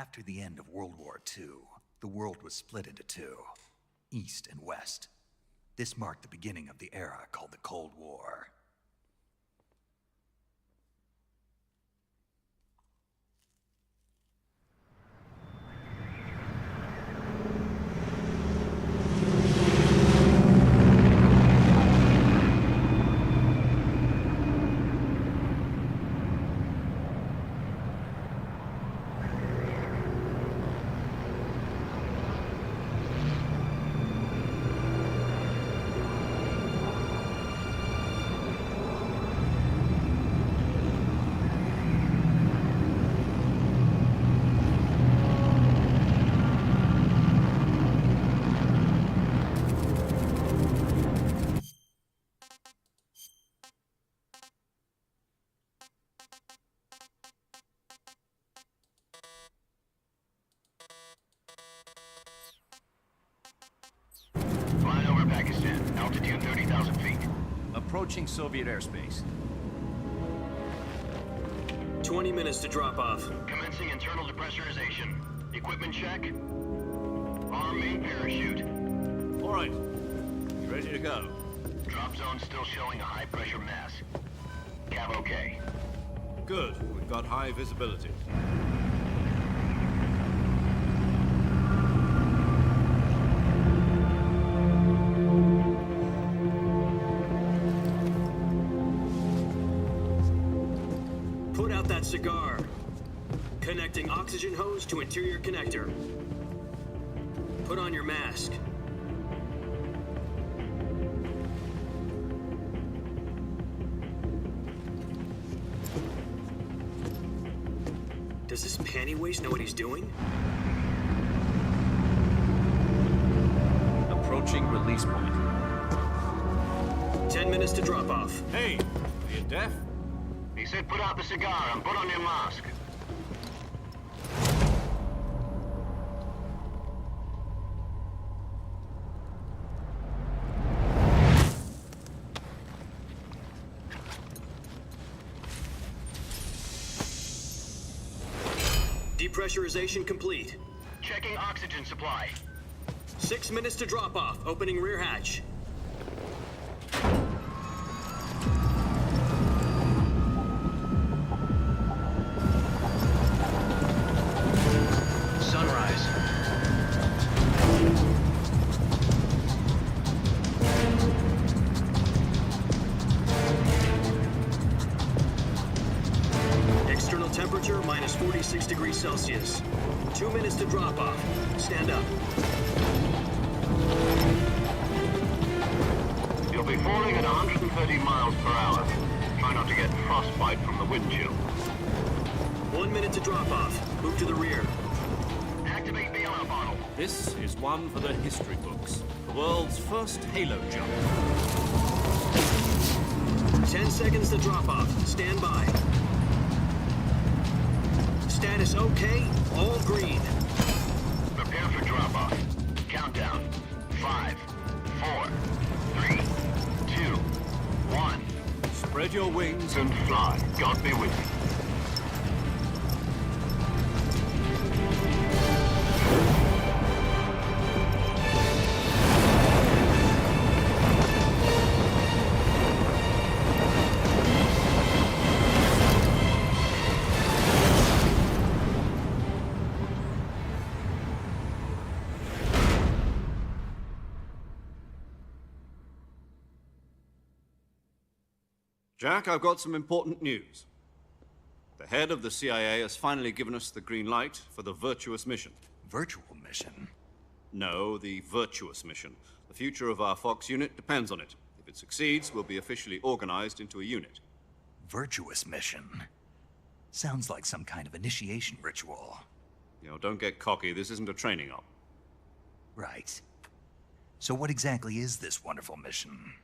After the end of World War II, the world was split into two, East and West. This marked the beginning of the era called the Cold War. Flying over Pakistan, altitude 30,000 feet. Approaching Soviet airspace. 20 minutes to drop off. Commencing internal depressurization. Equipment check. Arm main parachute. All right. Ready to go. Drop zone still showing a high pressure mass. Cav okay. Good. We've got high visibility. Put out that cigar. Connecting oxygen hose to interior connector. Put on your mask. Does this panty waste know what he's doing? Approaching release point. 10 minutes to drop off. Hey, are you deaf? He said put out the cigar and put on your mask. Depressurization complete. Checking oxygen supply. 6 minutes to drop off. Opening rear hatch. Sunrise. External temperature minus 46 degrees Celsius. 2 minutes to drop off. Stand up. You'll be falling at 130 miles per hour. Try not to get frostbite from the wind chill. 1 minute to drop off. Move to the rear. Activate the yellow bottle. This is one for the history books. The world's first halo jump. 10 seconds to drop off. Stand by. Status okay. All green. Prepare for drop-off. Countdown. 5, 4, 3, 2, 1. Spread your wings And fly. God be with you. Jack, I've got some important news. The head of the CIA has finally given us the green light for the virtuous mission. Virtual mission? No, the virtuous mission. The future of our Fox unit depends on it. If it succeeds, we'll be officially organized into a unit. Virtuous mission? Sounds like some kind of initiation ritual. You know, don't get cocky. This isn't a training op. Right. So what exactly is this wonderful mission?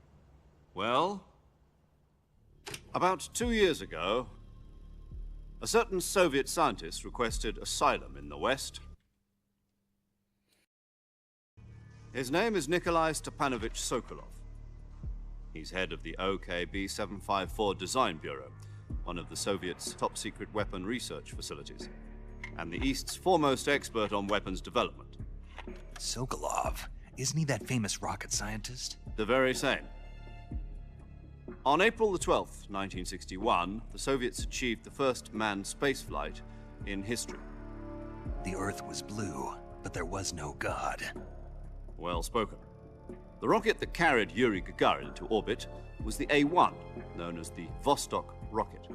Well, about 2 years ago, a certain Soviet scientist requested asylum in the West. His name is Nikolai Stepanovich Sokolov. He's head of the OKB 754 Design Bureau, one of the Soviets' top-secret weapon research facilities. and the East's foremost expert on weapons development. Sokolov, isn't he that famous rocket scientist? The very same. On April the 12th, 1961, the Soviets achieved the first manned spaceflight in history. The Earth was blue, but there was no God. Well spoken. The rocket that carried Yuri Gagarin into orbit was the A-1, known as the Vostok rocket.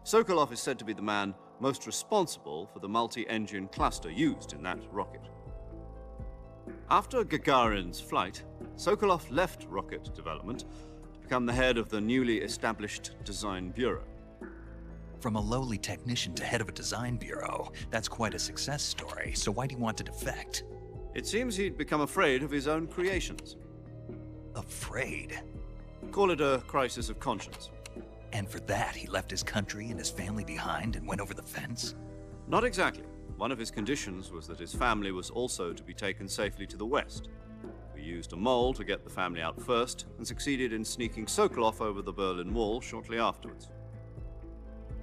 Sokolov is said to be the man most responsible for the multi-engine cluster used in that rocket. After Gagarin's flight, Sokolov left rocket development to become the head of the newly established Design Bureau. From a lowly technician to head of a design bureau, that's quite a success story, so why'd he want to defect? It seems he'd become afraid of his own creations. Afraid? Call it a crisis of conscience. And for that, he left his country and his family behind and went over the fence? Not exactly. One of his conditions was that his family was also to be taken safely to the west. We used a mole to get the family out first and succeeded in sneaking Sokolov over the Berlin Wall shortly afterwards.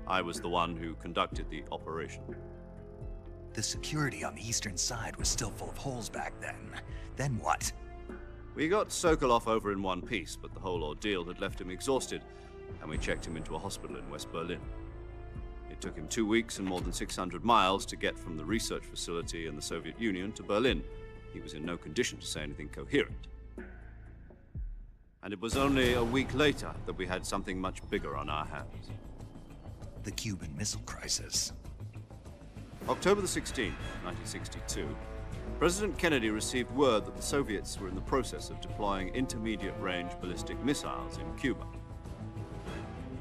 I was the one who conducted the operation. The security on the eastern side was still full of holes back then. Then what? We got Sokolov over in one piece, but the whole ordeal had left him exhausted, and we checked him into a hospital in West Berlin. It took him 2 weeks and more than 600 miles to get from the research facility in the Soviet Union to Berlin. He was in no condition to say anything coherent. And it was only a week later that we had something much bigger on our hands. The Cuban Missile Crisis. October the 16th, 1962, President Kennedy received word that the Soviets were in the process of deploying intermediate-range ballistic missiles in Cuba.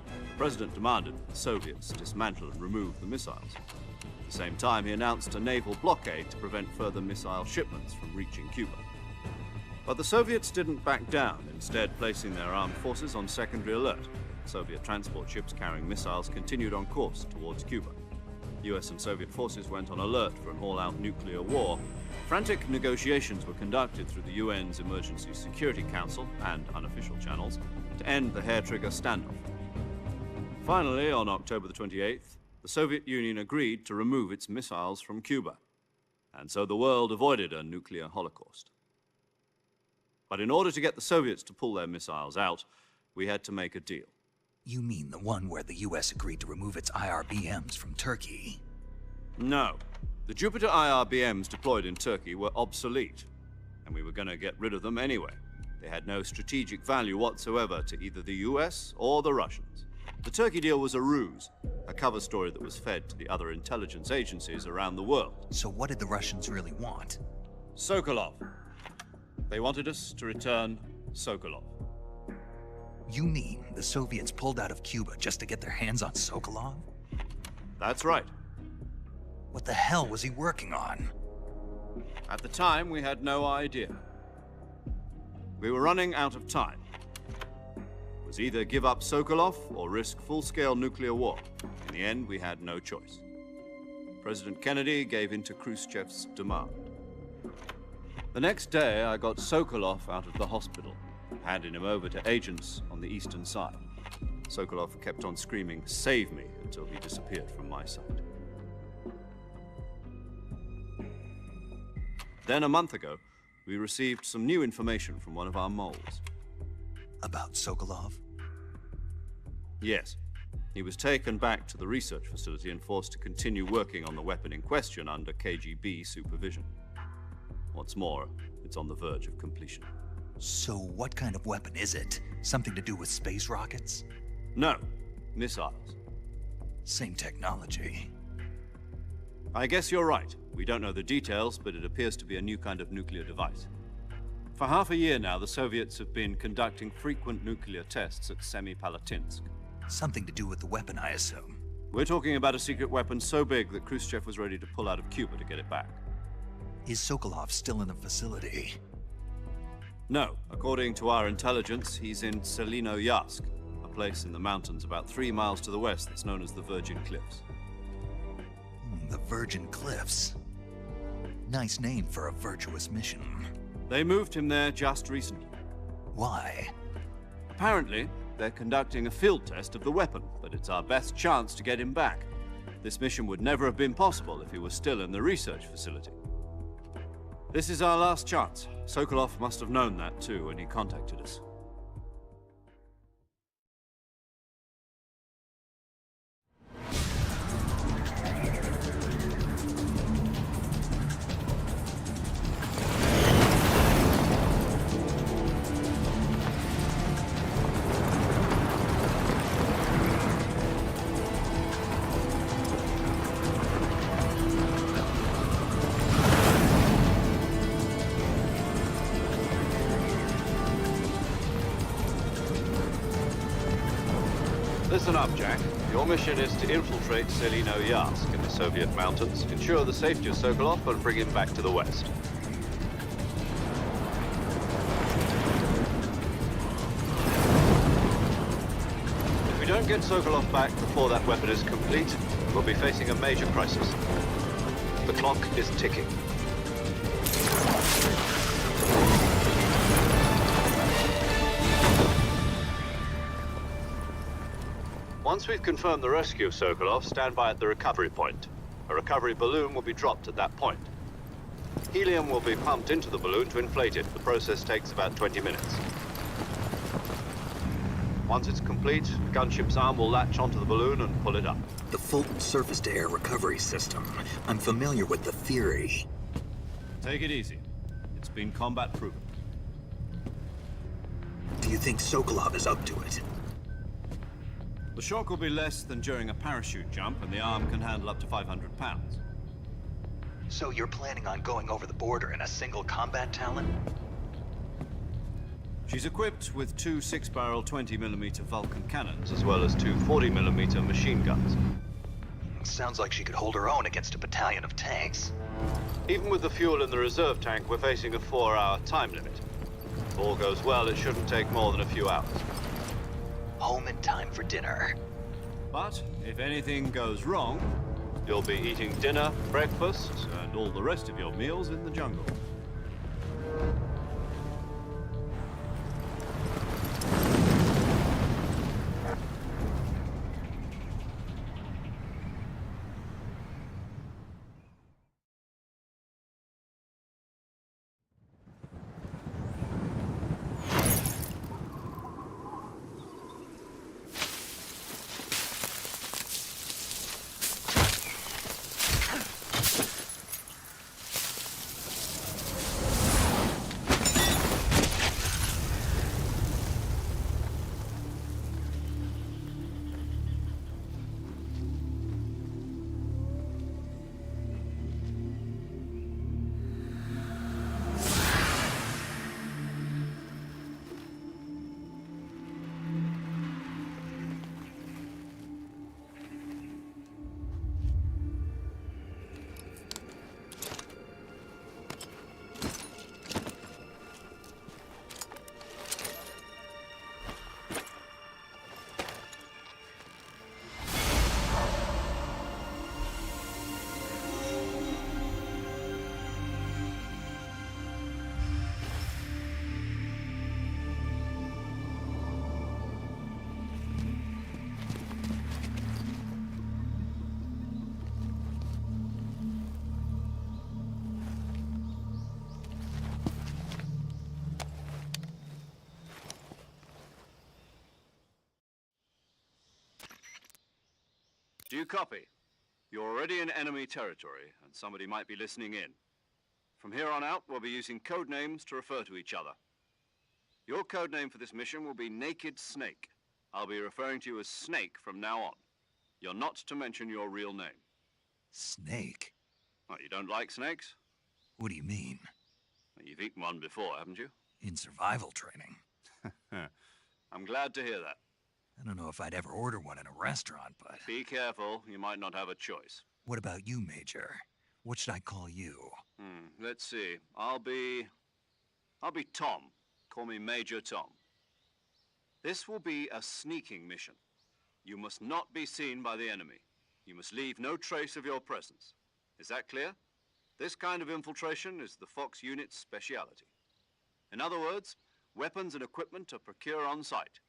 The President demanded that the Soviets dismantle and remove the missiles. At the same time, he announced a naval blockade to prevent further missile shipments from reaching Cuba. But the Soviets didn't back down, instead placing their armed forces on secondary alert. Soviet transport ships carrying missiles continued on course towards Cuba. US and Soviet forces went on alert for an all-out nuclear war. Frantic negotiations were conducted through the UN's Emergency Security Council and unofficial channels to end the hair-trigger standoff. Finally, on October the 28th, the Soviet Union agreed to remove its missiles from Cuba, and so the world avoided a nuclear holocaust. But in order to get the Soviets to pull their missiles out, we had to make a deal. You mean the one where the US agreed to remove its IRBMs from Turkey? No. The Jupiter IRBMs deployed in Turkey were obsolete, and we were going to get rid of them anyway. They had no strategic value whatsoever to either the US or the Russians. The Turkey deal was a ruse, a cover story that was fed to the other intelligence agencies around the world. So what did the Russians really want? Sokolov. They wanted us to return Sokolov. You mean the Soviets pulled out of Cuba just to get their hands on Sokolov? That's right. What the hell was he working on? At the time, we had no idea. We were running out of time. It was either give up Sokolov or risk full-scale nuclear war. In the end, we had no choice. President Kennedy gave in to Khrushchev's demand. The next day, I got Sokolov out of the hospital, handing him over to agents on the eastern side. Sokolov kept on screaming, "Save me," until he disappeared from my sight. Then, a month ago, we received some new information from one of our moles. About Sokolov? Yes. He was taken back to the research facility and forced to continue working on the weapon in question under KGB supervision. What's more, it's on the verge of completion. So what kind of weapon is it? Something to do with space rockets? No, missiles. Same technology. I guess you're right. We don't know the details, but it appears to be a new kind of nuclear device. For half a year now, the Soviets have been conducting frequent nuclear tests at Semipalatinsk. Something to do with the weapon, I assume. We're talking about a secret weapon so big that Khrushchev was ready to pull out of Cuba to get it back. Is Sokolov still in the facility? No. According to our intelligence, he's in Selinoyarsk, a place in the mountains about 3 miles to the west that's known as the Virgin Cliffs. The Virgin Cliffs. Nice name for a virtuous mission. They moved him there just recently. Why? Apparently, they're conducting a field test of the weapon, but it's our best chance to get him back. This mission would never have been possible if he was still in the research facility. This is our last chance. Sokolov must have known that too when he contacted us. Listen up, Jack. Your mission is to infiltrate Selino Yask in the Soviet mountains, ensure the safety of Sokolov, and bring him back to the West. If we don't get Sokolov back before that weapon is complete, we'll be facing a major crisis. The clock is ticking. Once we've confirmed the rescue of Sokolov, stand by at the recovery point. A recovery balloon will be dropped at that point. Helium will be pumped into the balloon to inflate it. The process takes about 20 minutes. Once it's complete, the gunship's arm will latch onto the balloon and pull it up. The Fulton surface-to-air recovery system. I'm familiar with the theory. Take it easy. It's been combat-proven. Do you think Sokolov is up to it? The shock will be less than during a parachute jump, and the arm can handle up to 500 pounds. So you're planning on going over the border in a single combat Talon? She's equipped with two 6-barrel 20mm Vulcan cannons, As well as two 40mm machine guns. Sounds like she could hold her own against a battalion of tanks. Even with the fuel in the reserve tank, we're facing a 4-hour time limit. If all goes well, it shouldn't take more than a few hours. Home in time for dinner. But if anything goes wrong, You'll be eating dinner, breakfast, and all the rest of your meals in the jungle. Do you copy? You're already in enemy territory, and somebody might be listening in. From here on out, we'll be using code names to refer to each other. Your code name for this mission will be Naked Snake. I'll be referring to you as Snake from now on. You're not to mention your real name. Snake? What, you don't like snakes? What do you mean? Well, you've eaten one before, haven't you? In survival training? I'm glad to hear that. I don't know if I'd ever order one in a restaurant, but... Be careful, you might not have a choice. What about you, Major? What should I call you? Let's see. I'll be Tom. Call me Major Tom. This will be a sneaking mission. You must not be seen by the enemy. You must leave no trace of your presence. Is that clear? This kind of infiltration is the Fox unit's speciality. In other words, weapons and equipment are procured on site.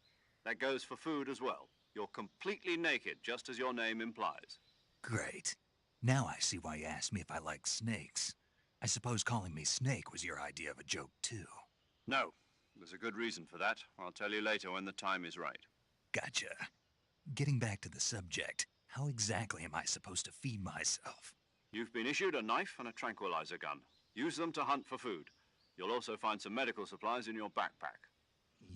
That goes for food as well. You're completely naked, just as your name implies. Great. Now I see why you asked me if I like snakes. I suppose calling me Snake was your idea of a joke, too. No, there's a good reason for that. I'll tell you later when the time is right. Gotcha. Getting back to the subject, how exactly am I supposed to feed myself? You've been issued a knife and a tranquilizer gun. Use them to hunt for food. You'll also find some medical supplies in your backpack.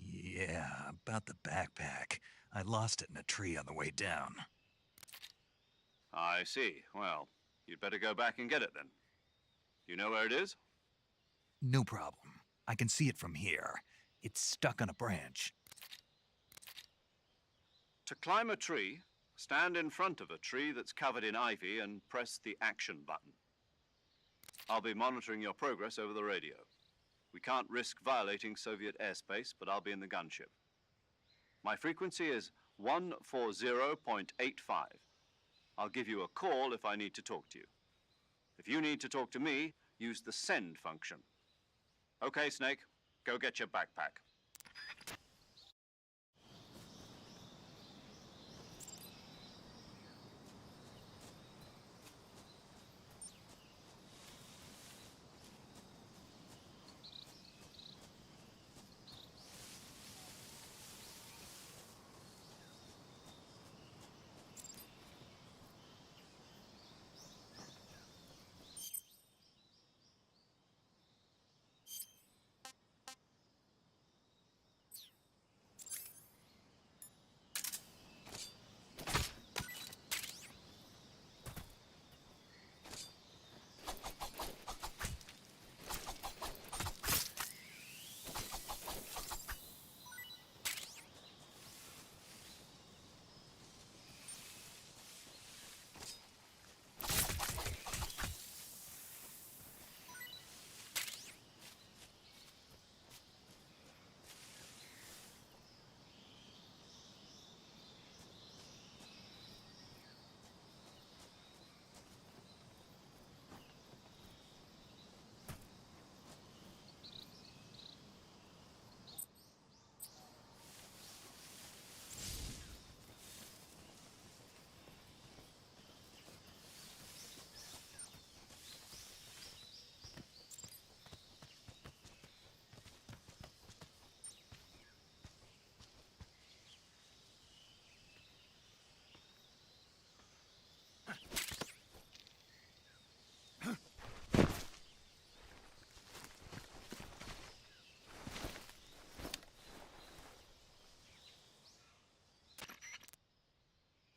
Yeah, about the backpack. I lost it in a tree on the way down. I see. Well, you'd better go back and get it then. You know where it is? No problem. I can see it from here. It's stuck on a branch. To climb a tree, stand in front of a tree that's covered in ivy and press the action button. I'll be monitoring your progress over the radio. We can't risk violating Soviet airspace, but I'll be in the gunship. My frequency is 140.85. I'll give you a call if I need to talk to you. If you need to talk to me, use the send function. Okay, Snake, go get your backpack.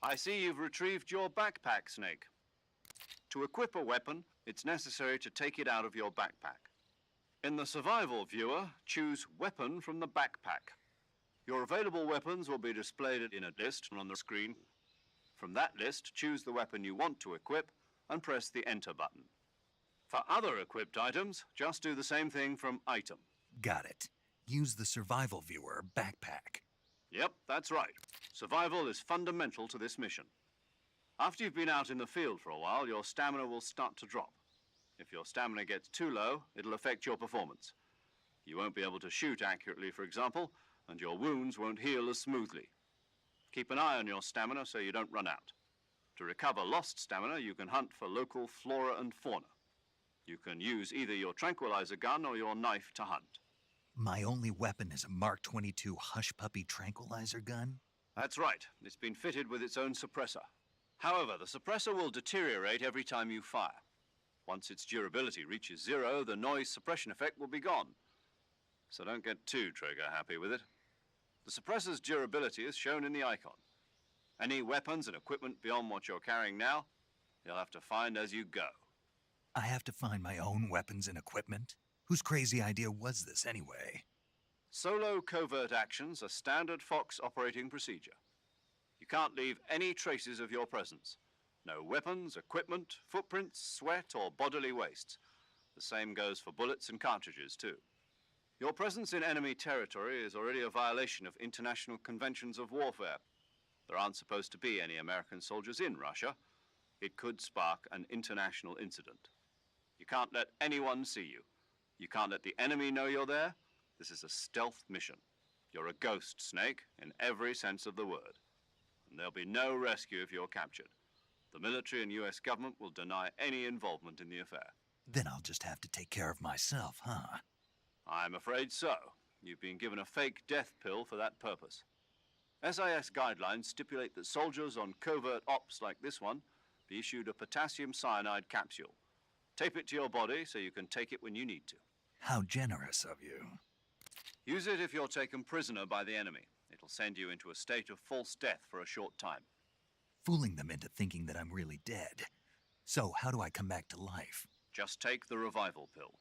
I see you've retrieved your backpack, Snake. To equip a weapon, it's necessary to take it out of your backpack. In the survival viewer, choose Weapon from the backpack. Your available weapons will be displayed in a list on the screen. From that list, choose the weapon you want to equip and press the Enter button. For other equipped items, just do the same thing from Item. Got it. Use the survival viewer backpack. Yep, that's right. Survival is fundamental to this mission. After you've been out in the field for a while, your stamina will start to drop. If your stamina gets too low, it'll affect your performance. You won't be able to shoot accurately, for example, and your wounds won't heal as smoothly. Keep an eye on your stamina so you don't run out. To recover lost stamina, you can hunt for local flora and fauna. You can use either your tranquilizer gun or your knife to hunt. My only weapon is a Mark 22 Hush Puppy tranquilizer gun? That's right. It's been fitted with its own suppressor. However, the suppressor will deteriorate every time you fire. Once its durability reaches 0, the noise suppression effect will be gone. So don't get too trigger-happy with it. The suppressor's durability is shown in the icon. Any weapons and equipment beyond what you're carrying now, you'll have to find as you go. I have to find my own weapons and equipment? Whose crazy idea was this, anyway? Solo covert actions are standard Fox operating procedure. You can't leave any traces of your presence. No weapons, equipment, footprints, sweat, or bodily wastes. The same goes for bullets and cartridges, too. Your presence in enemy territory is already a violation of international conventions of warfare. There aren't supposed to be any American soldiers in Russia. It could spark an international incident. You can't let anyone see you. You can't let the enemy know you're there. This is a stealth mission. You're a ghost, Snake, in every sense of the word. And there'll be no rescue if you're captured. The military and US government will deny any involvement in the affair. Then I'll just have to take care of myself, huh? I'm afraid so. You've been given a fake death pill for that purpose. SIS guidelines stipulate that soldiers on covert ops like this one be issued a potassium cyanide capsule. Tape it to your body so you can take it when you need to. How generous of you. Use it if you're taken prisoner by the enemy. It'll send you into a state of false death for a short time. Fooling them into thinking that I'm really dead. So, how do I come back to life? Just take the revival pill.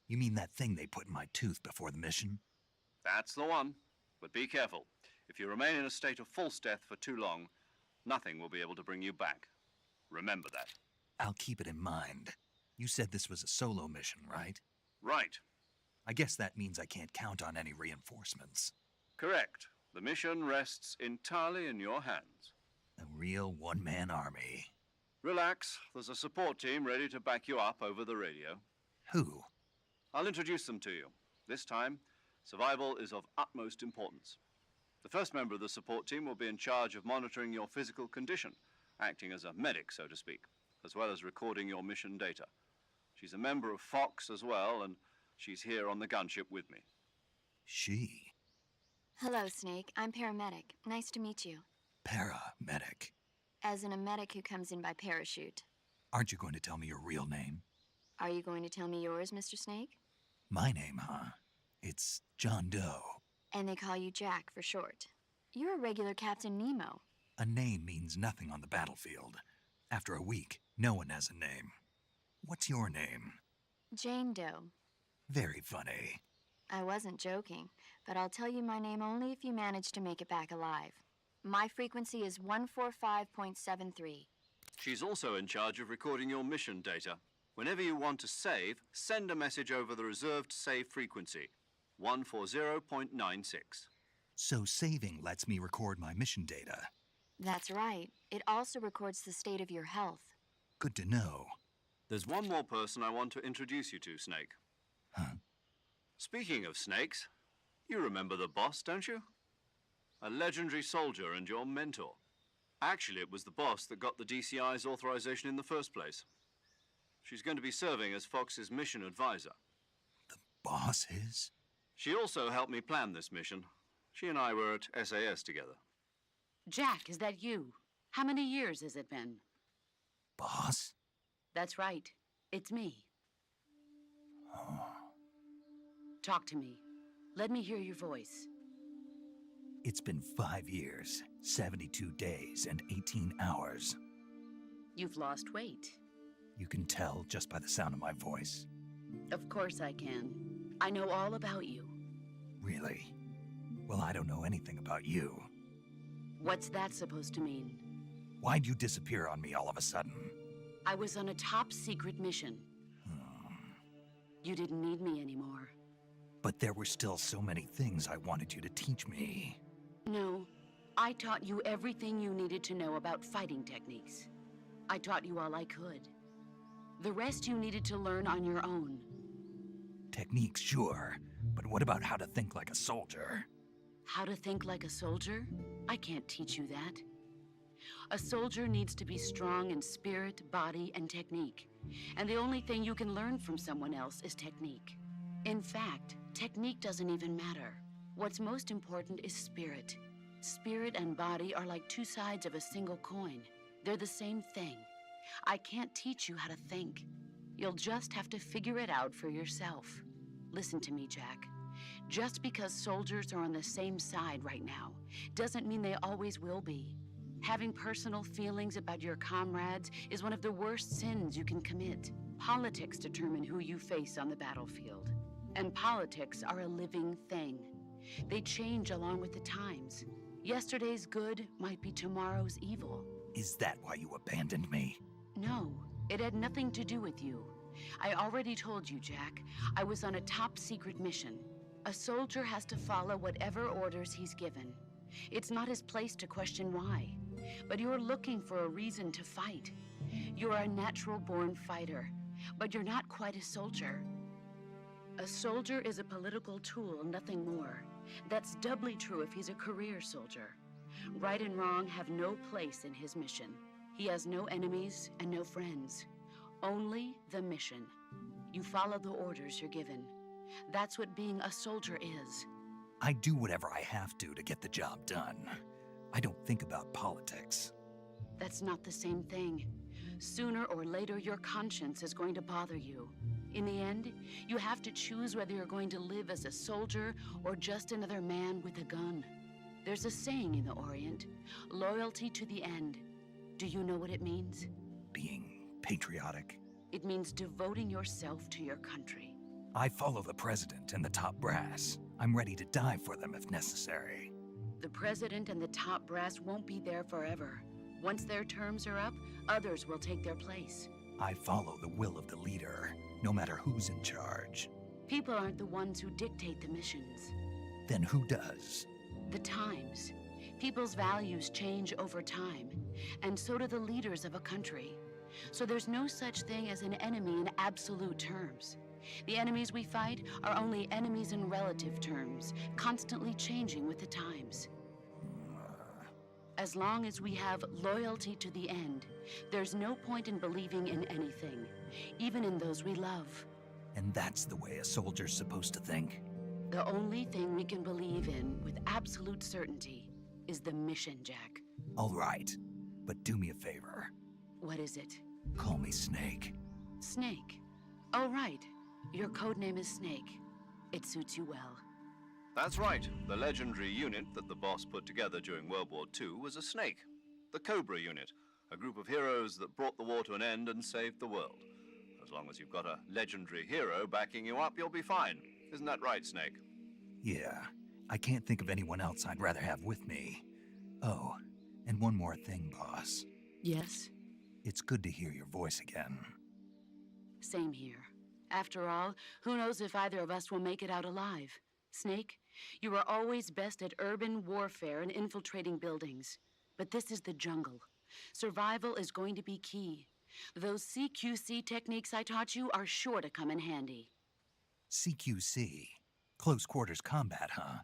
You mean that thing they put in my tooth before the mission? That's the one. But be careful. If you remain in a state of false death for too long, nothing will be able to bring you back. Remember that. I'll keep it in mind. You said this was a solo mission, right? Right. I guess that means I can't count on any reinforcements. Correct. The mission rests entirely in your hands. A real one-man army. Relax. There's a support team ready to back you up over the radio. Who? I'll introduce them to you. This time, survival is of utmost importance. The first member of the support team will be in charge of monitoring your physical condition, acting as a medic, so to speak, as well as recording your mission data. She's a member of Fox as well, and she's here on the gunship with me. She? Hello, Snake. I'm paramedic. Nice to meet you. Paramedic. As in a medic who comes in by parachute. Aren't you going to tell me your real name? Are you going to tell me yours, Mr. Snake? My name, huh? It's John Doe. And they call you Jack for short. You're a regular Captain Nemo. A name means nothing on the battlefield. After a week, no one has a name. What's your name? Jane Doe. Very funny. I wasn't joking, but I'll tell you my name only if you manage to make it back alive. My frequency is 145.73. She's also in charge of recording your mission data. Whenever you want to save, send a message over the reserved save frequency, 140.96. So saving lets me record my mission data. That's right. It also records the state of your health. Good to know. There's one more person I want to introduce you to, Snake. Huh? Speaking of snakes, you remember the boss, don't you? A legendary soldier and your mentor. Actually, it was the boss that got the DCI's authorization in the first place. She's going to be serving as Fox's mission advisor. The boss is? She also helped me plan this mission. She and I were at SAS together. Jack, is that you? How many years has it been? Boss? That's right. It's me. Oh. Talk to me. Let me hear your voice. It's been 5 years, 72 days, and 18 hours. You've lost weight. You can tell just by the sound of my voice. Of course I can. I know all about you. Really? Well, I don't know anything about you. What's that supposed to mean? Why'd you disappear on me all of a sudden? I was on a top-secret mission. You didn't need me anymore. But there were still so many things I wanted you to teach me. No, I taught you everything you needed to know about fighting techniques. I taught you all I could. The rest you needed to learn on your own. Techniques, sure. But what about how to think like a soldier? How to think like a soldier? I can't teach you that. A soldier needs to be strong in spirit, body, and technique. And the only thing you can learn from someone else is technique. In fact, technique doesn't even matter. What's most important is spirit. Spirit and body are like two sides of a single coin. They're the same thing. I can't teach you how to think. You'll just have to figure it out for yourself. Listen to me, Jack. Just because soldiers are on the same side right now doesn't mean they always will be. Having personal feelings about your comrades is one of the worst sins you can commit. Politics determine who you face on the battlefield. And politics are a living thing. They change along with the times. Yesterday's good might be tomorrow's evil. Is that why you abandoned me? No, it had nothing to do with you. I already told you, Jack. I was on a top-secret mission. A soldier has to follow whatever orders he's given. It's not his place to question why. But you're looking for a reason to fight. You're a natural-born fighter, but you're not quite a soldier. A soldier is a political tool, nothing more. That's doubly true if he's a career soldier. Right and wrong have no place in his mission. He has no enemies and no friends. Only the mission. You follow the orders you're given. That's what being a soldier is. I do whatever I have to get the job done. I don't think about politics. That's not the same thing. Sooner or later, your conscience is going to bother you. In the end, you have to choose whether you're going to live as a soldier or just another man with a gun. There's a saying in the Orient, loyalty to the end. Do you know what it means? Being patriotic. It means devoting yourself to your country. I follow the president and the top brass. I'm ready to die for them if necessary. The president and the top brass won't be there forever. Once their terms are up, others will take their place. I follow the will of the leader, no matter who's in charge. People aren't the ones who dictate the missions. Then who does? The times. People's values change over time, and so do the leaders of a country. So there's no such thing as an enemy in absolute terms. The enemies we fight are only enemies in relative terms, constantly changing with the times. As long as we have loyalty to the end, there's no point in believing in anything, even in those we love. And that's the way a soldier's supposed to think? The only thing we can believe in with absolute certainty is the mission, Jack. All right, but do me a favor. What is it? Call me Snake. Snake. Oh, right. Your code name is Snake. It suits you well. That's right. The legendary unit that the boss put together during World War II was a snake. The Cobra unit, a group of heroes that brought the war to an end and saved the world. As long as you've got a legendary hero backing you up, you'll be fine. Isn't that right, Snake? Yeah, I can't think of anyone else I'd rather have with me. Oh, and one more thing, boss. Yes? It's good to hear your voice again. Same here. After all, who knows if either of us will make it out alive? Snake, you were always best at urban warfare and infiltrating buildings. But this is the jungle. Survival is going to be key. Those CQC techniques I taught you are sure to come in handy. CQC? Close quarters combat, huh?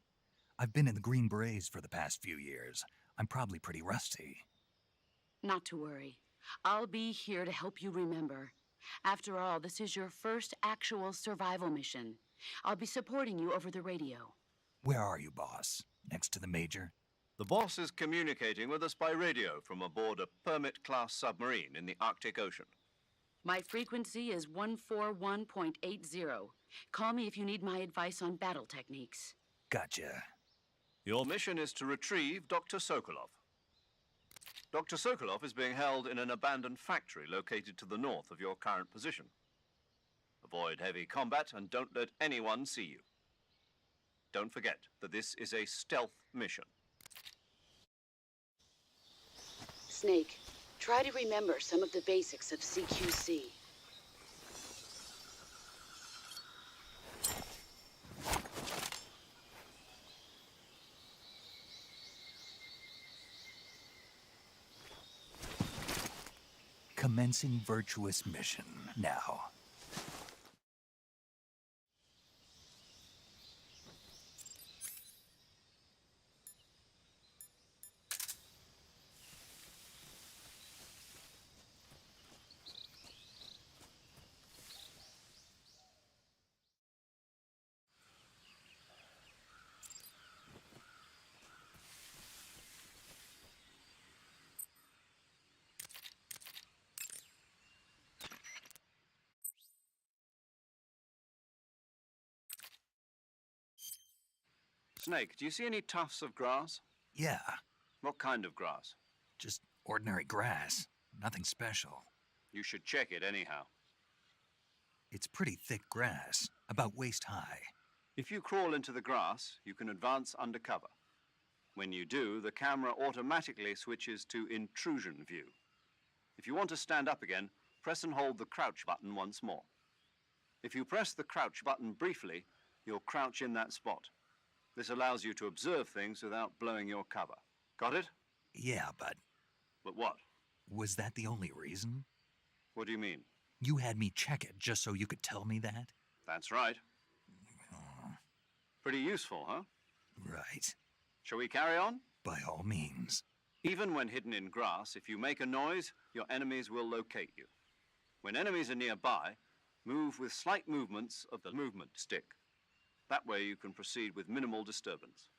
I've been in the Green Berets for the past few years. I'm probably pretty rusty. Not to worry. I'll be here to help you remember. After all, this is your first actual survival mission. I'll be supporting you over the radio. Where are you, boss? Next to the Major? The boss is communicating with us by radio from aboard a Permit-class submarine in the Arctic Ocean. My frequency is 141.80. Call me if you need my advice on battle techniques. Gotcha. Your mission is to retrieve Dr. Sokolov. Dr. Sokolov is being held in an abandoned factory located to the north of your current position. Avoid heavy combat and don't let anyone see you. Don't forget that this is a stealth mission. Snake, try to remember some of the basics of CQC. Commencing virtuous mission now. Snake, do you see any tufts of grass? Yeah, What kind of grass? just ordinary grass. Nothing special. You should check it anyhow. It's pretty thick grass, about waist high. If you crawl into the grass, you can advance undercover. When you do, the camera automatically switches to intrusion view. If you want to stand up again, press and hold the crouch button once more. If you press the crouch button briefly, you'll crouch in that spot. This allows you to observe things without blowing your cover. Got it? Yeah, but But what? was that the only reason? What do you mean? You had me check it just so you could tell me that? That's right. Pretty useful, huh? Right. Shall we carry on? By all means. Even when hidden in grass, if you make a noise, your enemies will locate you. When enemies are nearby, move with slight movements of the movement stick. That way you can proceed with minimal disturbance.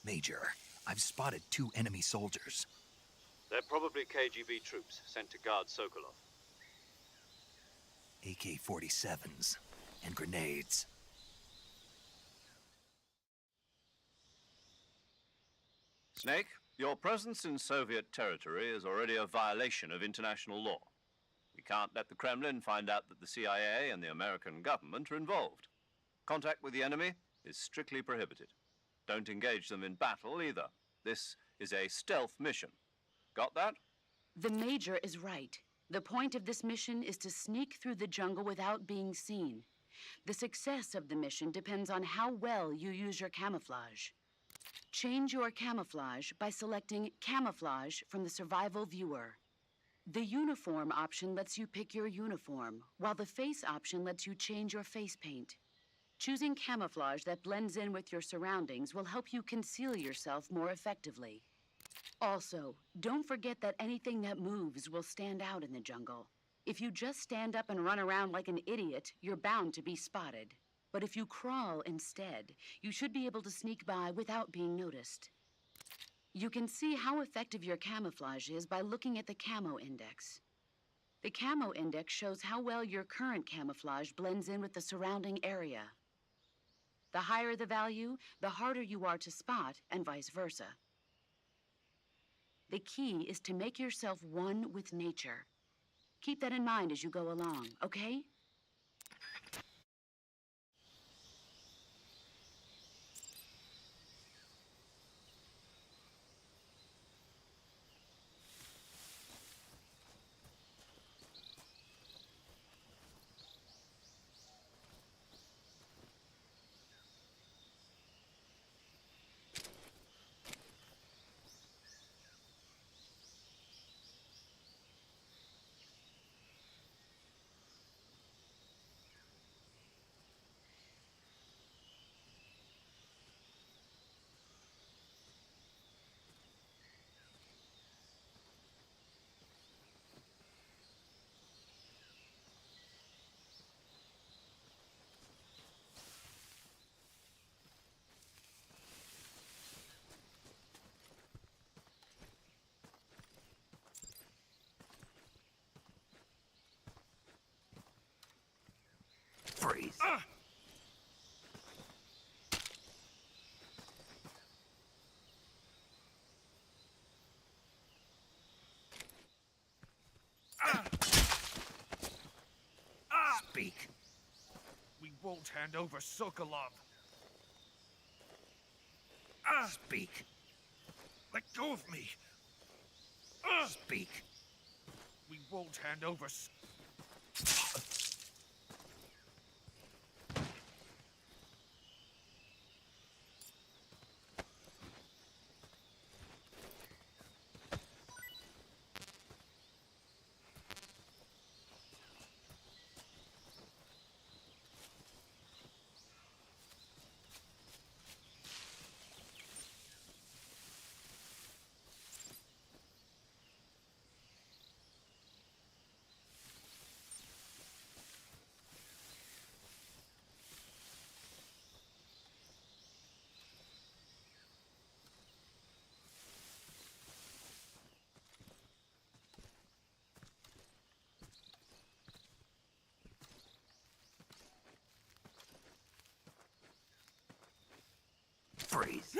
Major, I've spotted 2 enemy soldiers. They're probably KGB troops sent to guard Sokolov. AK-47s and grenades. Snake, your presence in Soviet territory is already a violation of international law. We can't let the Kremlin find out that the CIA and the American government are involved. Contact with the enemy is strictly prohibited. Don't engage them in battle either. This is a stealth mission. Got that? The Major is right. The point of this mission is to sneak through the jungle without being seen. The success of the mission depends on how well you use your camouflage. Change your camouflage by selecting Camouflage from the Survival Viewer. The uniform option lets you pick your uniform, while the face option lets you change your face paint. Choosing camouflage that blends in with your surroundings will help you conceal yourself more effectively. Also, don't forget that anything that moves will stand out in the jungle. If you just stand up and run around like an idiot, you're bound to be spotted. But if you crawl instead, you should be able to sneak by without being noticed. You can see how effective your camouflage is by looking at the camo index. The camo index shows how well your current camouflage blends in with the surrounding area. The higher the value, the harder you are to spot, and vice versa. The key is to make yourself one with nature. Keep that in mind as you go along, okay? Freeze. Speak. We won't hand over Sokolov. Speak. Let go of me. Speak. We won't hand over. Freeze.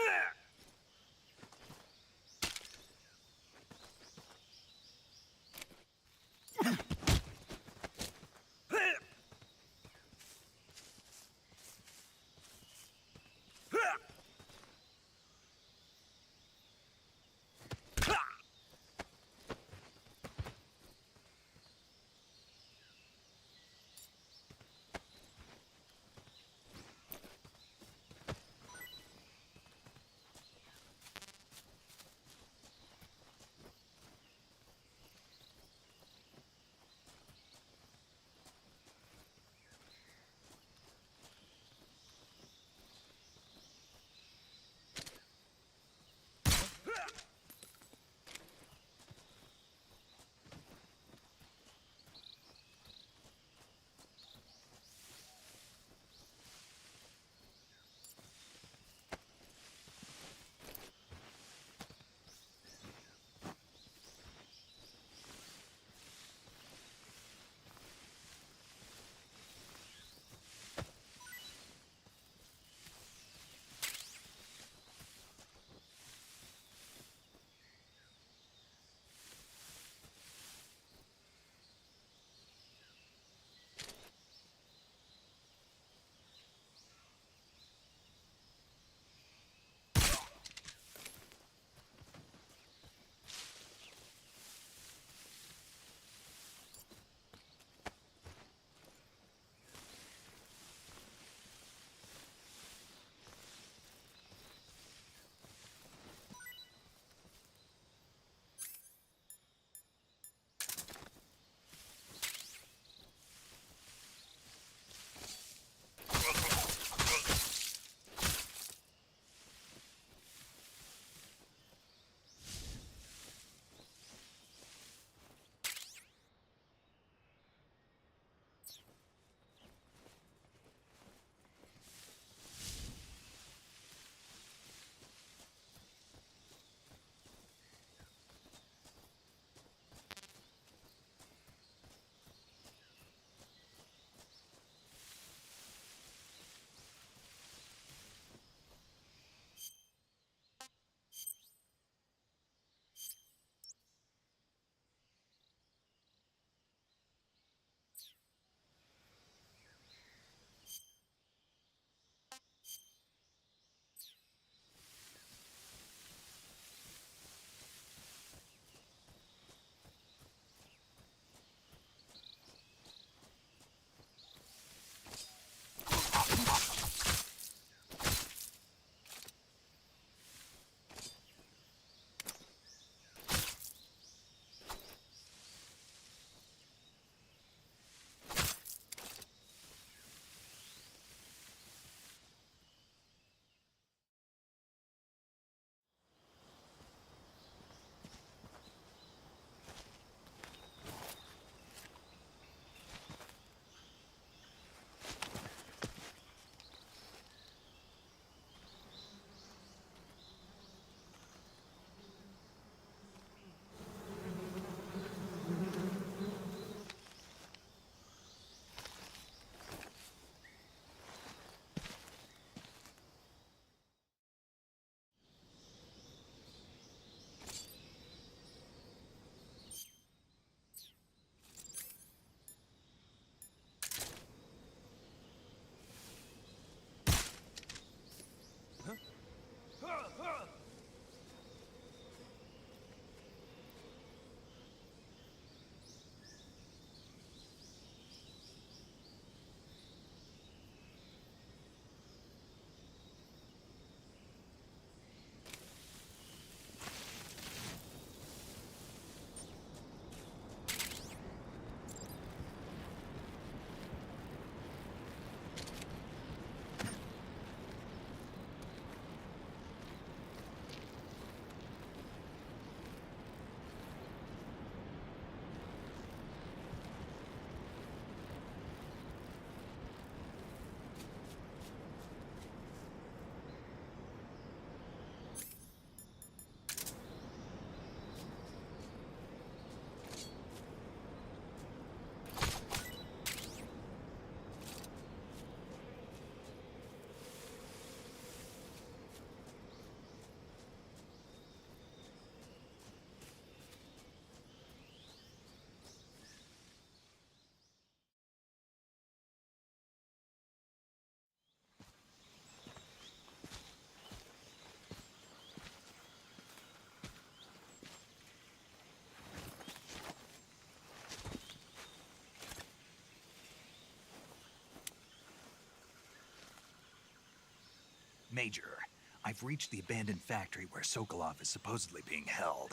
Major, I've reached the abandoned factory where Sokolov is supposedly being held.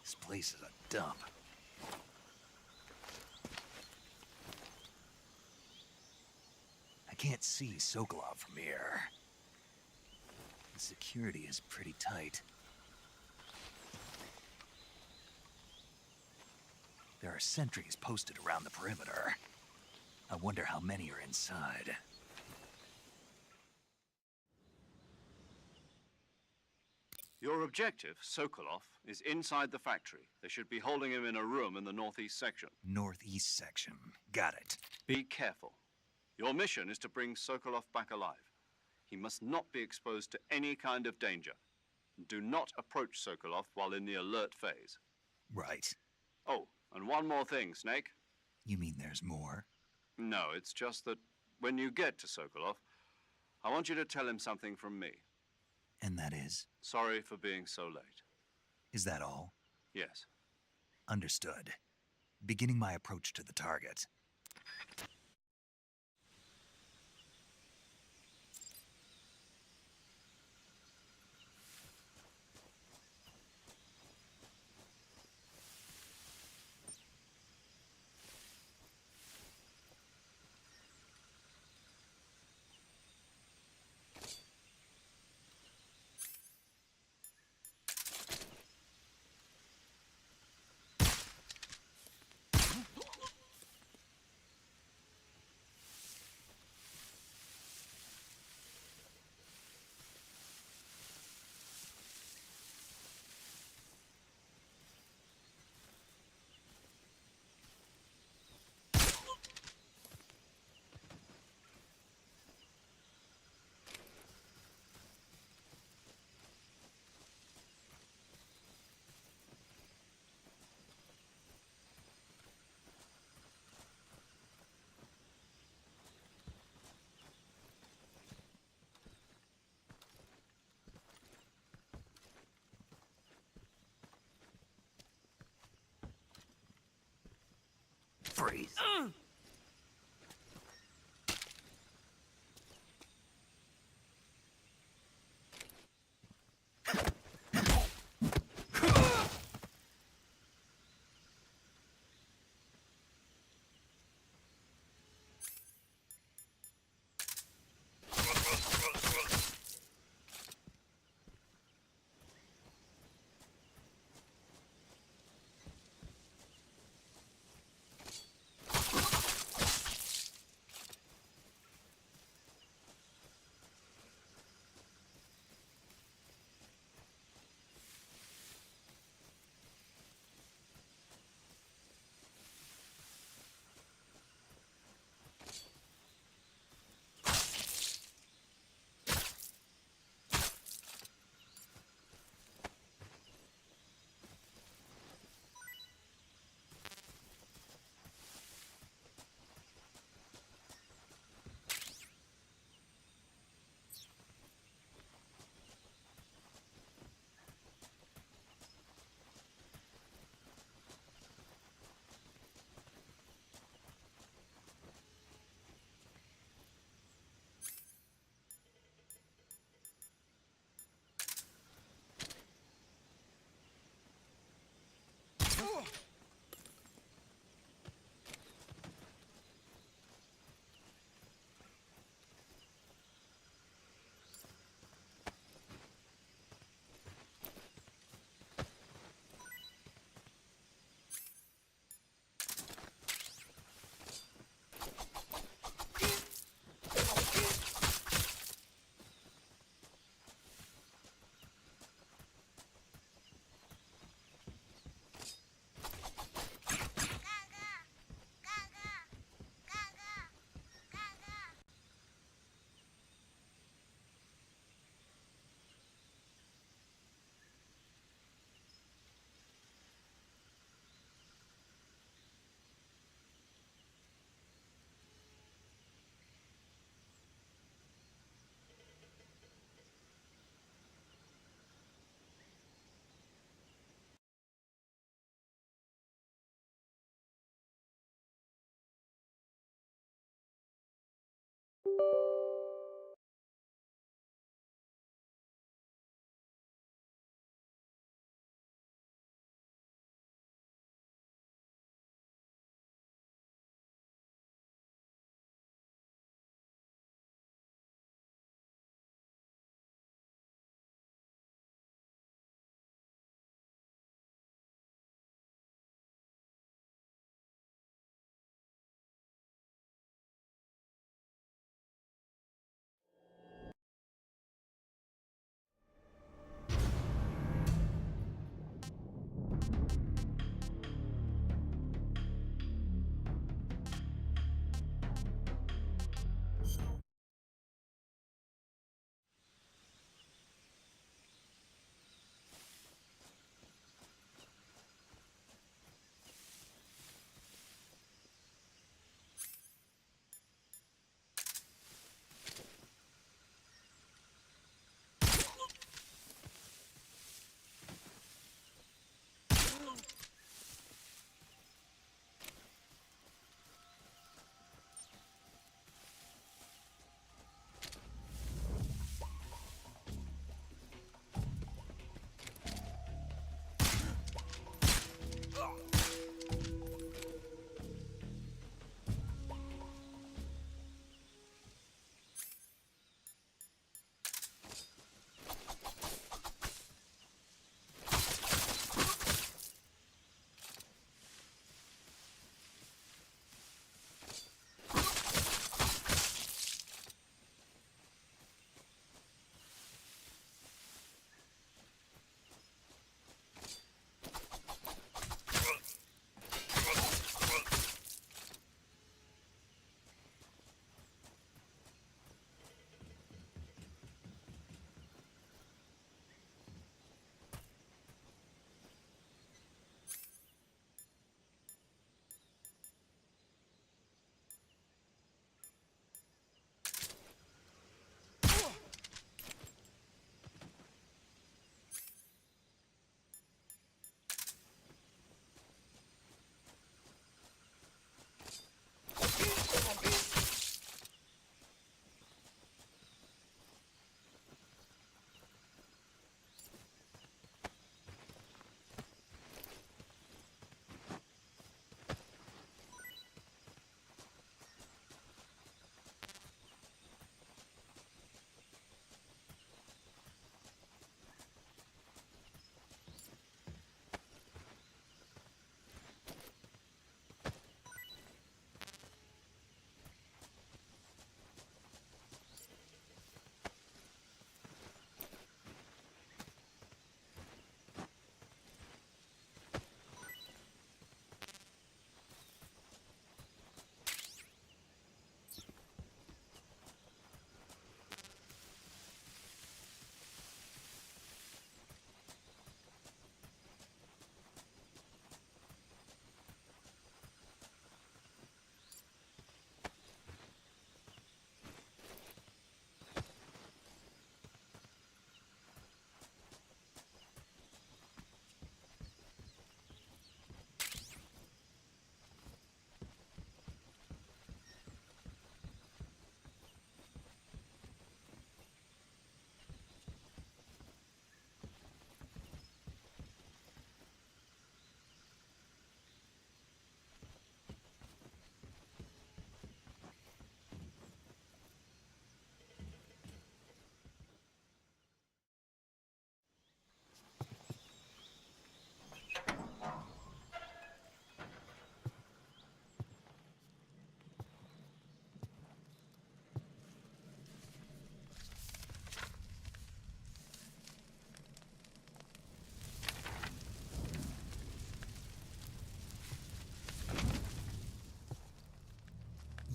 This place is a dump. I can't see Sokolov from here. The security is pretty tight. There are sentries posted around the perimeter. I wonder how many are inside. Your objective, Sokolov, is inside the factory. They should be holding him in a room in the northeast section. Northeast section. Got it. Be careful. Your mission is to bring Sokolov back alive. He must not be exposed to any kind of danger. Do not approach Sokolov while in the alert phase. Right. Oh, and one more thing, Snake. You mean there's more? No, it's just that when you get to Sokolov, I want you to tell him something from me. And that is? Sorry for being so late. Is that all? Yes. Understood. Beginning my approach to the target. Freeze.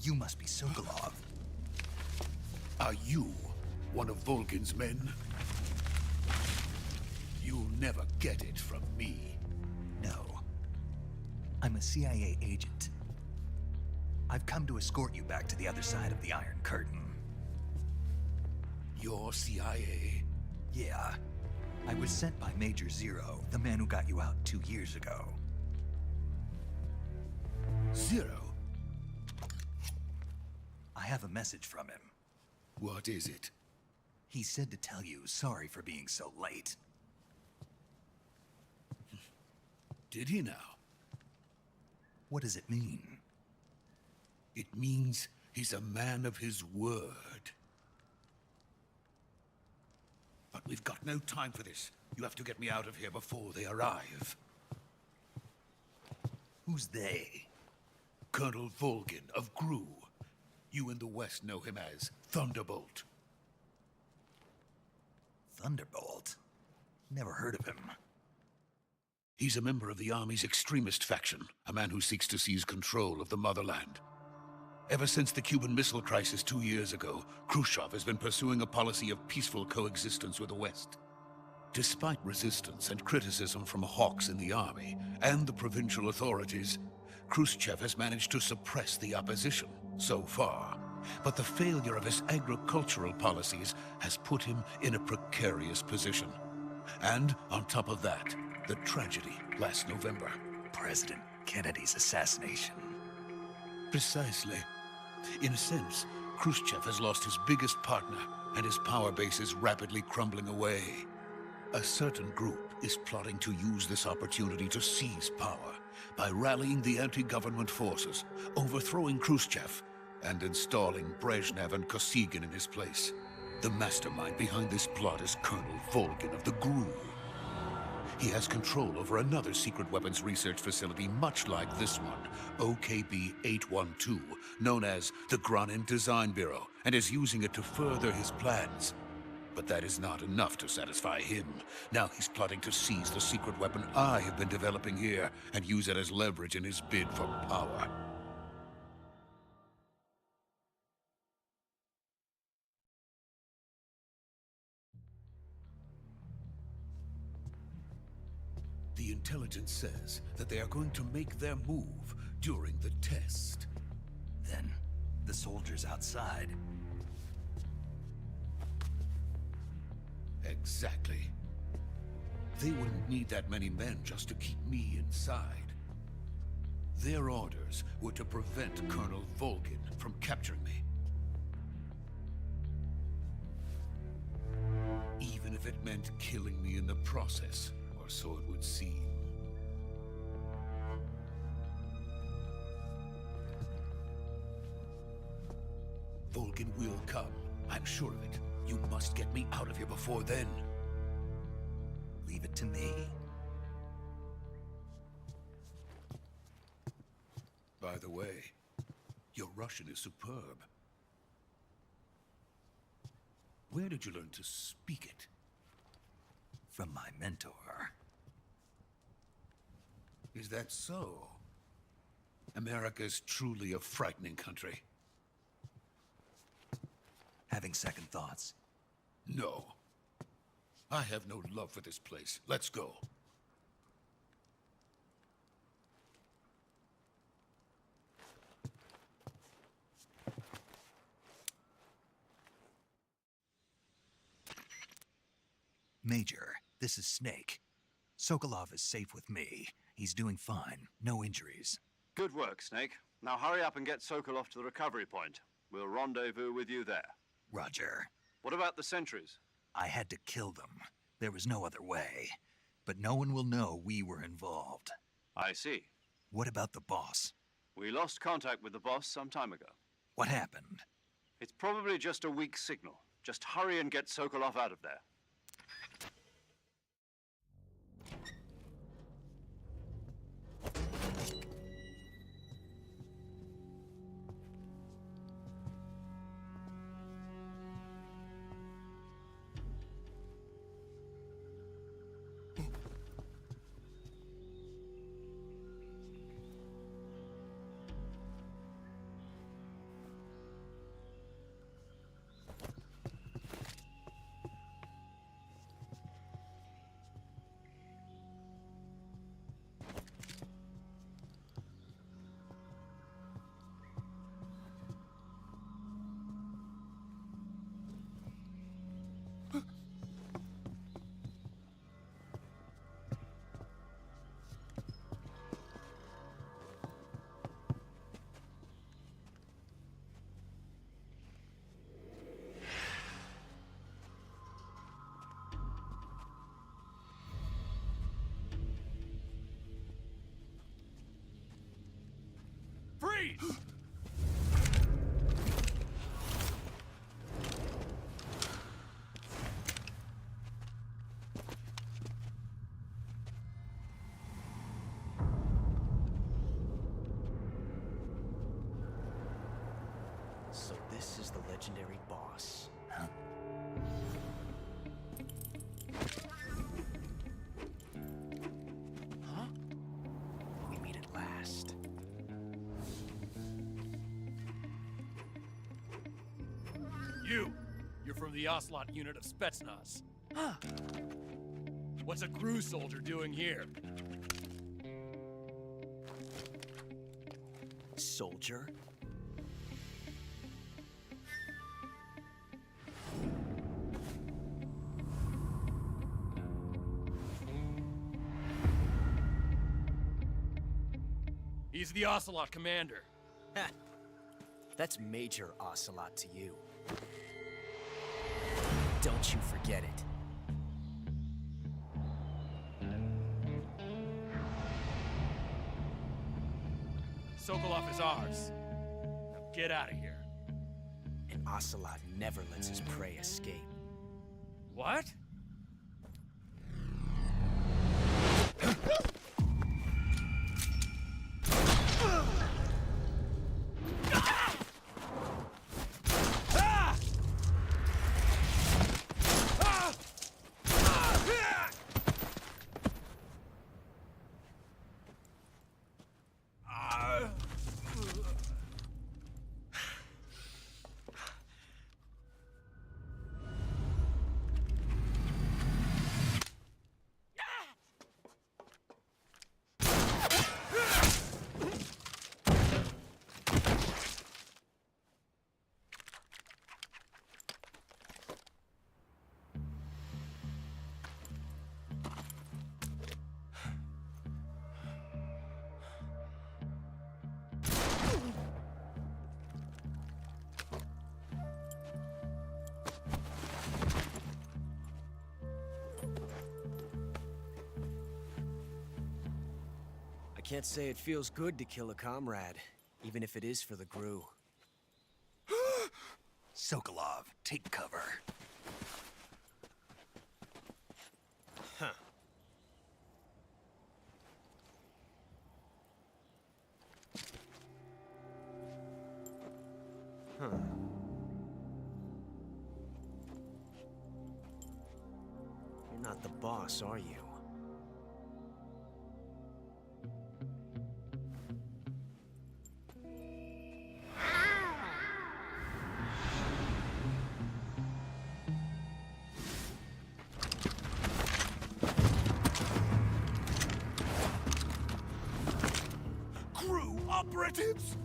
You must be Sokolov. Are you one of Volgin's men? You'll never get it from me. No. I'm a CIA agent. I've come to escort you back to the other side of the Iron Curtain. You're CIA? Yeah. I was sent by Major Zero, the man who got you out 2 years ago. Zero? I have a message from him. What is it? He said to tell you sorry for being so late. Did he now? What does it mean? It means he's a man of his word. But we've got no time for this. You have to get me out of here before they arrive. Who's they? Colonel Volgin of GRU. You in the West know him as Thunderbolt. Thunderbolt? Never heard of him. He's a member of the Army's extremist faction, a man who seeks to seize control of the motherland. Ever since the Cuban Missile Crisis 2 years ago, Khrushchev has been pursuing a policy of peaceful coexistence with the West. Despite resistance and criticism from hawks in the army and the provincial authorities, Khrushchev has managed to suppress the opposition so far. But the failure of his agricultural policies has put him in a precarious position. And on top of that, the tragedy last November. President Kennedy's assassination. Precisely. In a sense, Khrushchev has lost his biggest partner, and his power base is rapidly crumbling away. A certain group is plotting to use this opportunity to seize power by rallying the anti-government forces, overthrowing Khrushchev, and installing Brezhnev and Kosygin in his place. The mastermind behind this plot is Colonel Volgin of the GRU. He has control over another secret weapons research facility much like this one, OKB-812, known as the Granin Design Bureau, and is using it to further his plans. But that is not enough to satisfy him. Now he's plotting to seize the secret weapon I have been developing here and use it as leverage in his bid for power. The intelligence says that they are going to make their move during the test. Then, the soldiers outside. Exactly. They wouldn't need that many men just to keep me inside. Their orders were to prevent Colonel Volgin from capturing me. Even if it meant killing me in the process, or so it would seem. Volgin will come. I'm sure of it. You must get me out of here before then. Leave it to me. By the way, your Russian is superb. Where did you learn to speak it? From my mentor. Is that so? America's truly a frightening country. Having second thoughts. No. I have no love for this place. Let's go. Major, this is Snake. Sokolov is safe with me. He's doing fine. No injuries. Good work, Snake. Now hurry up and get Sokolov to the recovery point. We'll rendezvous with you there. Roger. What about the sentries? I had to kill them. There was no other way. But no one will know we were involved. I see. What about the boss? We lost contact with the boss some time ago. What happened? It's probably just a weak signal. Just hurry and get Sokolov out of there. please. So this is the legendary boss. Huh? We meet at last. You're from the Ocelot unit of Spetsnaz. What's a crew soldier doing here? Soldier? He's the Ocelot commander. Ha! That's Major Ocelot to you. Don't you forget it. Sokolov is ours. Now get out of here. And Ocelot never lets his prey escape. What? I can't say it feels good to kill a comrade, even if it is for the Gru. Sokolov, take cover. Huh. Huh. You're not the boss, are you? Crew operatives!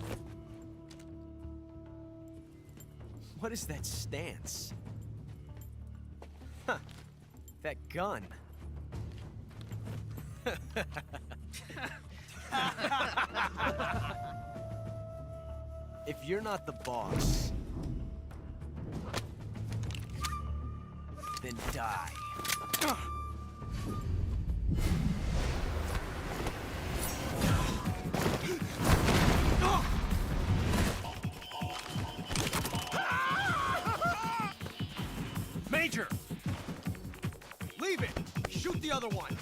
What is that stance? Huh. That gun. If you're not the boss, then die. Major! Leave it! Shoot the other one!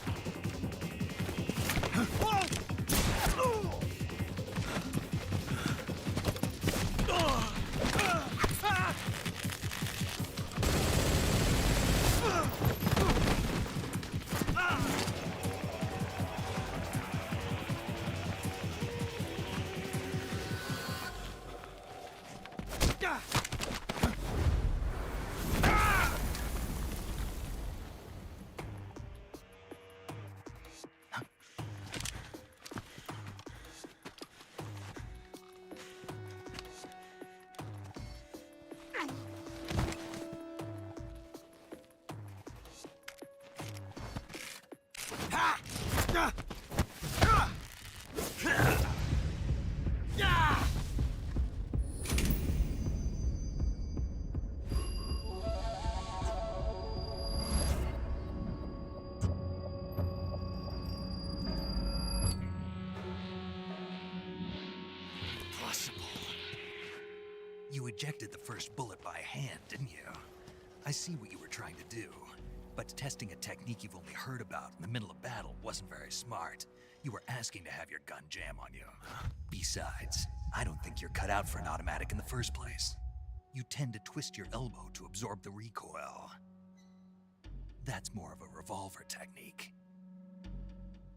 You ejected the first bullet by hand, didn't you? I see what you were trying to do, but testing a technique you've only heard about in the middle of battle wasn't very smart. You were asking to have your gun jam on you. Besides, I don't think you're cut out for an automatic in the first place. You tend to twist your elbow to absorb the recoil. That's more of a revolver technique.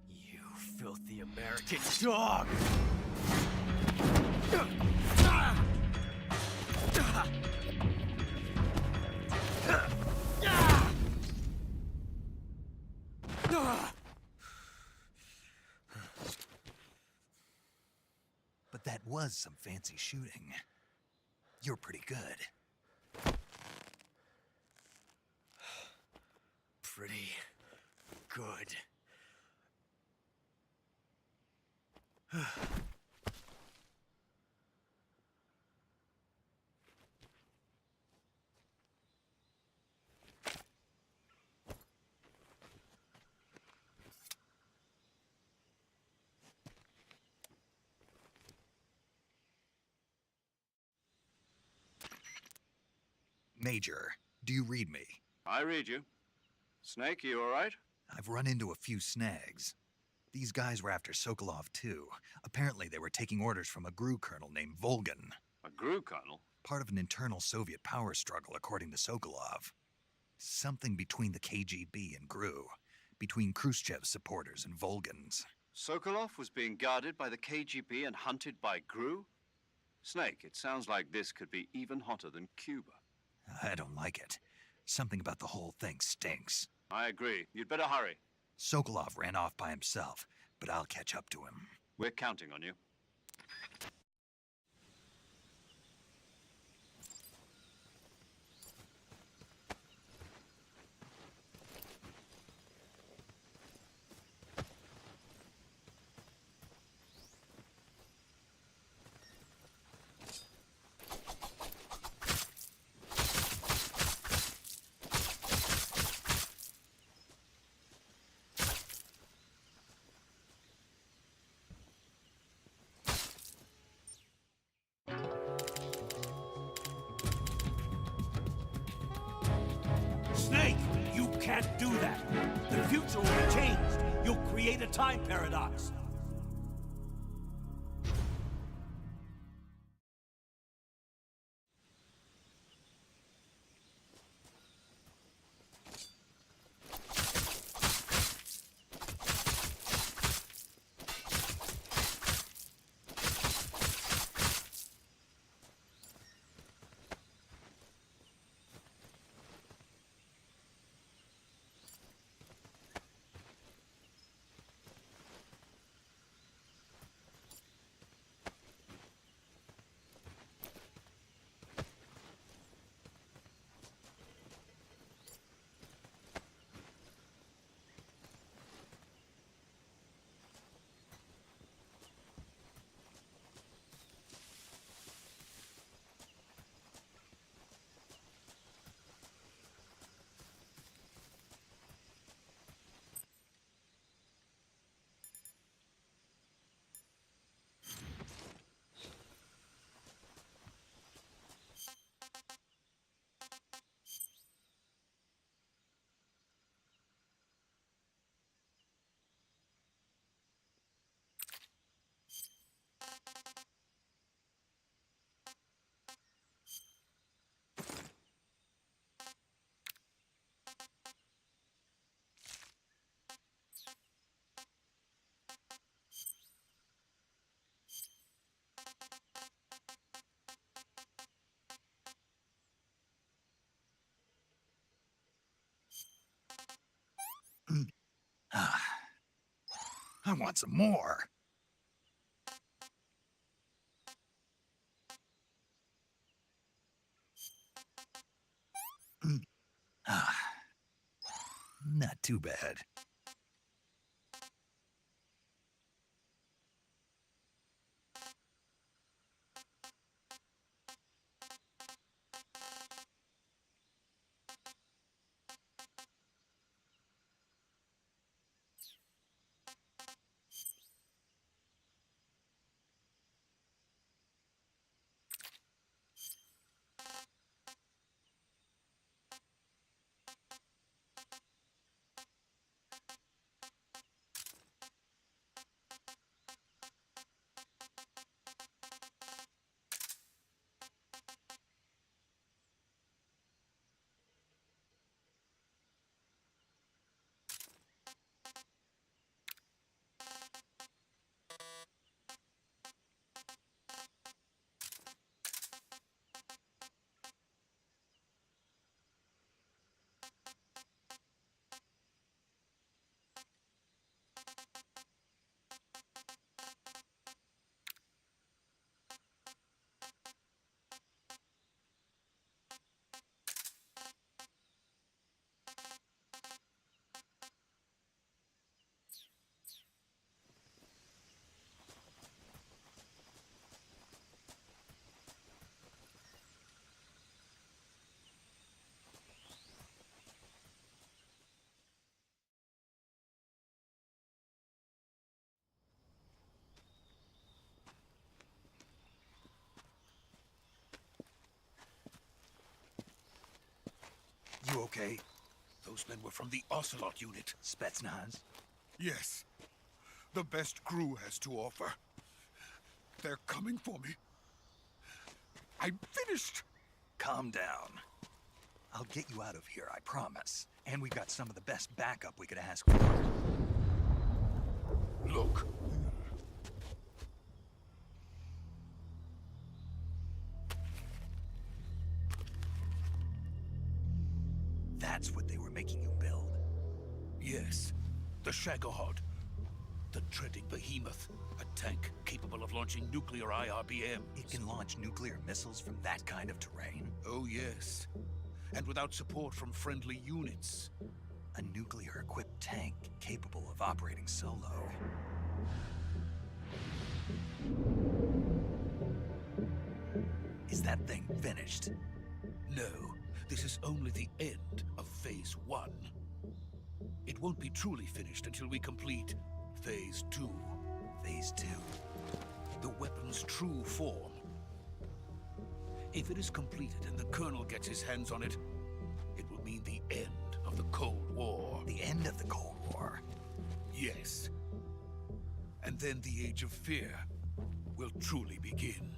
You filthy American dog! But that was some fancy shooting. You're pretty good. Pretty good. Major, do you read me? I read you. Snake, you all right? I've run into a few snags. These guys were after Sokolov too. Apparently they were taking orders from a GRU colonel named Volgan. A GRU colonel? Part of an internal Soviet power struggle, according to Sokolov. Something between the KGB and GRU. Between Khrushchev's supporters and Volgan's. Sokolov was being guarded by the KGB and hunted by GRU? Snake, it sounds like this could be even hotter than Cuba. I don't like it. Something about the whole thing stinks. I agree. You'd better hurry. Sokolov ran off by himself, but I'll catch up to him. We're counting on you. Snake, you can't do that. The future will be changed. You'll create a time paradox. I want some more. Not too bad. okay? Those men were from the Ocelot unit. Spetsnaz? Yes. The best crew has to offer. They're coming for me. I'm finished. Calm down. I'll get you out of here, I promise. And we've got some of the best backup we could ask for. Look. That's what they were making you build? Yes. The Shagohod. The dreaded behemoth. A tank capable of launching nuclear IRBMs. It can launch nuclear missiles from that kind of terrain? Oh, yes. And without support from friendly units. A nuclear-equipped tank capable of operating solo. Is that thing finished? No. This is only the end of Phase 1. It won't be truly finished until we complete Phase 2. Phase 2? The weapon's true form. If it is completed and the Colonel gets his hands on it, it will mean the end of the Cold War. The end of the Cold War? Yes. And then the Age of Fear will truly begin.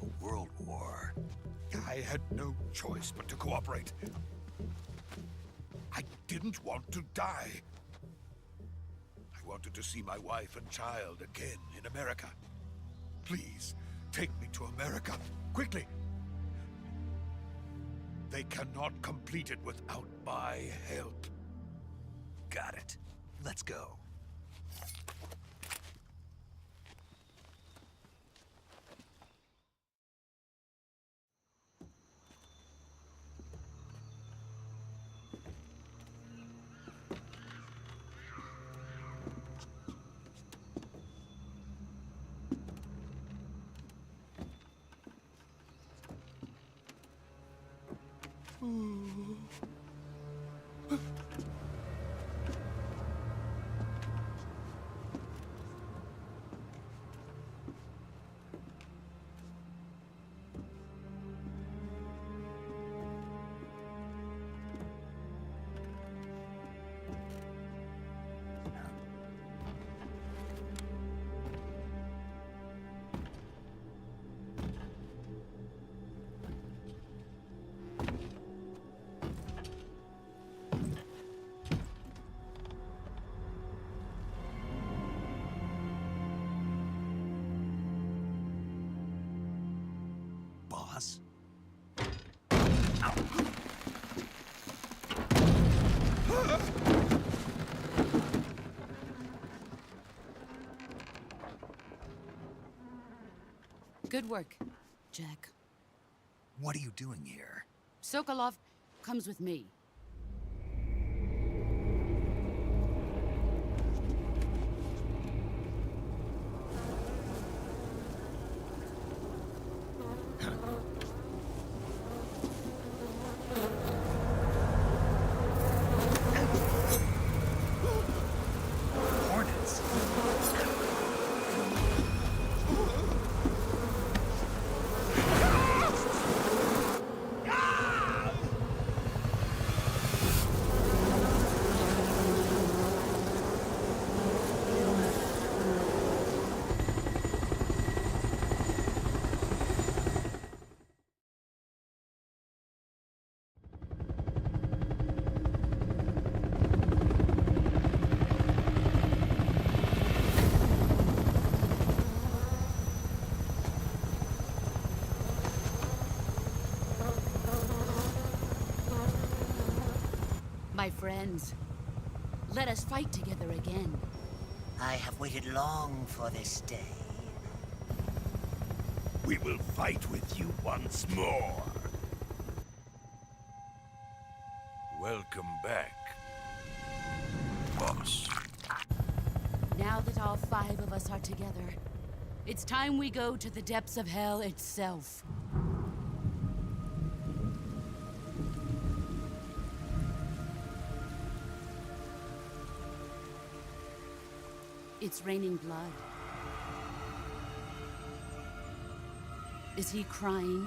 A world war? I had no choice but to cooperate. I didn't want to die. I wanted to see my wife and child again in America. Please, take me to America, quickly. They cannot complete it without my help. Got it. Let's go. Boss? Good work, Jack. What are you doing here? Sokolov comes with me. Hornets? My friends, let us fight together again. I have waited long for this day. We will fight with you once more. Welcome back, boss. Now that all 5 of us are together, it's time we go to the depths of hell itself. It's raining blood. Is he crying?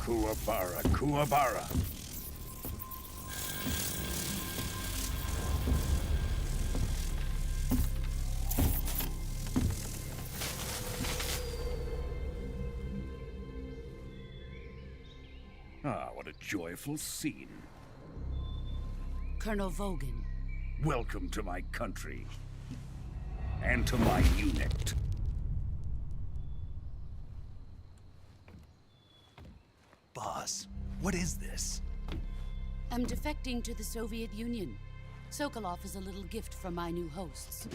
Kuwabara, Kuwabara. Ah, what a joyful scene. Colonel Vogan. Welcome to my country. And to my unit. Boss, what is this? I'm defecting to the Soviet Union. Sokolov is a little gift from my new hosts.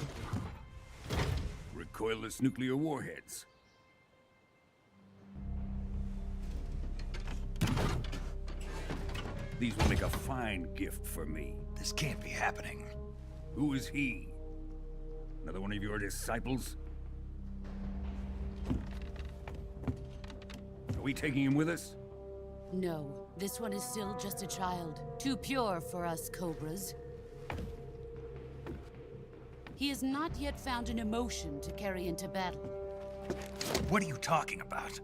Recoilless nuclear warheads. These will make a fine gift for me. This can't be happening. Who is he? Another one of your disciples? Are we taking him with us? No, this one is still just a child. Too pure for us Cobras. He has not yet found an emotion to carry into battle. What are you talking about?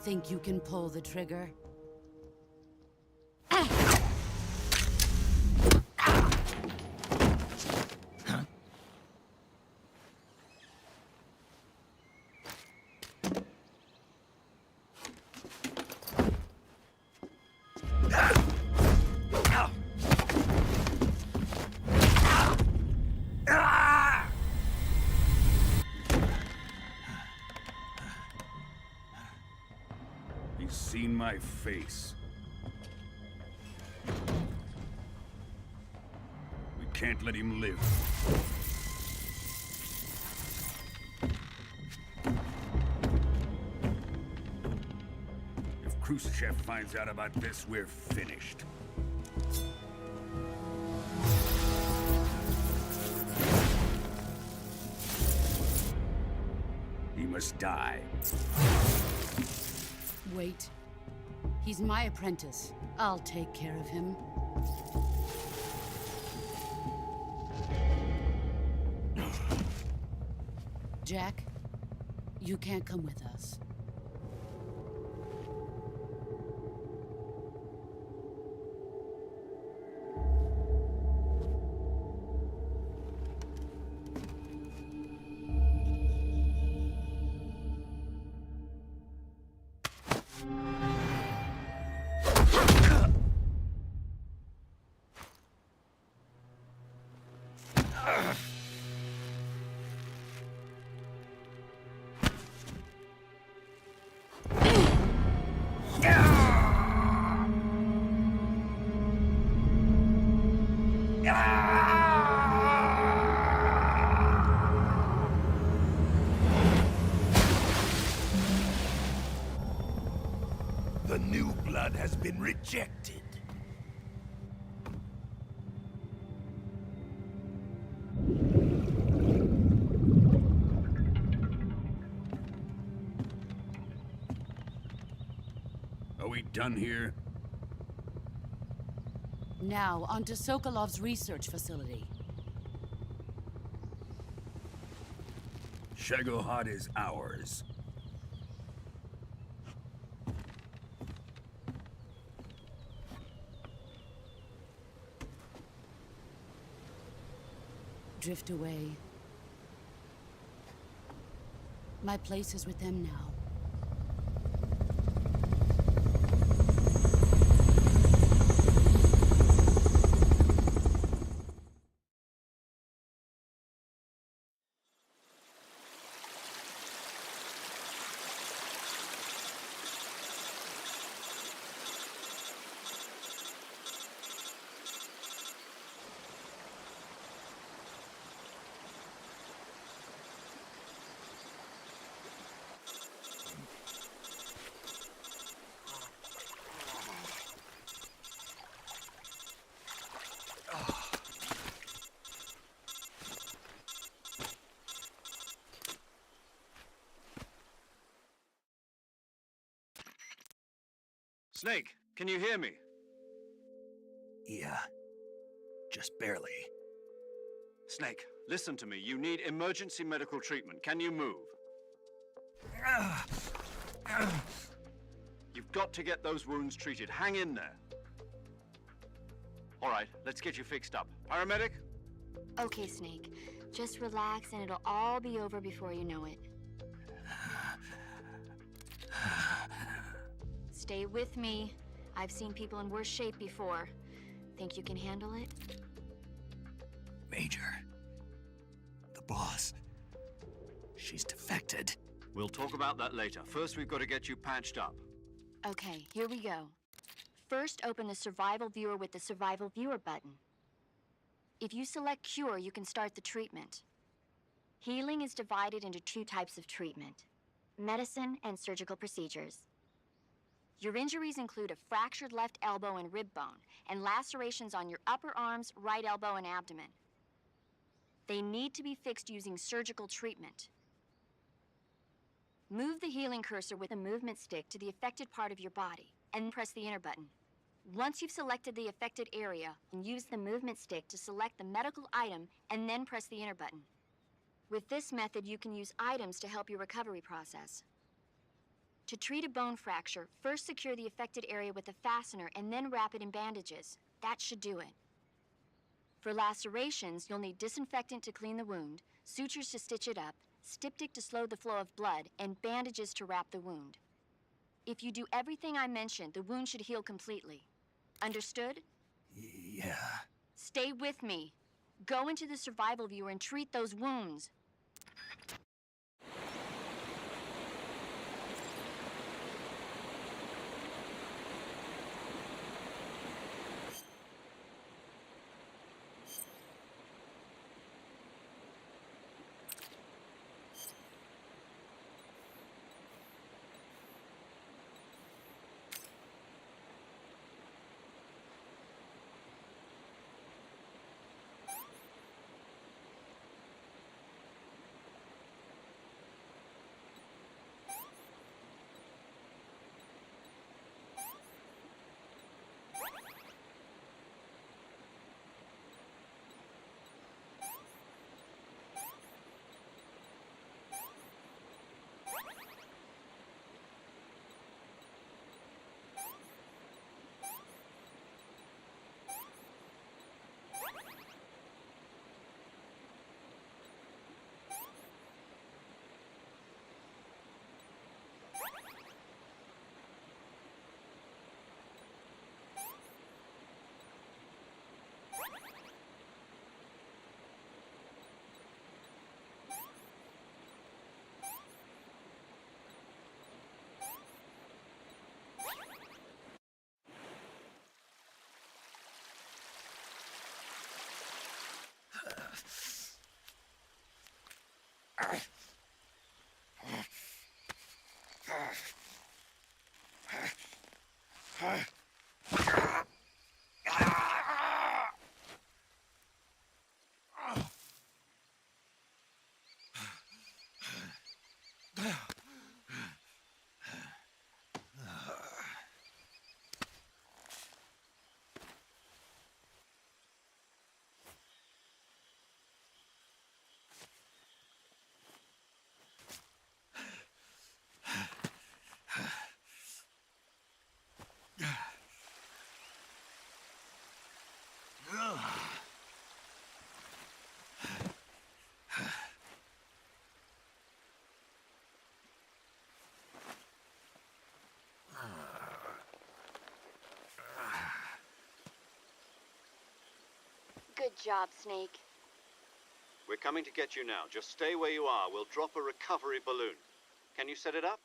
Think you can pull the trigger? He's seen my face. We can't let him live. If Khrushchev finds out about this, we're finished. He must die. Wait. He's my apprentice. I'll take care of him. Jack, you can't come with us. The new blood has been rejected. Are we done here? Now, onto Sokolov's research facility. Shagohod is ours. Drift away. My place is with them now. Snake, can you hear me? Yeah. Just barely. Snake, listen to me. You need emergency medical treatment. Can you move? You've got to get those wounds treated. Hang in there. All right, let's get you fixed up. Paramedic? Okay, Snake. Just relax and it'll all be over before you know it. Stay with me. I've seen people in worse shape before. Think you can handle it? Major. The boss. She's defected. We'll talk about that later. First, we've got to get you patched up. Okay, here we go. First, open the Survival Viewer with the Survival Viewer button. If you select Cure, you can start the treatment. Healing is divided into 2 types of treatment: medicine and surgical procedures. Your injuries include a fractured left elbow and rib bone, and lacerations on your upper arms, right elbow, and abdomen. They need to be fixed using surgical treatment. Move the healing cursor with a movement stick to the affected part of your body, and press the enter button. Once you've selected the affected area, use the movement stick to select the medical item, and then press the enter button. With this method, you can use items to help your recovery process. To treat a bone fracture, first secure the affected area with a fastener and then wrap it in bandages. That should do it. For lacerations, you'll need disinfectant to clean the wound, sutures to stitch it up, styptic to slow the flow of blood, and bandages to wrap the wound. If you do everything I mentioned, the wound should heal completely. Understood? Yeah. Stay with me. Go into the Survival Viewer and treat those wounds. Good job, Snake. We're coming to get you now. Just stay where you are. We'll drop a recovery balloon. Can you set it up?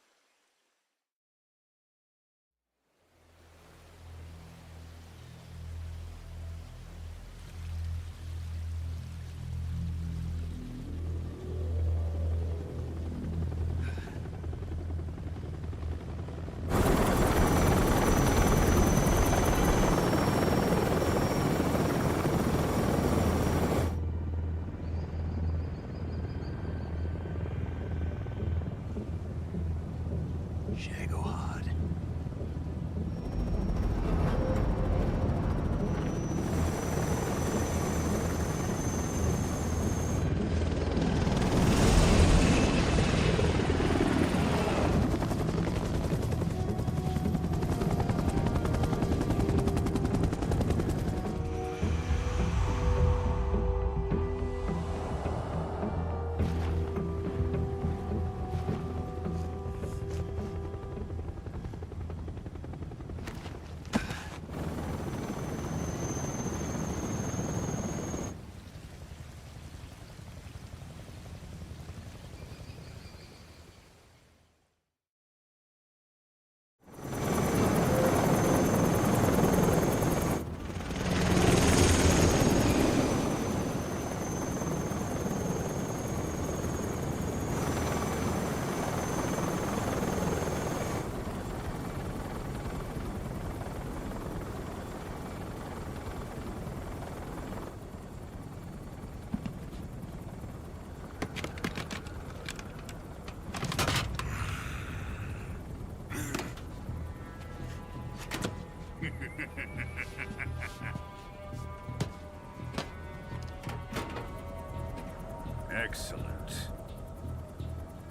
Excellent.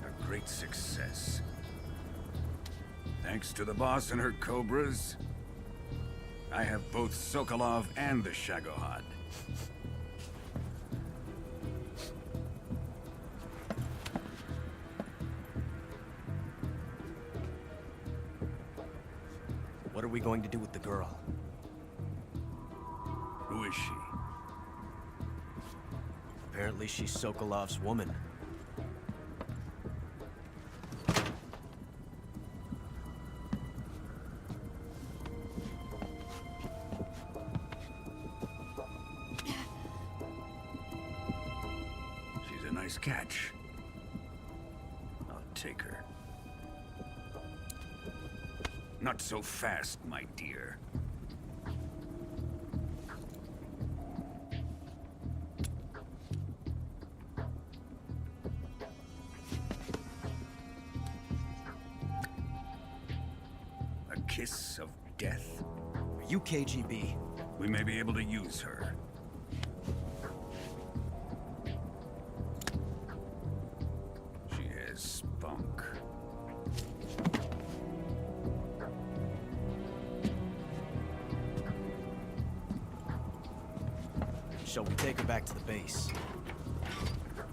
A great success. Thanks to the boss and her cobras, I have both Sokolov and the Shagohod. What are we going to do with the girl? Who is she? Apparently she's Sokolov's woman. She's a nice catch. I'll take her. Not so fast, my dear. A kiss of death? Are you KGB? We may be able to use her. She has spunk. Shall we take her back to the base?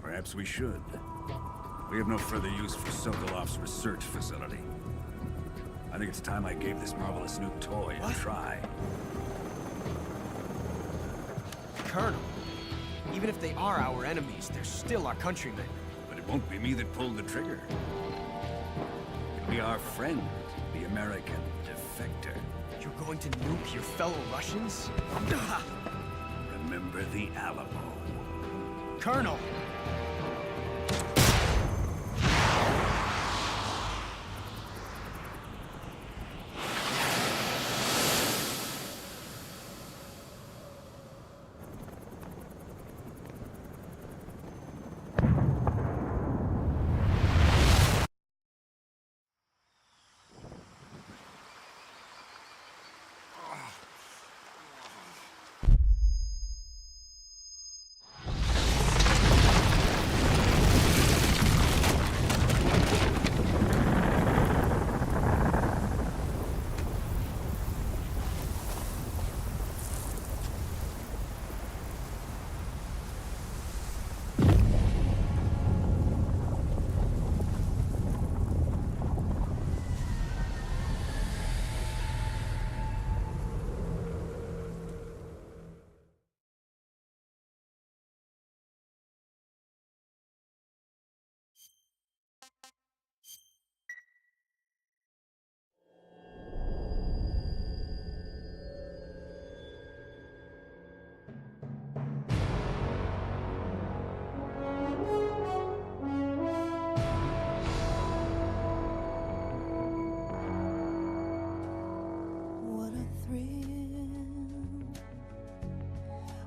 Perhaps we should. We have no further use for Sokolov's research facility. I think it's time I gave this marvelous new toy a try. Colonel, even if they are our enemies, they're still our countrymen. But it won't be me that pulled the trigger. It'll be our friend, the American defector. You're going to nuke your fellow Russians? Remember the Alamo. Colonel!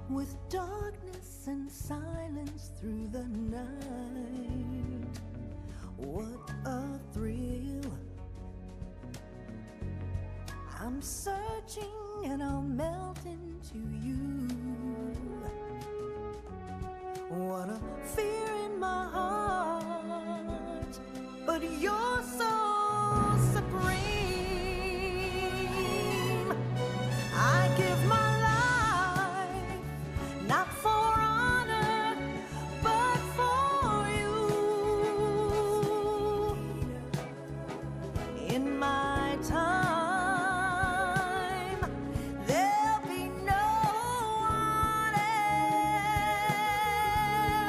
With darkness and silence through the night, what a thrill. I'm searching and I'll melt into you. What a fear in my heart, but you're so supreme. I give my not for honor, but for you. In my time, there'll be no one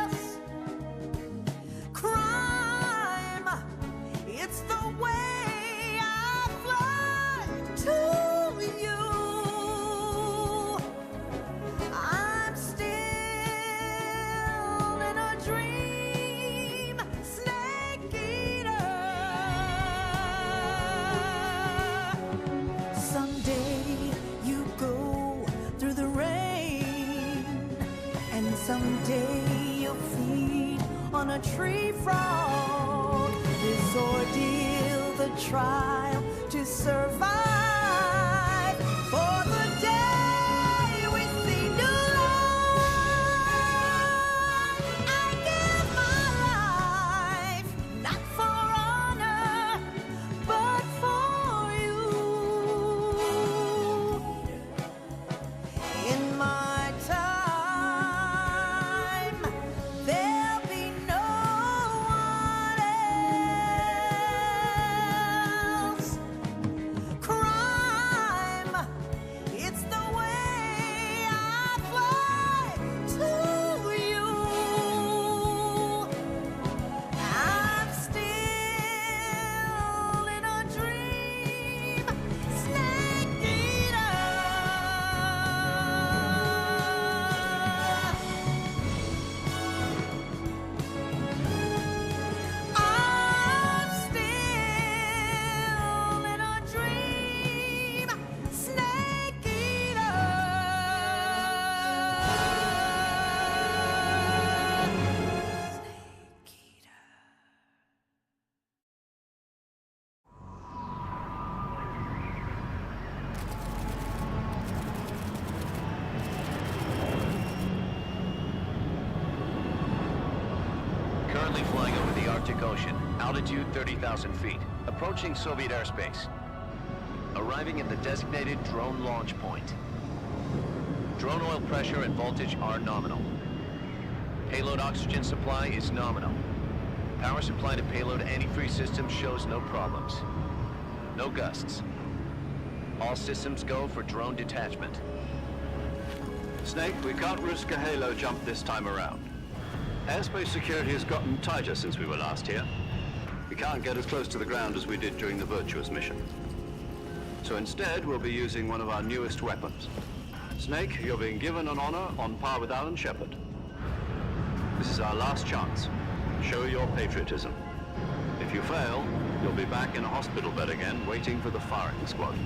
else. Crime, it's the way I fly to you. Someday you'll feed on a tree frog. This ordeal, the trial to survive for Arctic Ocean, altitude 30,000 feet, approaching Soviet airspace. Arriving at the designated drone launch point. Drone oil pressure and voltage are nominal. Payload oxygen supply is nominal. Power supply to payload antifreeze system shows no problems. No gusts. All systems go for drone detachment. Snake, we can't risk a halo jump this time around. Airspace security has gotten tighter since we were last here. We can't get as close to the ground as we did during the Virtuous mission. So instead, we'll be using one of our newest weapons. Snake, you're being given an honor on par with Alan Shepard. This is our last chance. Show your patriotism. If you fail, you'll be back in a hospital bed again, waiting for the firing squad.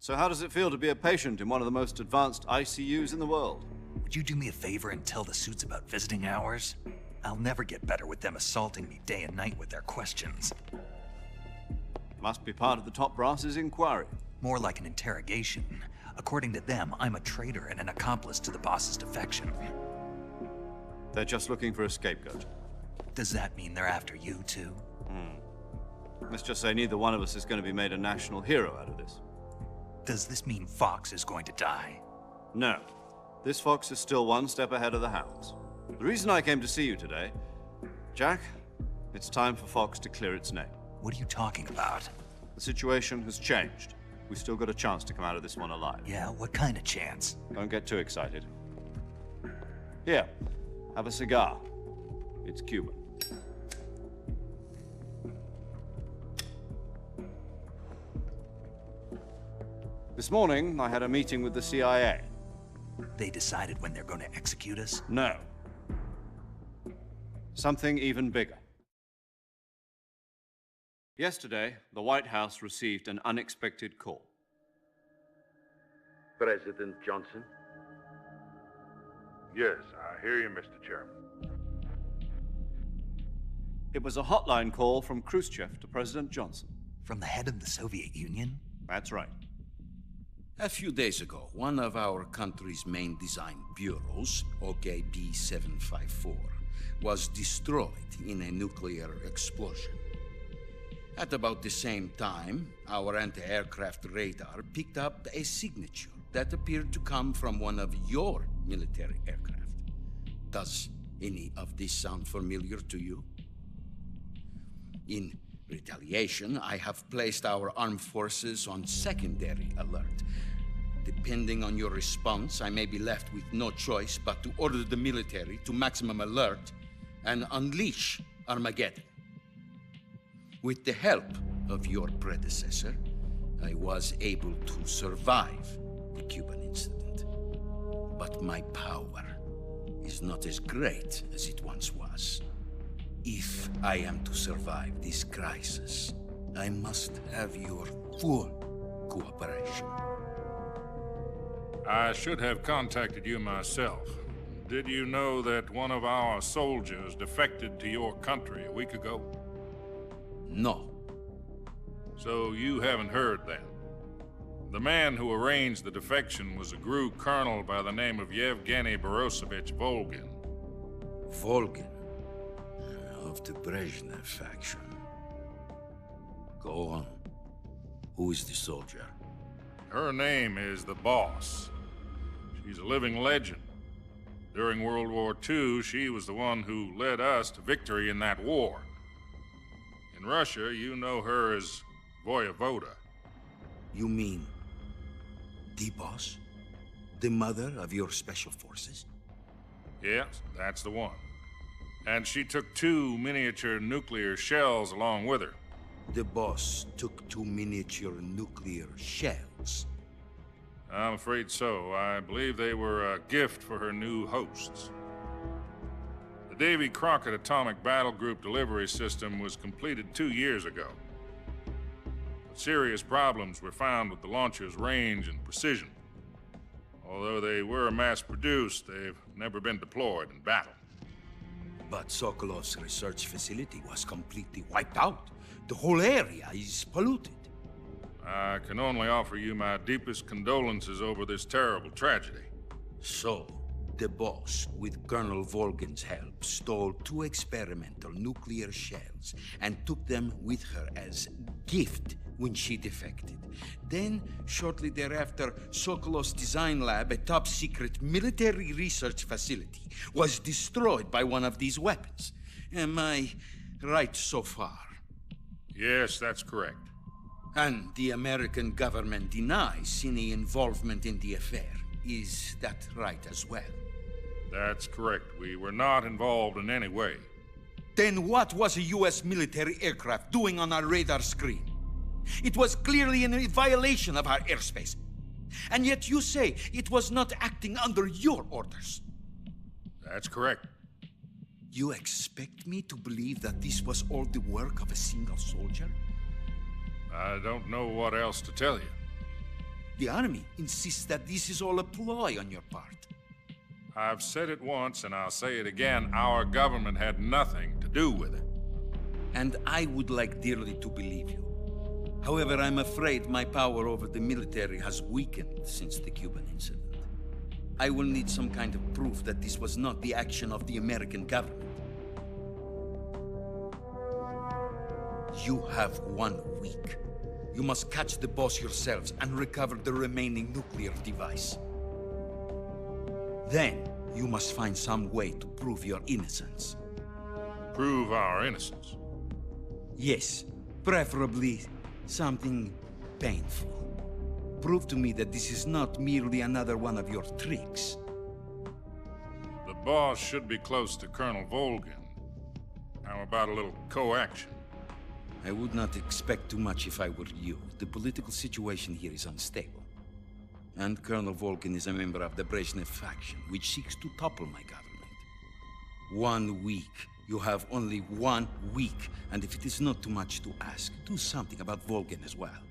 So how does it feel to be a patient in one of the most advanced ICUs in the world? Would you do me a favor and tell the suits about visiting hours? I'll never get better with them assaulting me day and night with their questions. Must be part of the top brass's inquiry. More like an interrogation. According to them, I'm a traitor and an accomplice to the boss's defection. They're just looking for a scapegoat. Does that mean they're after you, too? Let's just say neither one of us is going to be made a national hero out of this. Does this mean Fox is going to die? No. This Fox is still one step ahead of the Hounds. The reason I came to see you today, Jack, it's time for Fox to clear its name. What are you talking about? The situation has changed. We've still got a chance to come out of this one alive. Yeah, what kind of chance? Don't get too excited. Here, have a cigar. It's Cuban. This morning, I had a meeting with the CIA. They decided when they're going to execute us? No. Something even bigger. Yesterday, the White House received an unexpected call. President Johnson? Yes, I hear you, Mr. Chairman. It was a hotline call from Khrushchev to President Johnson. From the head of the Soviet Union? That's right. A few days ago, one of our country's main design bureaus, OKB 754, was destroyed in a nuclear explosion. At about the same time, our anti-aircraft radar picked up a signature that appeared to come from one of your military aircraft. Does any of this sound familiar to you? In retaliation, I have placed our armed forces on secondary alert. Depending on your response, I may be left with no choice but to order the military to maximum alert and unleash Armageddon. With the help of your predecessor, I was able to survive the Cuban incident. But my power is not as great as it once was. If I am to survive this crisis, I must have your full cooperation. I should have contacted you myself. Did you know that one of our soldiers defected to your country a week ago? No. So you haven't heard then. The man who arranged the defection was a GRU colonel by the name of Yevgeny Borosovich Volgin. Volgin? Of the Brezhnev faction. Go on. Who is the soldier? Her name is the Boss. She's a living legend. During World War II, she was the one who led us to victory in that war. In Russia, you know her as Voyevoda. You mean the Boss? The mother of your special forces? Yes, that's the one. And she took 2 miniature nuclear shells along with her. The Boss took 2 miniature nuclear shells? I'm afraid so. I believe they were a gift for her new hosts. The Davy Crockett Atomic Battle Group delivery system was completed 2 years ago. But serious problems were found with the launcher's range and precision. Although they were mass-produced, they've never been deployed in battle. But Sokolov's research facility was completely wiped out. The whole area is polluted. I can only offer you my deepest condolences over this terrible tragedy. So, the boss, with Colonel Volgin's help, stole 2 experimental nuclear shells and took them with her as gift when she defected. Then, shortly thereafter, Sokolov's design lab, a top-secret military research facility, was destroyed by one of these weapons. Am I right so far? Yes, that's correct. And the American government denies any involvement in the affair. Is that right as well? That's correct. We were not involved in any way. Then what was a U.S. military aircraft doing on our radar screen? It was clearly in violation of our airspace. And yet you say it was not acting under your orders. That's correct. You expect me to believe that this was all the work of a single soldier? I don't know what else to tell you. The Army insists that this is all a ploy on your part. I've said it once, and I'll say it again. Our government had nothing to do with it. And I would like dearly to believe you. However, I'm afraid my power over the military has weakened since the Cuban incident. I will need some kind of proof that this was not the action of the American government. You have 1 week. You must catch the boss yourselves and recover the remaining nuclear device. Then, you must find some way to prove your innocence. Prove our innocence? Yes, preferably something painful. Prove to me that this is not merely another one of your tricks. The boss should be close to Colonel Volgin. How about a little co-action? I would not expect too much if I were you. The political situation here is unstable. And Colonel Volgin is a member of the Brezhnev faction, which seeks to topple my government. 1 week. You have only 1 week, and if it is not too much to ask, do something about Volgin as well.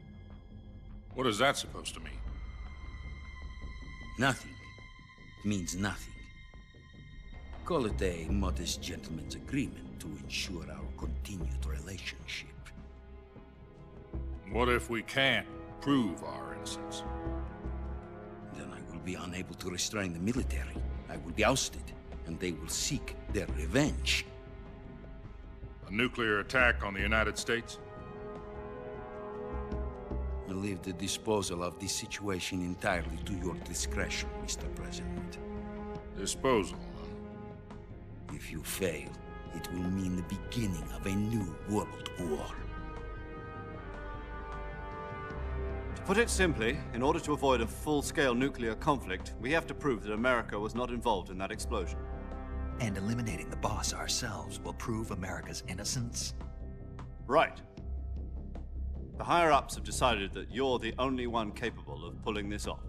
What is that supposed to mean? Nothing. It means nothing. Call it a modest gentleman's agreement to ensure our continued relationship. What if we can't prove our innocence? Then I will be unable to restrain the military. I will be ousted, and they will seek their revenge. A nuclear attack on the United States? I leave the disposal of this situation entirely to your discretion, Mr. President. Disposal? If you fail, it will mean the beginning of a new world war. To put it simply, in order to avoid a full-scale nuclear conflict, we have to prove that America was not involved in that explosion. And eliminating the boss ourselves will prove America's innocence? Right. The higher-ups have decided that you're the only one capable of pulling this off.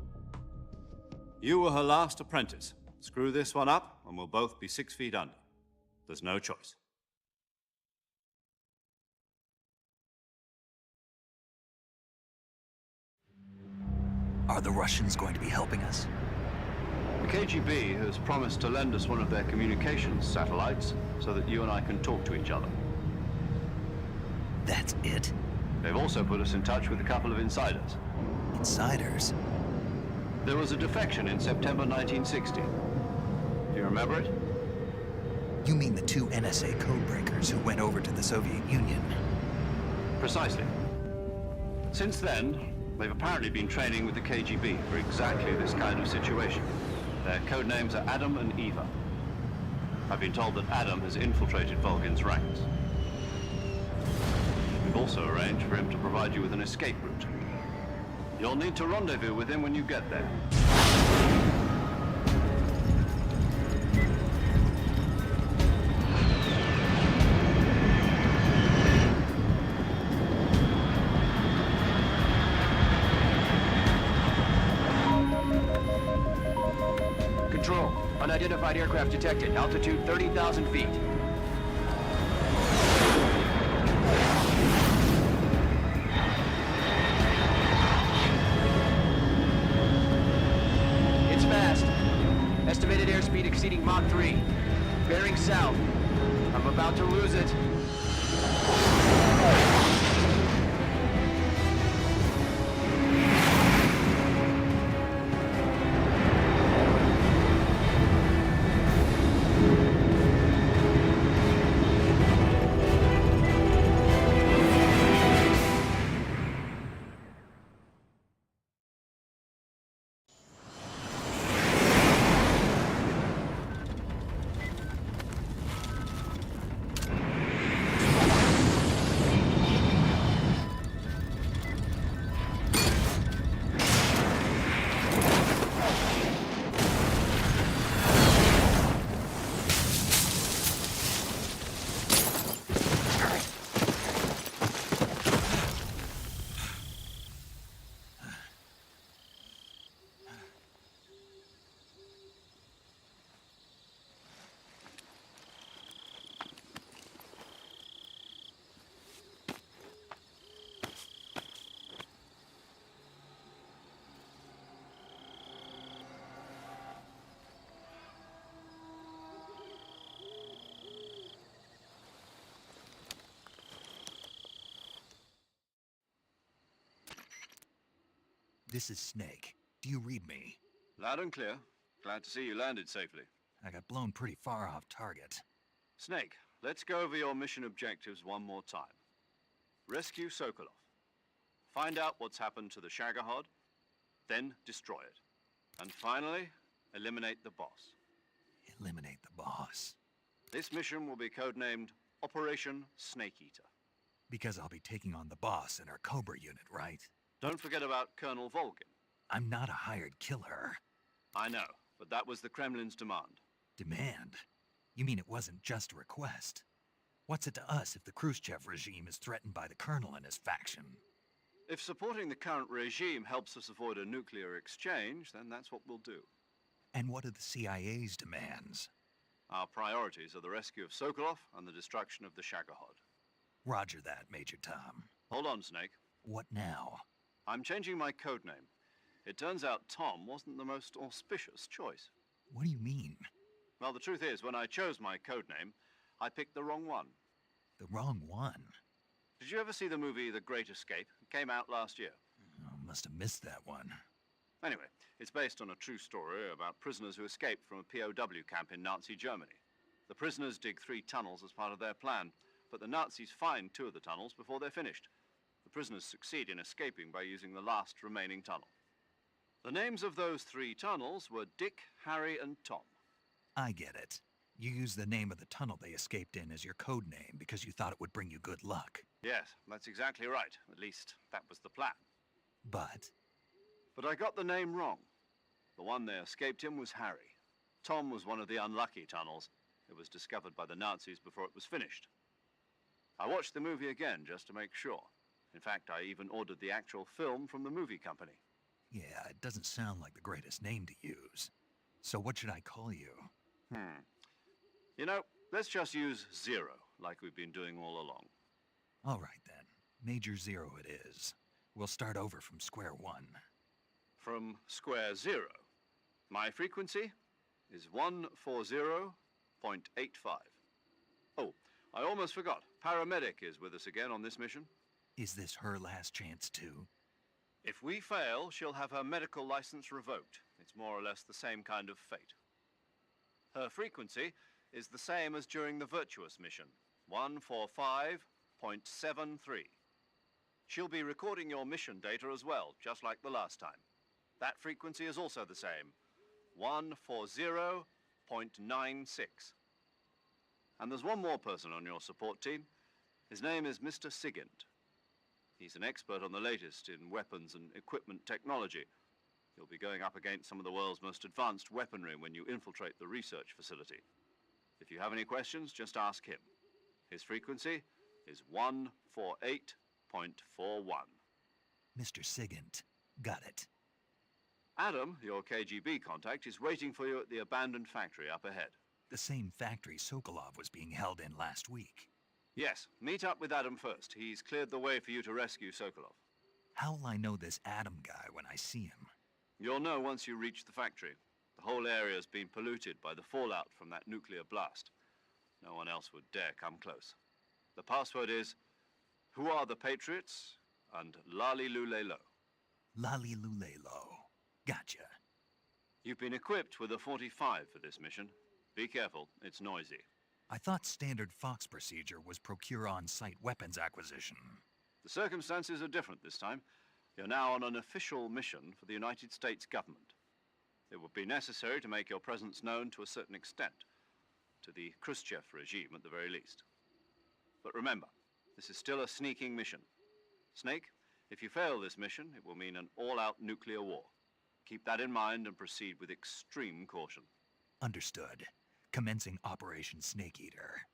You were her last apprentice. Screw this one up, and we'll both be 6 feet under. There's no choice. Are the Russians going to be helping us? The KGB has promised to lend us one of their communications satellites so that you and I can talk to each other. That's it? They've also put us in touch with a couple of insiders. Insiders? There was a defection in September 1960. Do you remember it? You mean the 2 NSA codebreakers who went over to the Soviet Union? Precisely. Since then, they've apparently been training with the KGB for exactly this kind of situation. Their code names are Adam and Eva. I've been told that Adam has infiltrated Volgin's ranks. We've also arranged for him to provide you with an escape route. You'll need to rendezvous with him when you get there. Control. Unidentified aircraft detected. Altitude 30,000 feet. It's fast. Estimated airspeed exceeding Mach 3. Bearing south. I'm about to lose it. This is Snake. Do you read me? Loud and clear. Glad to see you landed safely. I got blown pretty far off target. Snake, let's go over your mission objectives one more time. Rescue Sokolov. Find out what's happened to the Shagohod, then destroy it. And finally, eliminate the boss. Eliminate the boss. This mission will be codenamed Operation Snake Eater. Because I'll be taking on the boss in our Cobra unit, right? Don't forget about Colonel Volgin. I'm not a hired killer. I know, but that was the Kremlin's demand. Demand? You mean it wasn't just a request? What's it to us if the Khrushchev regime is threatened by the Colonel and his faction? If supporting the current regime helps us avoid a nuclear exchange, then that's what we'll do. And what are the CIA's demands? Our priorities are the rescue of Sokolov and the destruction of the Shagohod. Roger that, Major Tom. Hold on, Snake. What now? I'm changing my codename. It turns out Tom wasn't the most auspicious choice. What do you mean? Well, the truth is, when I chose my codename, I picked the wrong one. The wrong one? Did you ever see the movie The Great Escape? It came out last year. Oh, must have missed that one. Anyway, it's based on a true story about prisoners who escaped from a POW camp in Nazi Germany. The prisoners dig 3 tunnels as part of their plan, but the Nazis find 2 of the tunnels before they're finished. The prisoners succeed in escaping by using the last remaining tunnel. The names of those 3 tunnels were Dick, Harry, and Tom. I get it. You used the name of the tunnel they escaped in as your code name because you thought it would bring you good luck. Yes, that's exactly right. At least, that was the plan. But I got the name wrong. The one they escaped in was Harry. Tom was one of the unlucky tunnels. It was discovered by the Nazis before it was finished. I watched the movie again just to make sure. In fact, I even ordered the actual film from the movie company. yeah, it doesn't sound like the greatest name to use. So what should I call you? You know, let's just use Zero, like we've been doing all along. All right then. Major Zero it is. We'll start over from square one. From square 0. My frequency is 140.85. Oh, I almost forgot. Paramedic is with us again on this mission. Is this her last chance too? If we fail, she'll have her medical license revoked. It's more or less the same kind of fate. Her frequency is the same as during the Virtuous mission, 145.73. She'll be recording your mission data as well, just like the last time. That frequency is also the same, 140.96. And there's one more person on your support team. His name is Mr. Sigint. He's an expert on the latest in weapons and equipment technology. You'll be going up against some of the world's most advanced weaponry when you infiltrate the research facility. If you have any questions, just ask him. His frequency is 148.41. Mr. Sigint. Got it. Adam, your KGB contact, is waiting for you at the abandoned factory up ahead. The same factory Sokolov was being held in last week. Yes, meet up with Adam first. He's cleared the way for you to rescue Sokolov. How'll I know this Adam guy when I see him? You'll know once you reach the factory. The whole area's been polluted by the fallout from that nuclear blast. No one else would dare come close. The password is, "Who are the Patriots?" and Lali Lulelo. Lali Lulelo. Gotcha. You've been equipped with a 45 for this mission. Be careful, it's noisy. I thought standard Fox procedure was procure on-site weapons acquisition. The circumstances are different this time. You're now on an official mission for the United States government. It would be necessary to make your presence known to a certain extent, to the Khrushchev regime at the very least. But remember, this is still a sneaking mission. Snake, if you fail this mission, it will mean an all-out nuclear war. Keep that in mind and proceed with extreme caution. Understood. Commencing Operation Snake Eater.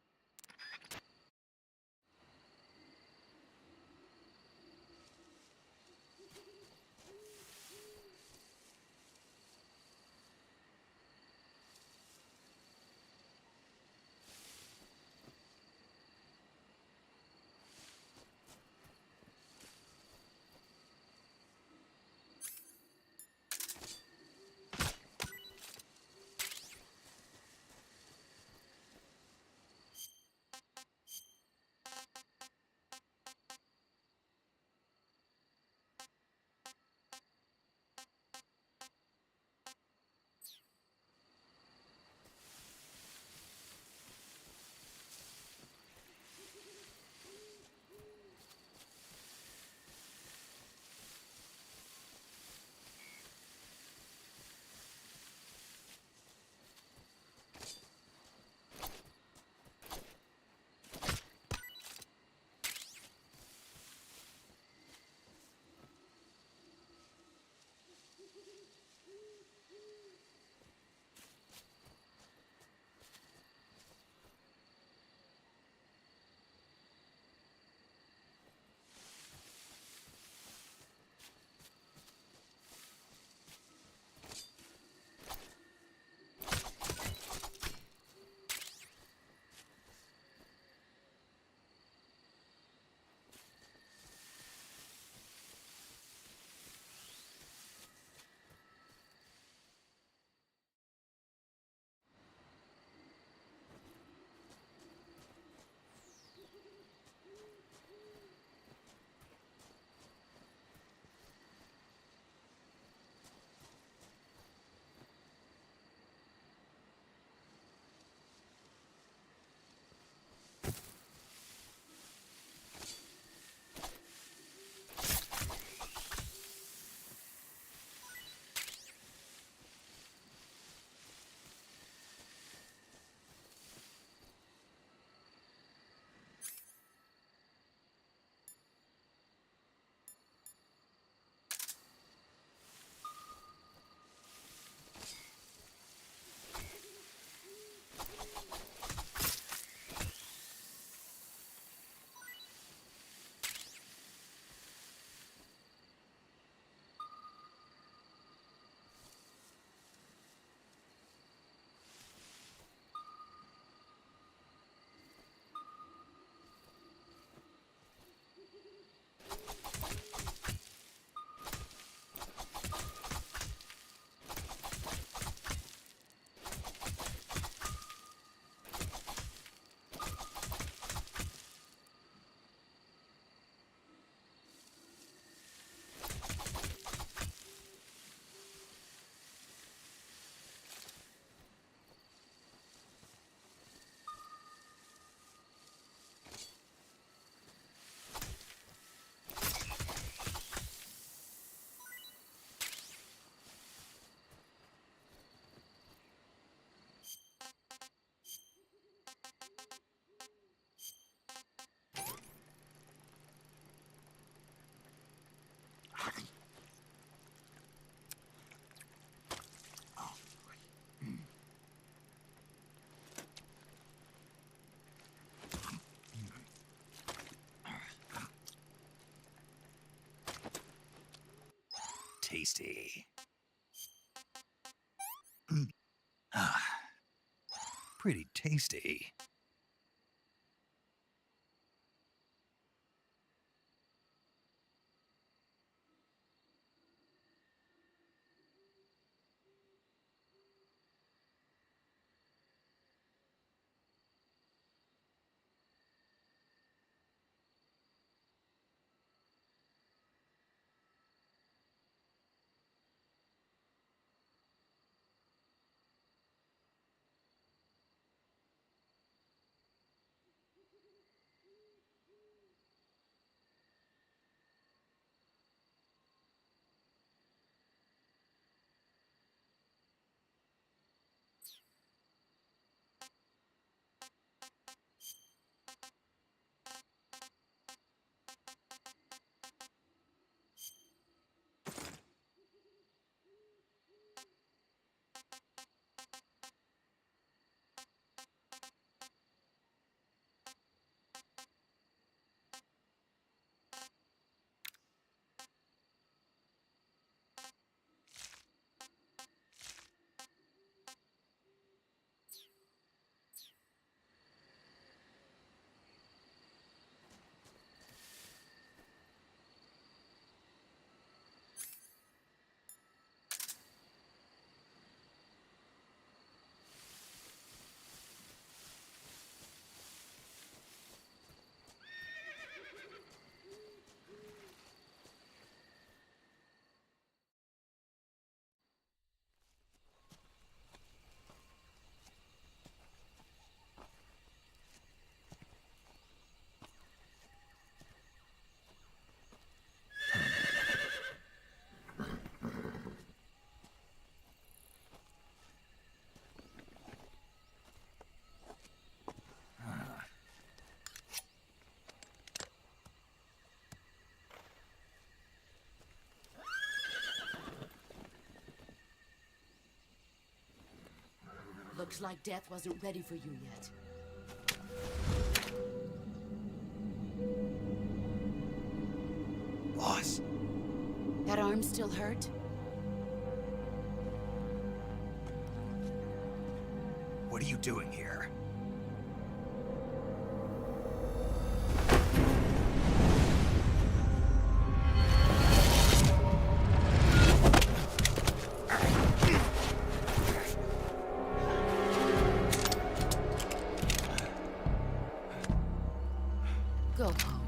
tasty. Pretty tasty. Looks like death wasn't ready for you yet. Boss. That arm still hurt? What are you doing here? Go home.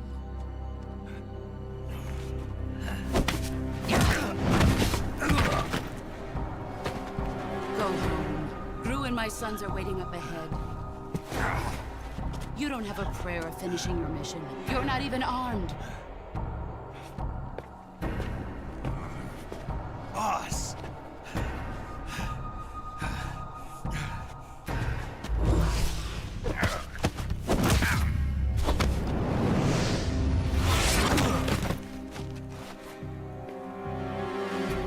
Go home. Gru and my sons are waiting up ahead. You don't have a prayer of finishing your mission. You're not even armed. Boss!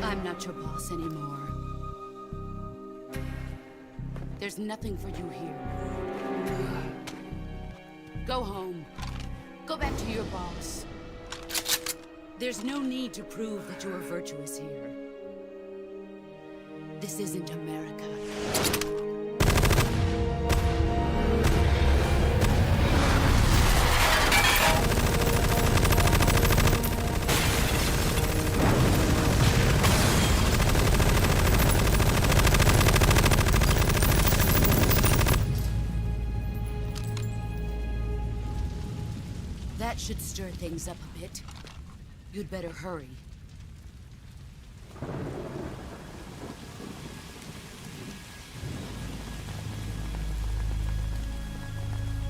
I'm not your boss anymore. There's nothing for you here. Go home. Go back to your boss. There's no need to prove that you are virtuous here. This isn't America. That should stir things up a bit. You'd better hurry.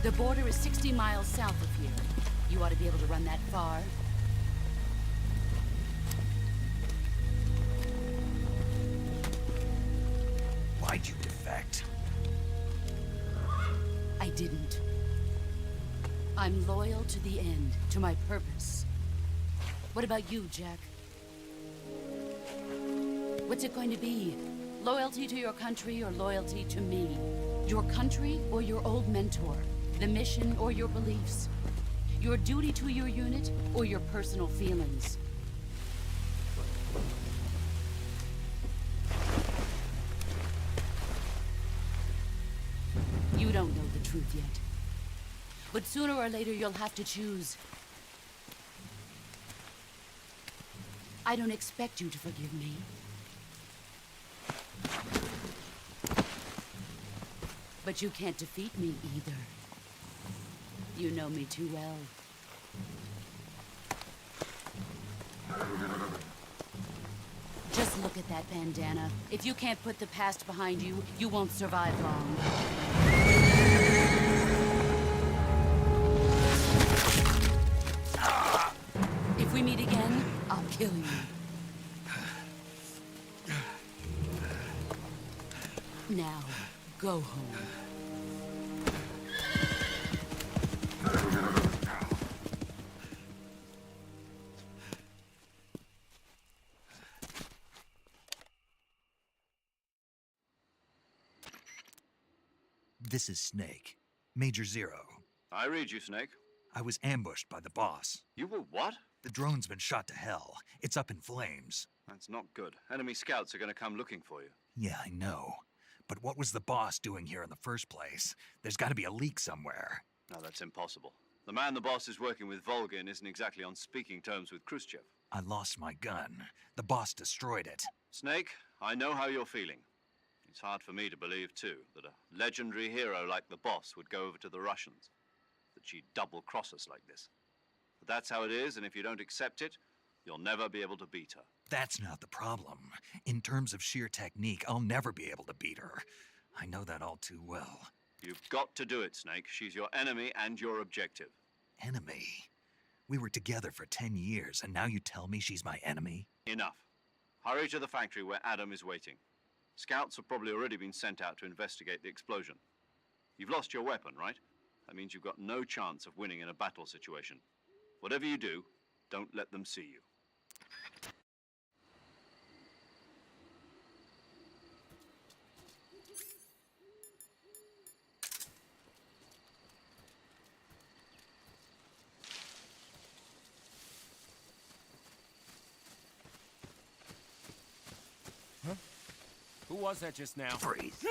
The border is 60 miles south of here. You ought to be able to run that far. Why'd you defect? I didn't. I'm loyal to the end, to my purpose. What about you, Jack? What's it going to be? Loyalty to your country or loyalty to me? Your country or your old mentor? The mission or your beliefs? Your duty to your unit or your personal feelings? yet. But sooner or later, you'll have to choose. I don't expect you to forgive me. But you can't defeat me either. You know me too well. Just look at that bandana. If you can't put the past behind you, you won't survive long. If we meet again, I'll kill you. Now, go home. This is Snake. Major Zero. I read you, Snake. I was ambushed by the boss. You were what? The drone's been shot to hell. It's up in flames. That's not good. Enemy scouts are going to come looking for you. Yeah, I know. But what was the boss doing here in the first place? There's got to be a leak somewhere. No, that's impossible. The man the boss is working with, Volgin, isn't exactly on speaking terms with Khrushchev. I lost my gun. The boss destroyed it. Snake, I know how you're feeling. It's hard for me to believe, too, that a legendary hero like the boss would go over to the Russians. That she'd double-cross us like this. But that's how it is, and if you don't accept it, you'll never be able to beat her. That's not the problem. In terms of sheer technique, I'll never be able to beat her. I know that all too well. You've got to do it, Snake. She's your enemy and your objective. Enemy? We were together for 10 years, and now you tell me she's my enemy? Enough. Hurry to the factory where Adam is waiting. Scouts have probably already been sent out to investigate the explosion. You've lost your weapon, right? That means you've got no chance of winning in a battle situation. Whatever you do, don't let them see you. Huh? Who was that just now? Freeze.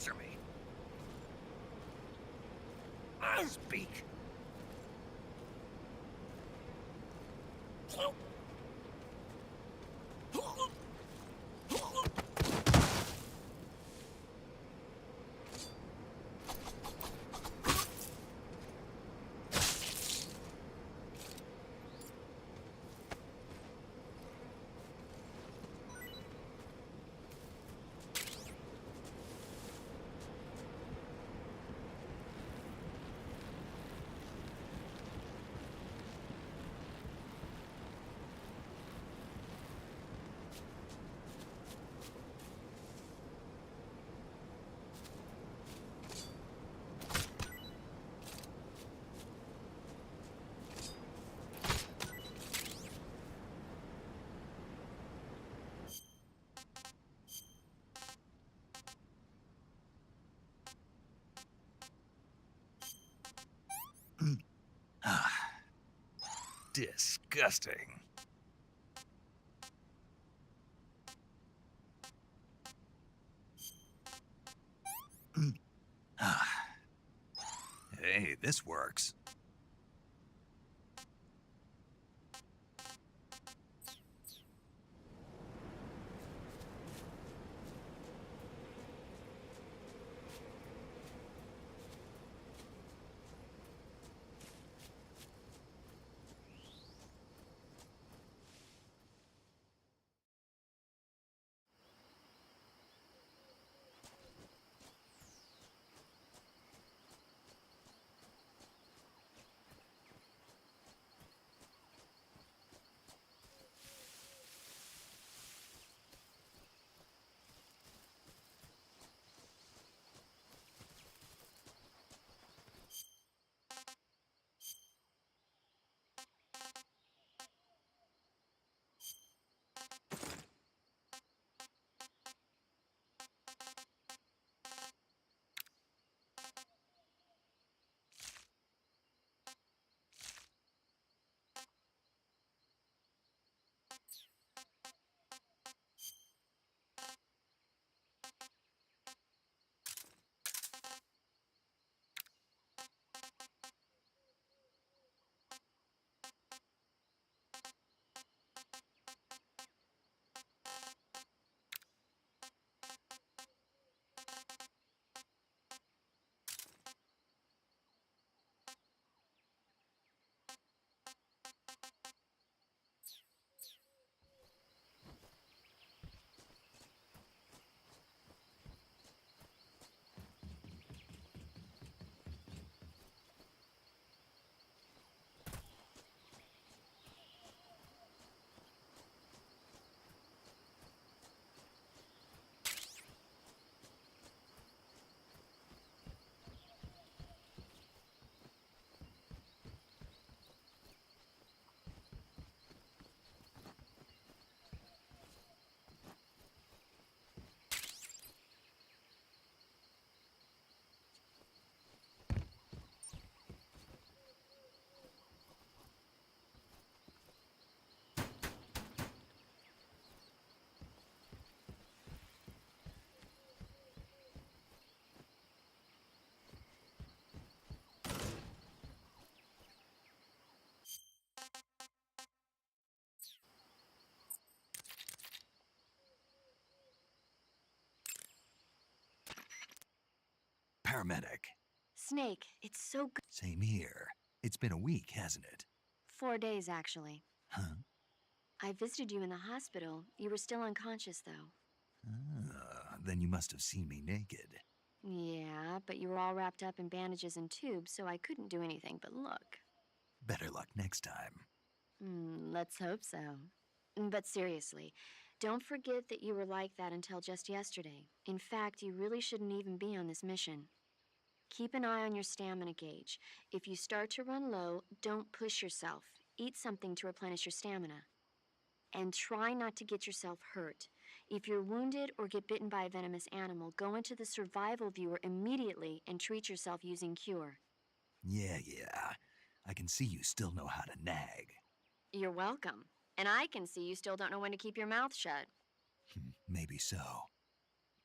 answer me. Speak. Disgusting. Hey, this works. Paramedic. Snake, it's so good. Same here. It's been a week, hasn't it? 4 days, actually. Huh? I visited you in the hospital. You were still unconscious, though. Then you must have seen me naked. Yeah, but you were all wrapped up in bandages and tubes, so I couldn't do anything but look. Better luck next time. Let's hope so. But seriously, don't forget that you were like that until just yesterday. In fact, you really shouldn't even be on this mission. Keep an eye on your stamina gauge. If you start to run low, don't push yourself. Eat something to replenish your stamina. And try not to get yourself hurt. If you're wounded or get bitten by a venomous animal, go into the survival viewer immediately and treat yourself using Cure. Yeah. I can see you still know how to nag. You're welcome. And I can see you still don't know when to keep your mouth shut. Maybe so.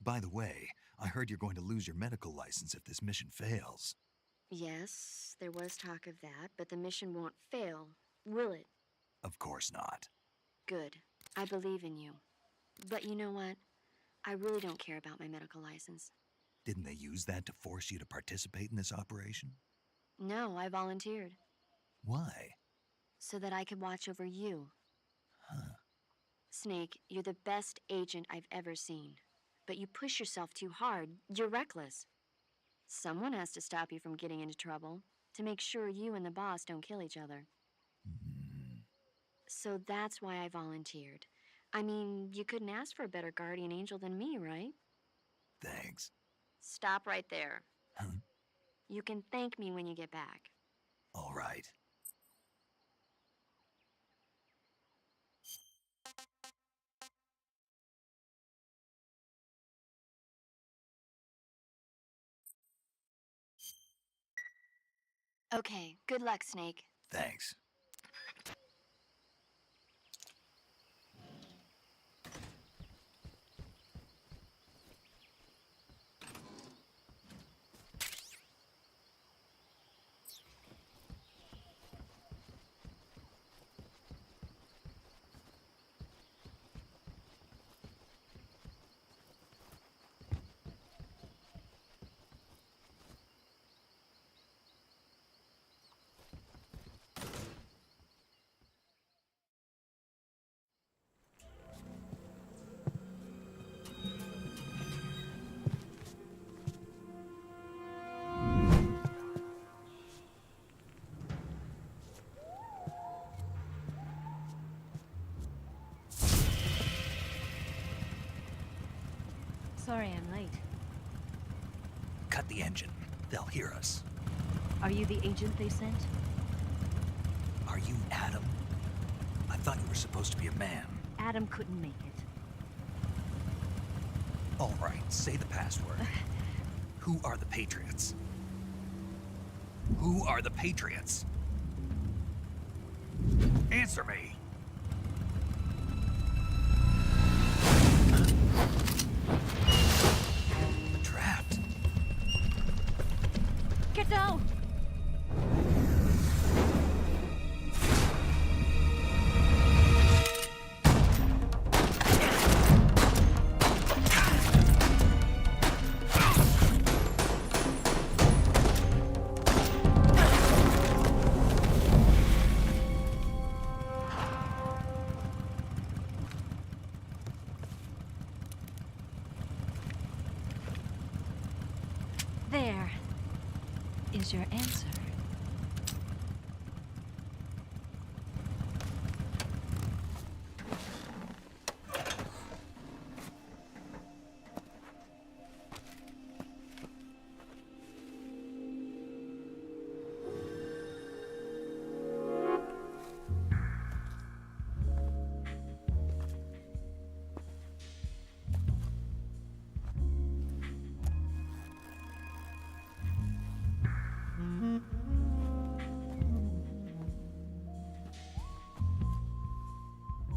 By the way, I heard you're going to lose your medical license if this mission fails. Yes, there was talk of that, but the mission won't fail, will it? Of course not. Good. I believe in you. But you know what? I really don't care about my medical license. Didn't they use that to force you to participate in this operation? No, I volunteered. Why? So that I could watch over you. Huh. Snake, you're the best agent I've ever seen. But you push yourself too hard. You're reckless. Someone has to stop you from getting into trouble, to make sure you and the boss don't kill each other. So that's why I volunteered. I mean, you couldn't ask for a better guardian angel than me, right? Thanks. Stop right there. Huh? You can thank me when you get back. All right. Okay, good luck, Snake. Thanks. Sorry I'm late. Cut the engine. They'll hear us. Are you the agent they sent? Are you Adam? I thought you were supposed to be a man. Adam couldn't make it. All right, say the password. Who are the Patriots? Who are the Patriots? Answer me! Trapped. Get down! There is your answer.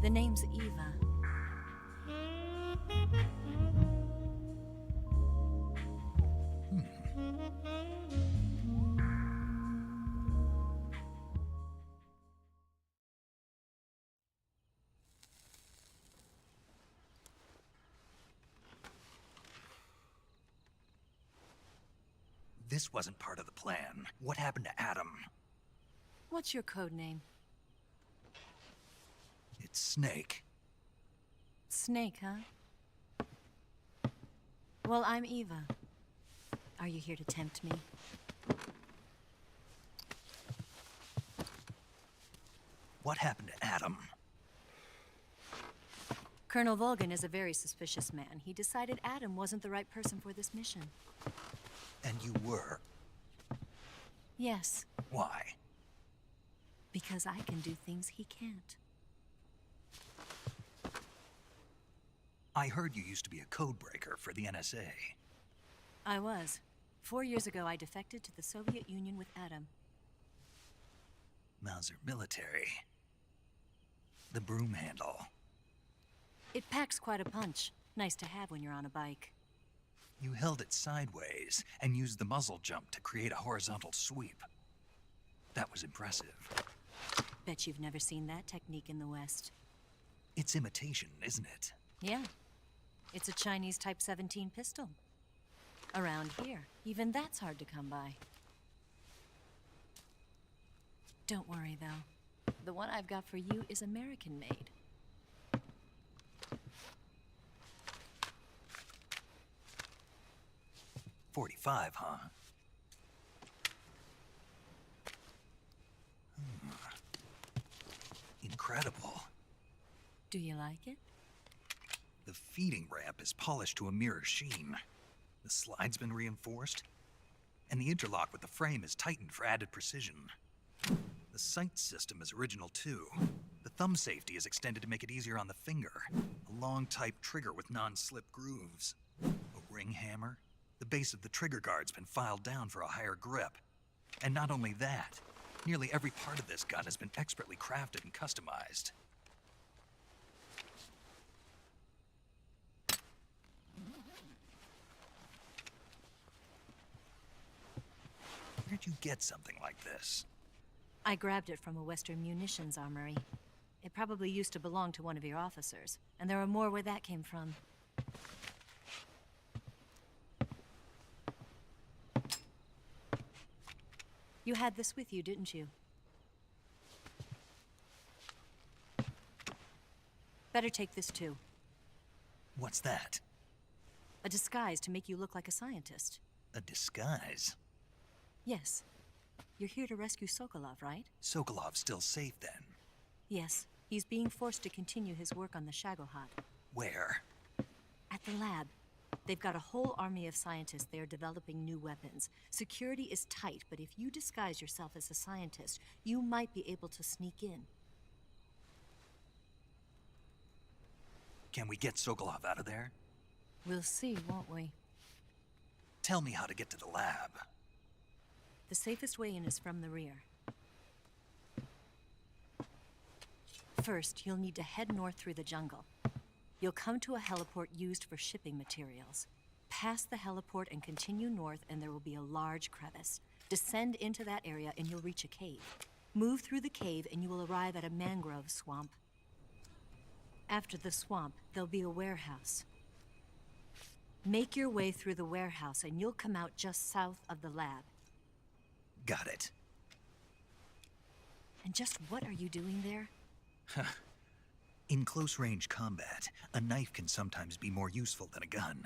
The name's Eva. This wasn't part of the plan. What happened to Adam? What's your code name? It's Snake. Snake, huh? Well, I'm Eva. Are you here to tempt me? What happened to Adam? Colonel Volgan is a very suspicious man. He decided Adam wasn't the right person for this mission. And you were? Yes. Why? Because I can do things he can't. I heard you used to be a codebreaker for the NSA. I was. 4 years ago, I defected to the Soviet Union with Adam. Mauser military. The broom handle. It packs quite a punch. Nice to have when you're on a bike. You held it sideways and used the muzzle jump to create a horizontal sweep. That was impressive. Bet you've never seen that technique in the West. It's imitation, isn't it? Yeah. It's a Chinese Type 17 pistol. Around here, even that's hard to come by. Don't worry, though. The one I've got for you is American-made. .45, huh? Incredible. Do you like it? The feeding ramp is polished to a mirror sheen. The slide's been reinforced, and the interlock with the frame is tightened for added precision. The sight system is original too. The thumb safety is extended to make it easier on the finger. A long type trigger with non-slip grooves. A ring hammer. The base of the trigger guard's been filed down for a higher grip. And not only that, nearly every part of this gun has been expertly crafted and customized. Where'd you get something like this? I grabbed it from a Western munitions armory. It probably used to belong to one of your officers, and there are more where that came from. You had this with you, didn't you? Better take this too. What's that? A disguise to make you look like a scientist. A disguise? Yes. You're here to rescue Sokolov, right? Sokolov's still safe then? Yes. He's being forced to continue his work on the Shagohod. Where? At the lab. They've got a whole army of scientists there developing new weapons. Security is tight, but if you disguise yourself as a scientist, you might be able to sneak in. Can we get Sokolov out of there? We'll see, won't we? Tell me how to get to the lab. The safest way in is from the rear. First, you'll need to head north through the jungle. You'll come to a heliport used for shipping materials. Pass the heliport and continue north, and there will be a large crevice. Descend into that area and you'll reach a cave. Move through the cave and you will arrive at a mangrove swamp. After the swamp, there'll be a warehouse. Make your way through the warehouse and you'll come out just south of the lab. Got it. And just what are you doing there? In close-range combat, a knife can sometimes be more useful than a gun.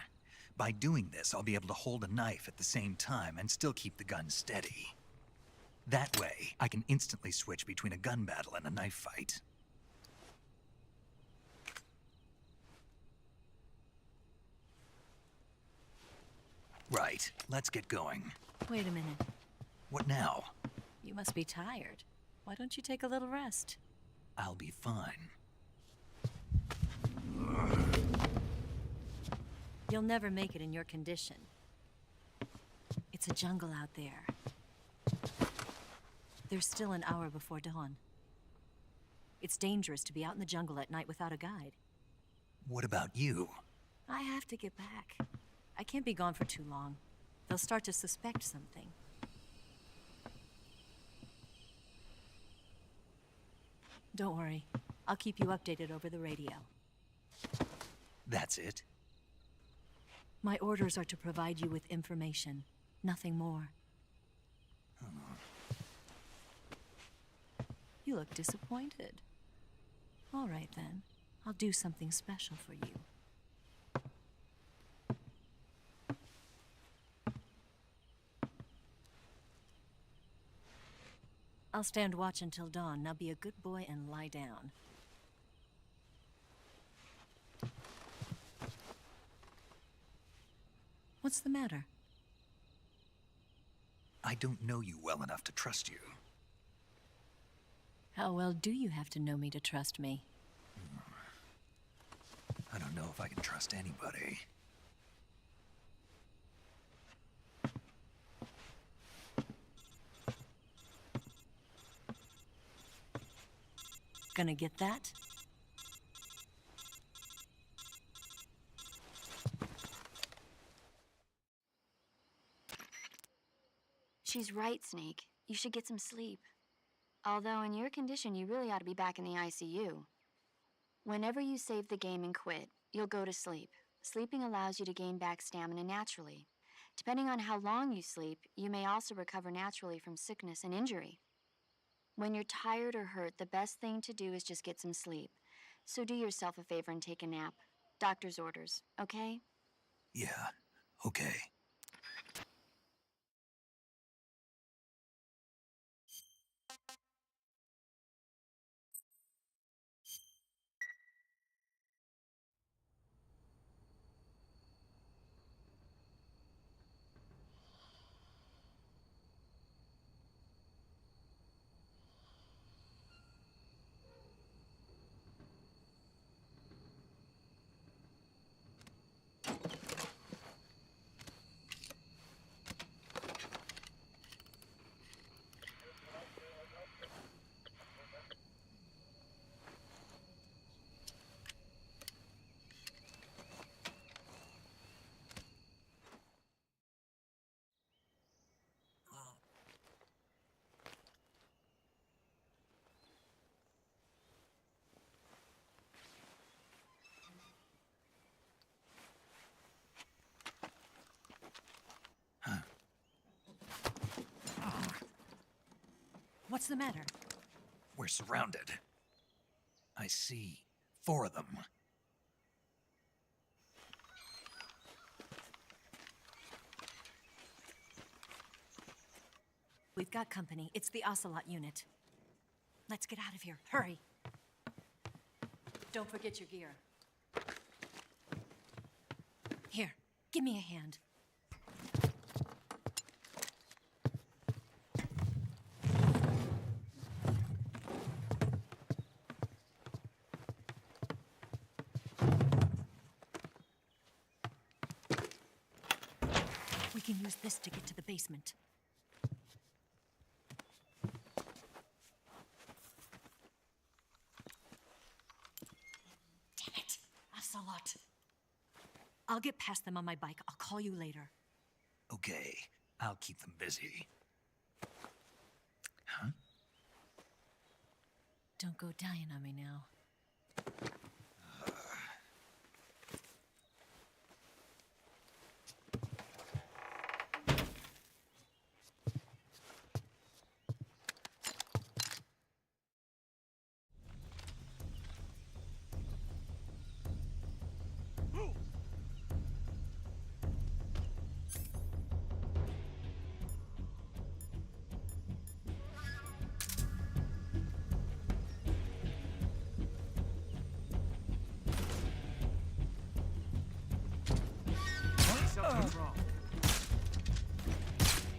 By doing this, I'll be able to hold a knife at the same time and still keep the gun steady. That way, I can instantly switch between a gun battle and a knife fight. Right, let's get going. Wait a minute. What now? You must be tired. Why don't you take a little rest? I'll be fine. You'll never make it in your condition. It's a jungle out there. There's still an hour before dawn. It's dangerous to be out in the jungle at night without a guide. What about you? I have to get back. I can't be gone for too long. They'll start to suspect something. Don't worry. I'll keep you updated over the radio. That's it? My orders are to provide you with information. Nothing more. You look disappointed. All right, then. I'll do something special for you. I'll stand watch until dawn. Now be a good boy and lie down. What's the matter? I don't know you well enough to trust you. How well do you have to know me to trust me? I don't know if I can trust anybody. Gonna get that? She's right, Snake. You should get some sleep. Although in your condition, you really ought to be back in the ICU. Whenever you save the game and quit, you'll go to sleep. Sleeping allows you to gain back stamina naturally. Depending on how long you sleep, you may also recover naturally from sickness and injury. When you're tired or hurt, the best thing to do is just get some sleep. So do yourself a favor and take a nap. Doctor's orders, okay? Yeah, okay. What's the matter? We're surrounded. I see 4 of them. We've got company. It's the Ocelot unit. Let's get out of here. Hurry. Don't forget your gear. Here, give me a hand. We can use this to get to the basement. Damn it, Ocelot. I'll get past them on my bike. I'll call you later. Okay, I'll keep them busy. Huh? Don't go dying on me now. Something's wrong.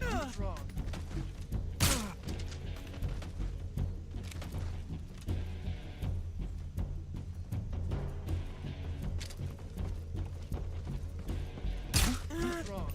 What's wrong? What's wrong?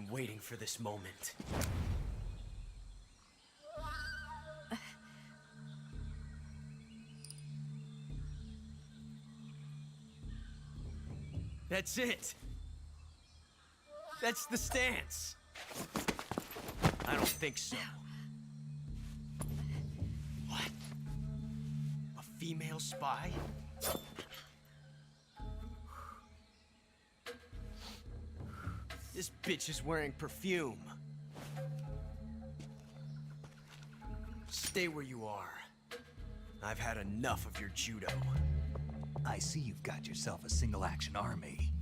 been waiting for this moment. That's it! That's the stance! I don't think so. What? A female spy? This bitch is wearing perfume. Stay where you are. I've had enough of your judo. I see you've got yourself a single-action army.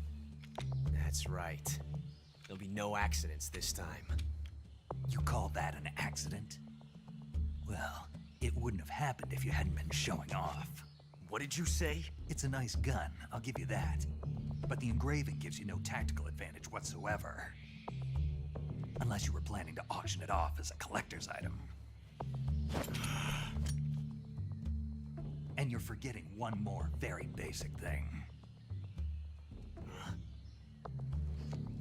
That's right. There'll be no accidents this time. You call that an accident? Well, it wouldn't have happened if you hadn't been showing off. What did you say? It's a nice gun, I'll give you that. But the engraving gives you no tactical advantage whatsoever. Unless you were planning to auction it off as a collector's item. And you're forgetting one more very basic thing.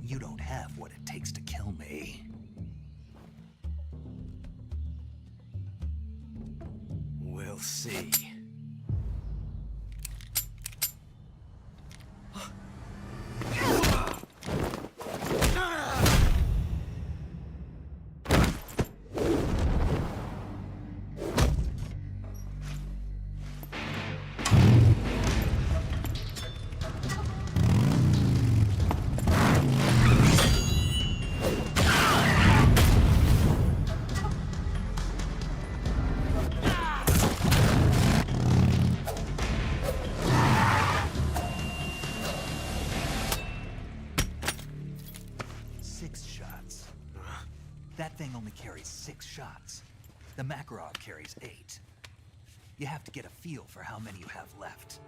You don't have what it takes to kill me. We'll see. That thing only carries 6 shots. The Makarov carries 8. You have to get a feel for how many you have left.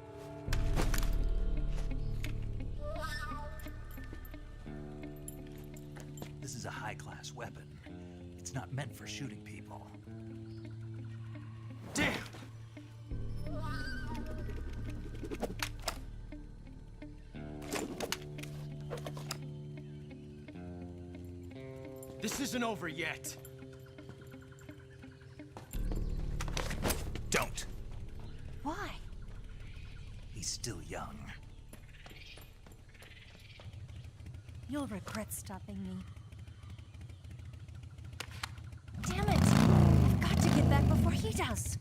This is a high-class weapon. It's not meant for shooting people. Damn! This isn't over yet. Don't. Why? He's still young. You'll regret stopping me. Damn it! I've got to get back before he does.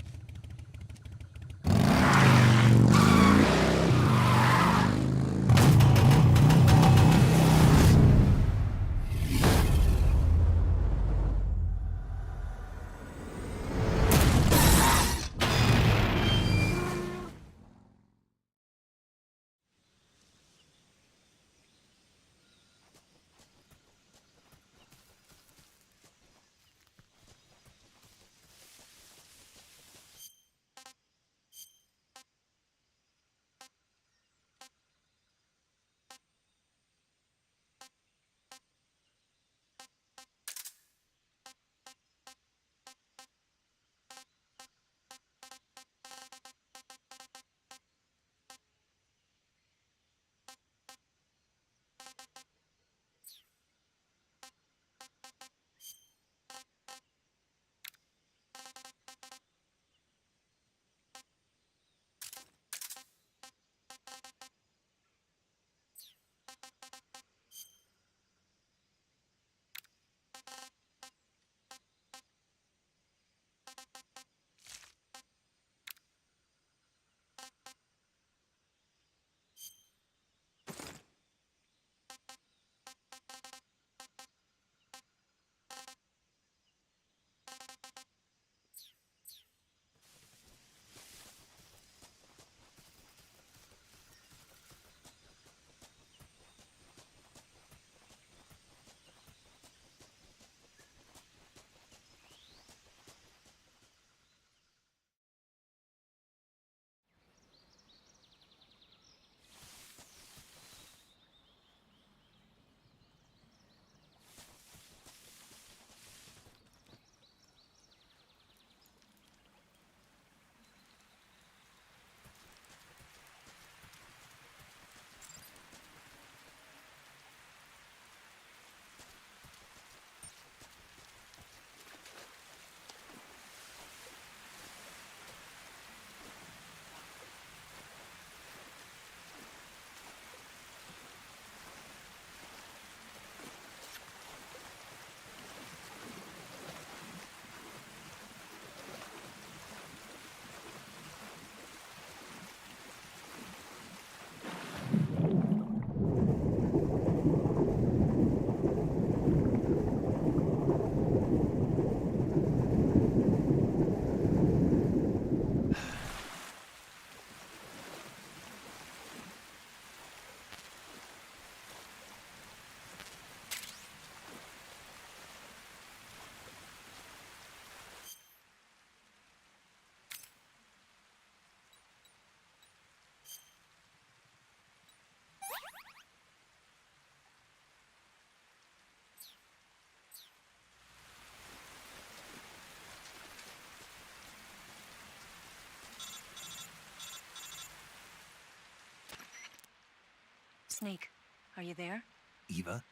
Snake, are you there? Eva,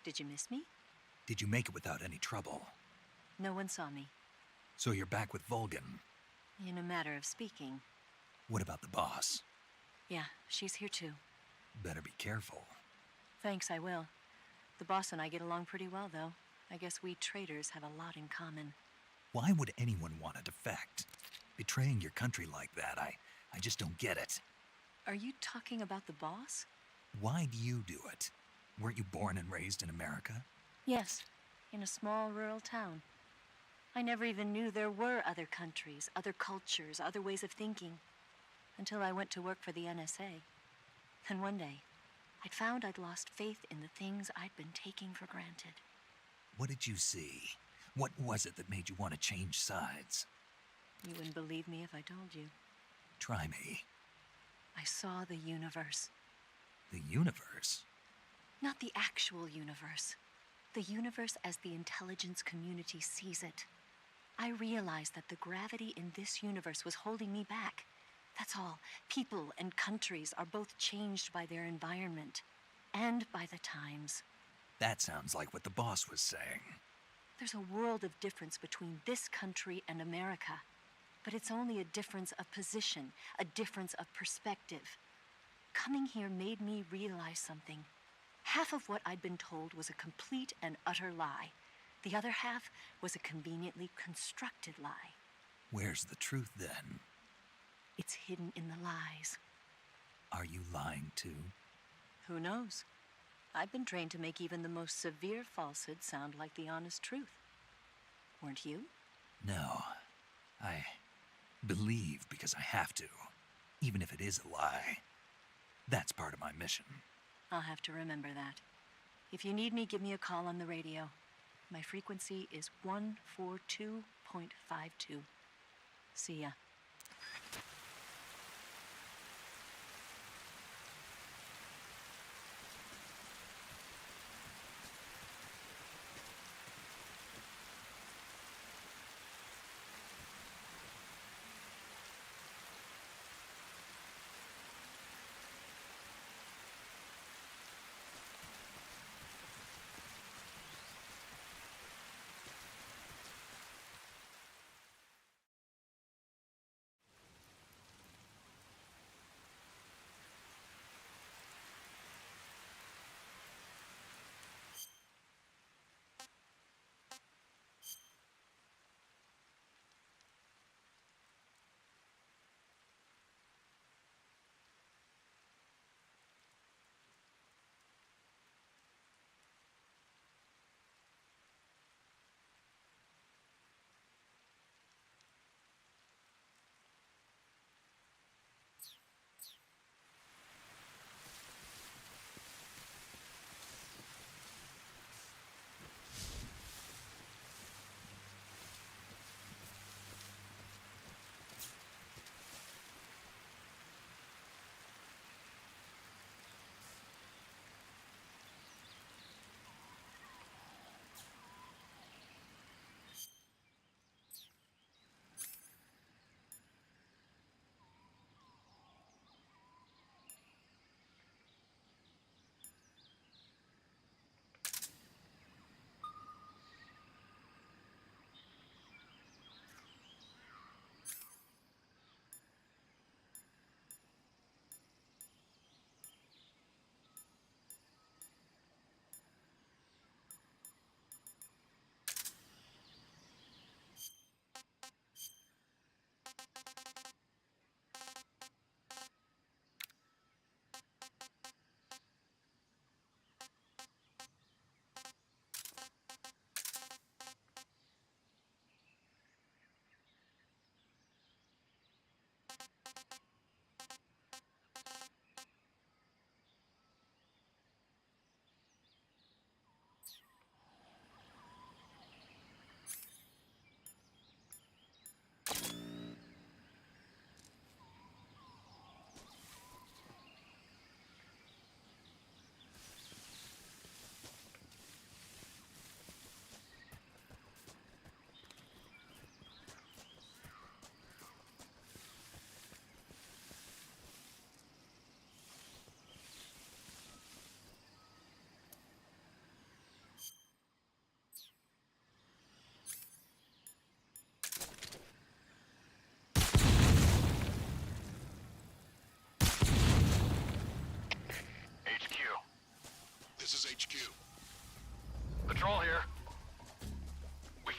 Did you miss me? did you make it without any trouble? No one saw me. So you're back with Vulcan. In a matter of speaking. What about the boss? Yeah, she's here too. Better be careful. Thanks, I will. The boss and I get along pretty well, though. I guess we traitors have a lot in common. Why would anyone want to defect? Betraying your country like that, I just don't get it. Are you talking about the boss? Why do you do it? Weren't you born and raised in America? Yes, in a small rural town. I never even knew there were other countries, other cultures, other ways of thinking. Until I went to work for the NSA. Then one day, I'd found I'd lost faith in the things I'd been taking for granted. What did you see? What was it that made you want to change sides? You wouldn't believe me if I told you. Try me. I saw the universe. The universe? Not the actual universe. The universe as the intelligence community sees it. I realized that the gravity in this universe was holding me back. That's all. People and countries are both changed by their environment and by the times. That sounds like what the boss was saying. There's a world of difference between this country and America. But it's only a difference of position, a difference of perspective. Coming here made me realize something. Half of what I'd been told was a complete and utter lie. The other half was a conveniently constructed lie. Where's the truth then? It's hidden in the lies. Are you lying too? Who knows? I've been trained to make even the most severe falsehood sound like the honest truth. Weren't you? No. I believe because I have to, even if it is a lie. That's part of my mission. I'll have to remember that. If you need me, give me a call on the radio. My frequency is 142.52. See ya.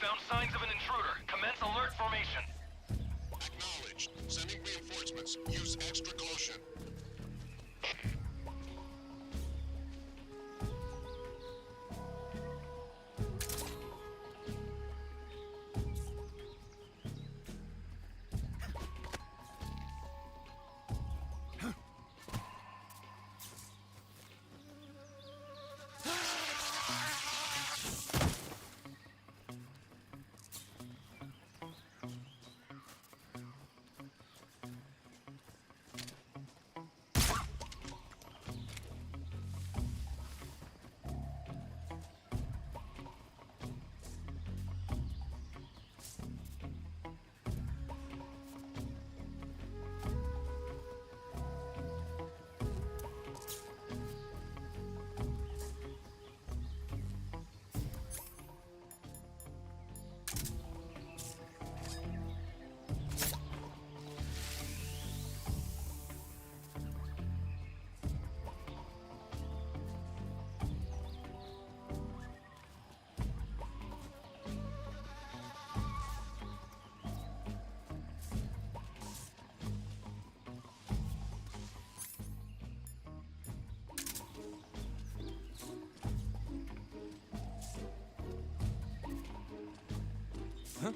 found signs of an intruder. Commence alert formation. Acknowledged. Sending reinforcements. Use extra caution. Huh?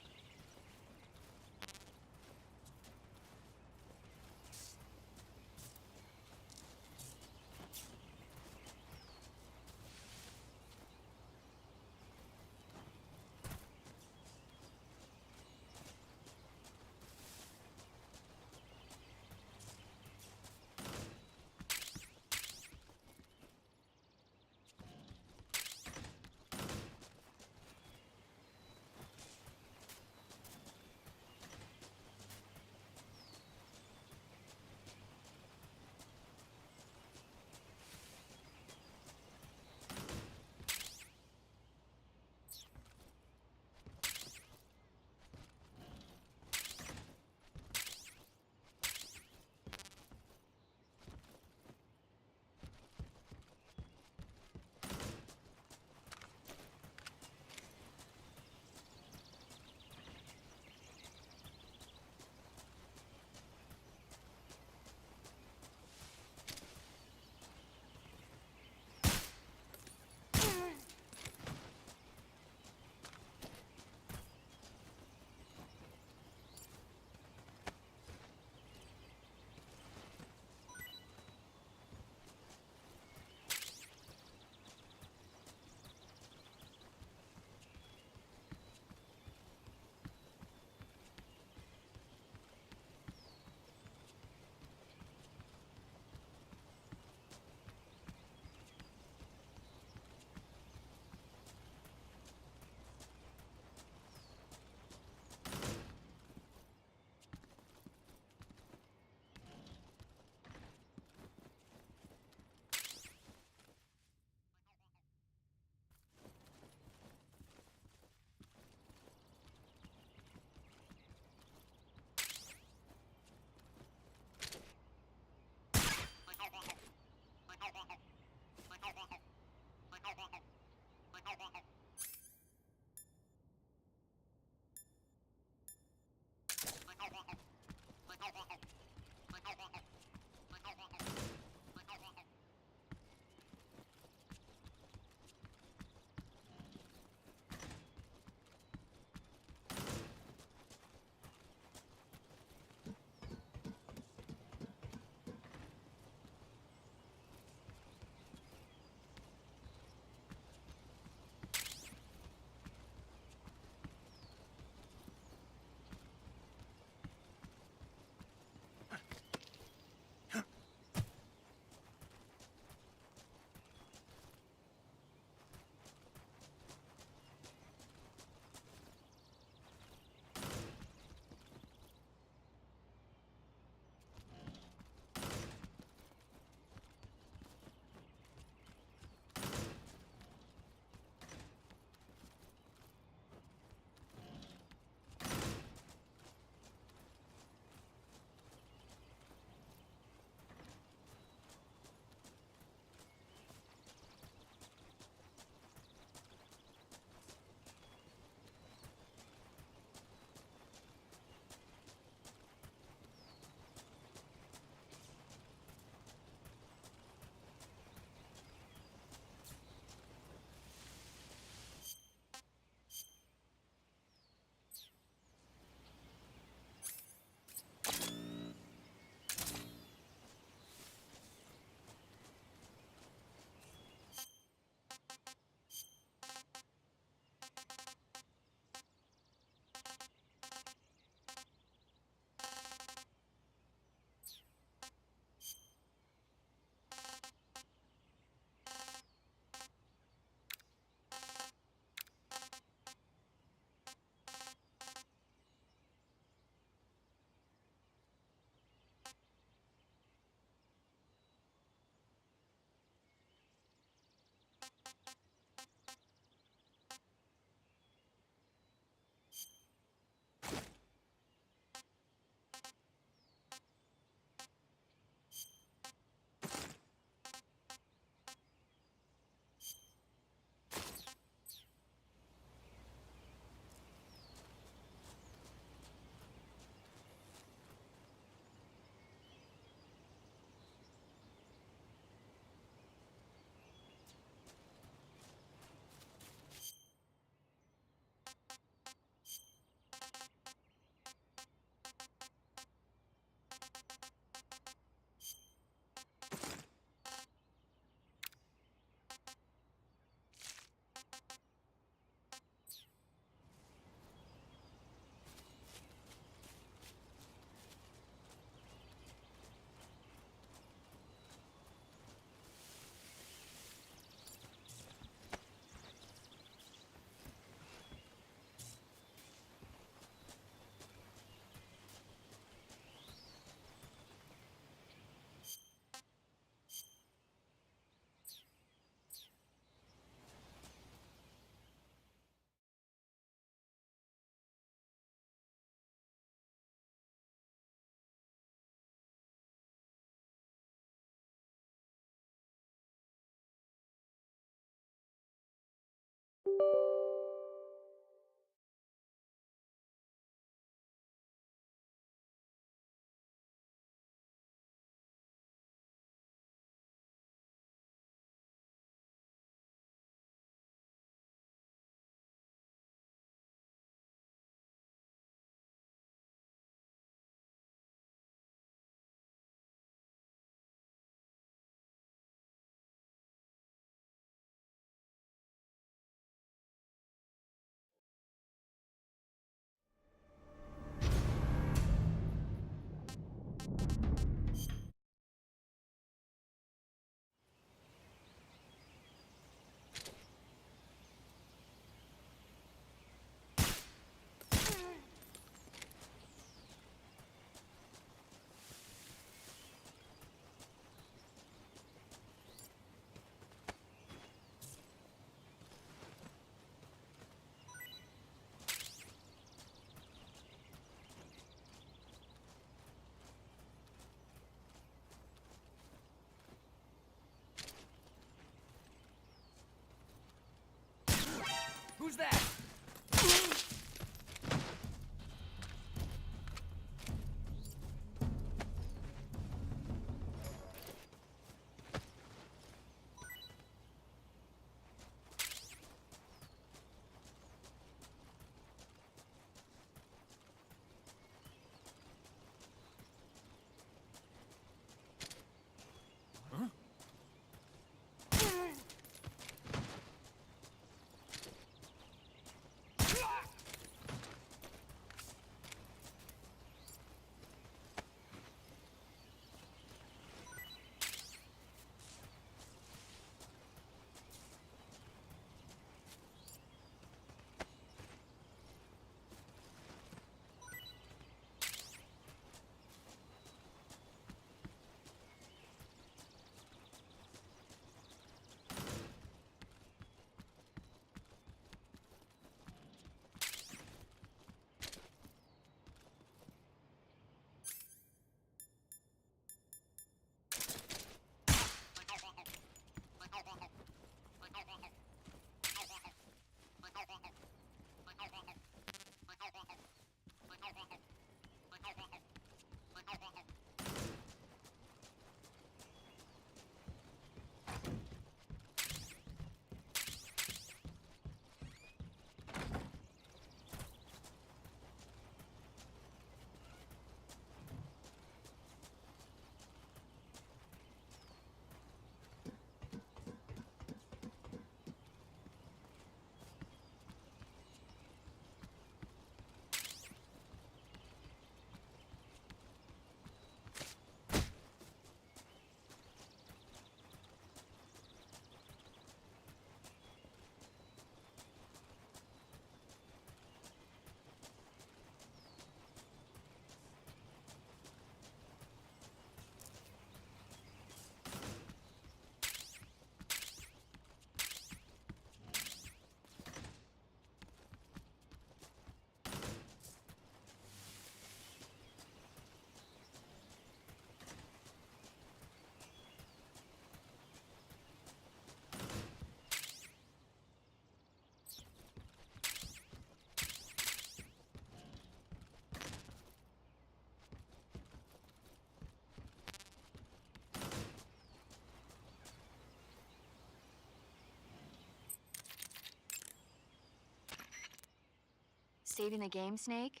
Saving the game, Snake?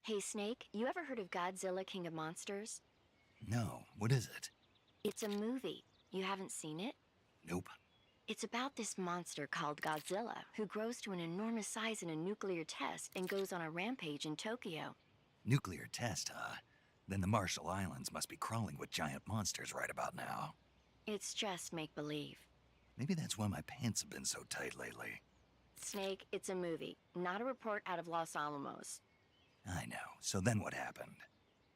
Hey, Snake, you ever heard of Godzilla, King of Monsters? No, what is it? It's a movie. You haven't seen it? Nope. It's about this monster called Godzilla, who grows to an enormous size in a nuclear test and goes on a rampage in Tokyo. Nuclear test, huh? Then the Marshall Islands must be crawling with giant monsters right about now. It's just make-believe. Maybe that's why my pants have been so tight lately. Snake, it's a movie, not a report out of Los Alamos. I know. So then what happened?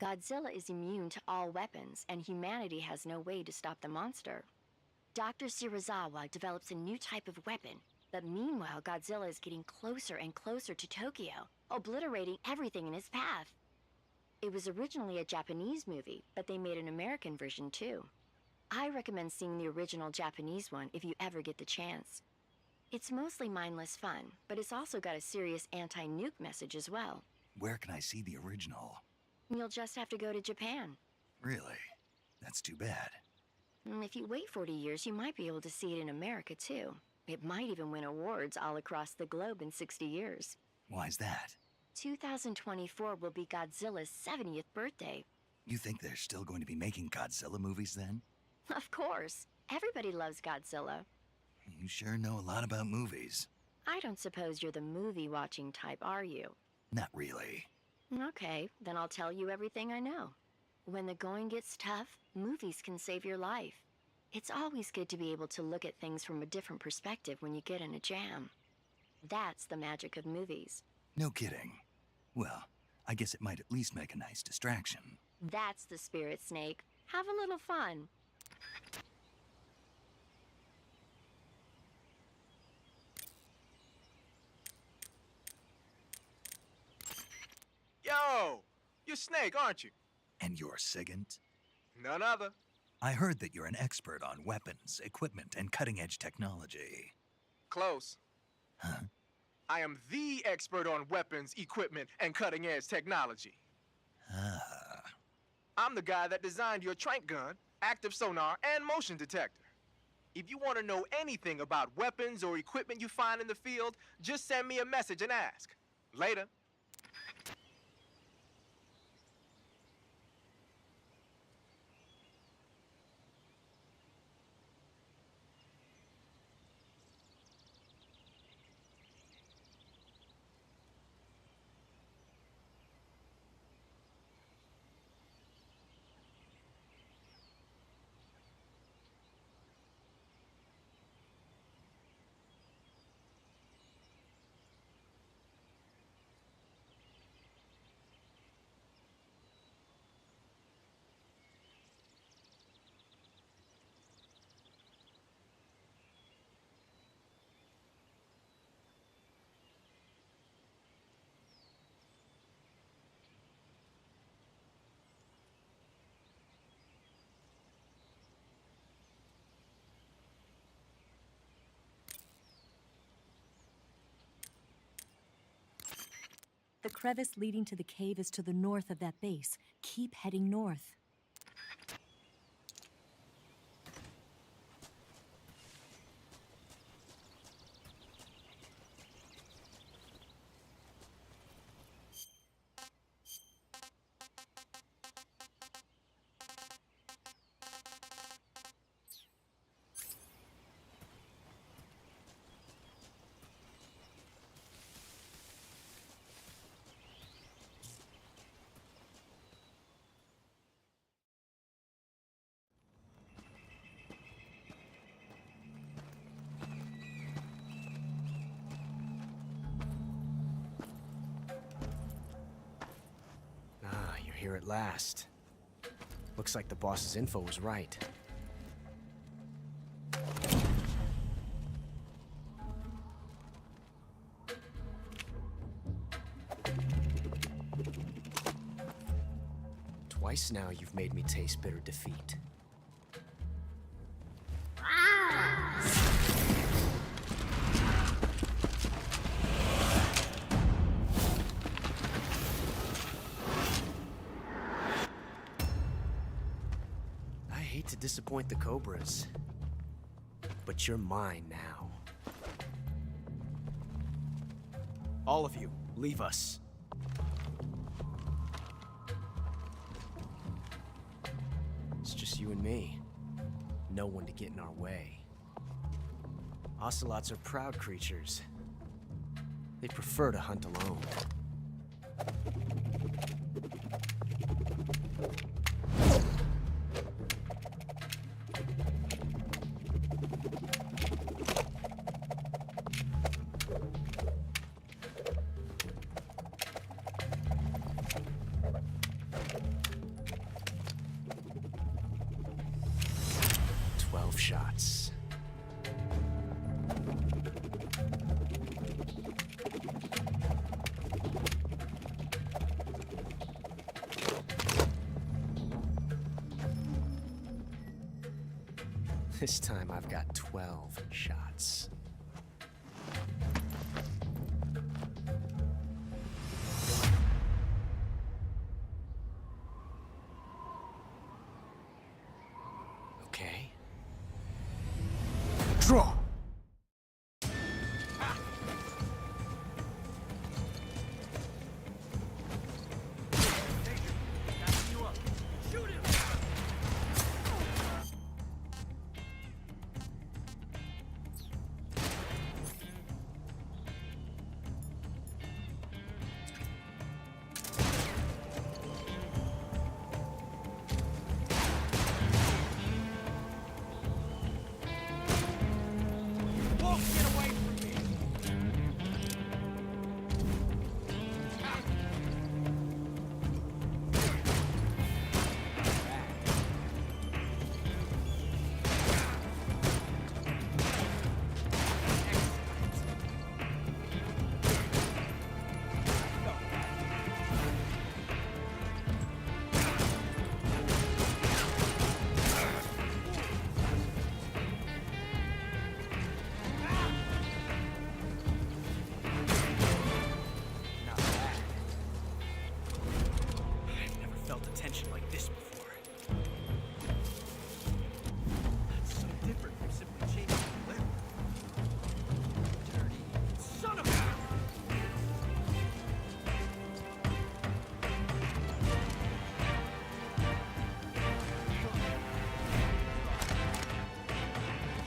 Godzilla is immune to all weapons, and humanity has no way to stop the monster. Dr. Shirazawa develops a new type of weapon, but meanwhile Godzilla is getting closer and closer to Tokyo, obliterating everything in his path. It was originally a Japanese movie, but they made an American version too. I recommend seeing the original Japanese one if you ever get the chance. It's mostly mindless fun, but it's also got a serious anti-nuke message as well. Where can I see the original? You'll just have to go to Japan. Really? That's too bad. If you wait 40 years, you might be able to see it in America too. It might even win awards all across the globe in 60 years. Why's that? 2024 will be Godzilla's 70th birthday. You think they're still going to be making Godzilla movies then? Of course. Everybody loves Godzilla. You sure know a lot about movies. I don't suppose you're the movie-watching type, are you? Not really. Okay, then I'll tell you everything I know. When the going gets tough, movies can save your life. It's always good to be able to look at things from a different perspective when you get in a jam. That's the magic of movies. No kidding. Well, I guess it might at least make a nice distraction. That's the spirit, Snake. Have a little fun. Yo! You're Snake, aren't you? And you're Sigint? None other. I heard that you're an expert on weapons, equipment, and cutting-edge technology. Close. Huh? I am the expert on weapons, equipment, and cutting-edge technology. Ah. I'm the guy that designed your trank gun, active sonar, and motion detector. If you want to know anything about weapons or equipment you find in the field, just send me a message and ask. Later. The crevice leading to the cave is to the north of that base. Keep heading north. Here at last. Looks like the boss's info was right. Twice now you've made me taste bitter defeat. hate to disappoint the Cobras, but you're mine now. All of you, leave us. It's just you and me. No one to get in our way. Ocelots are proud creatures. They prefer to hunt alone. Shots. This time I've got 12 shots. Okay. Draw!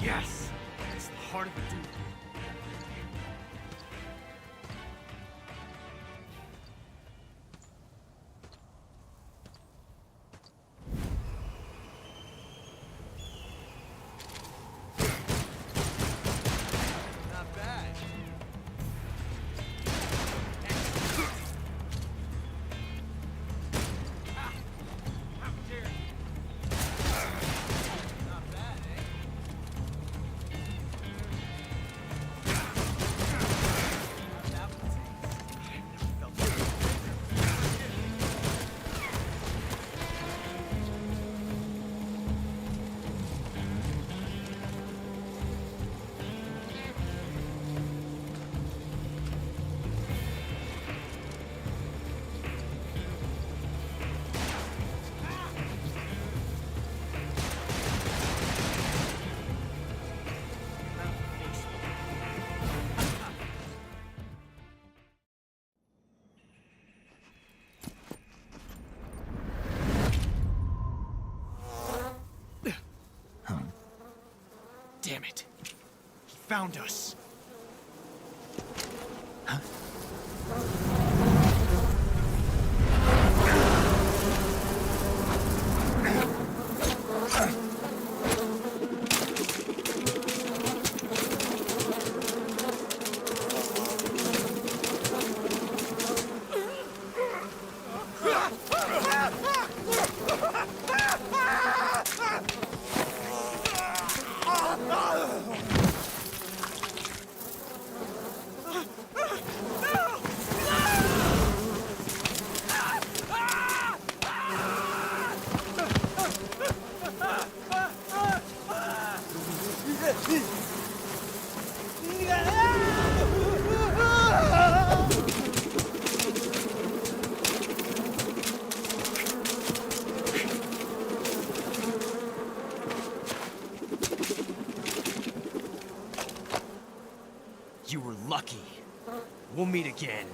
Yes! It's the heart of the dude. Not bad. How dare you? Not bad, eh? Damn it. He found us. We'll meet again.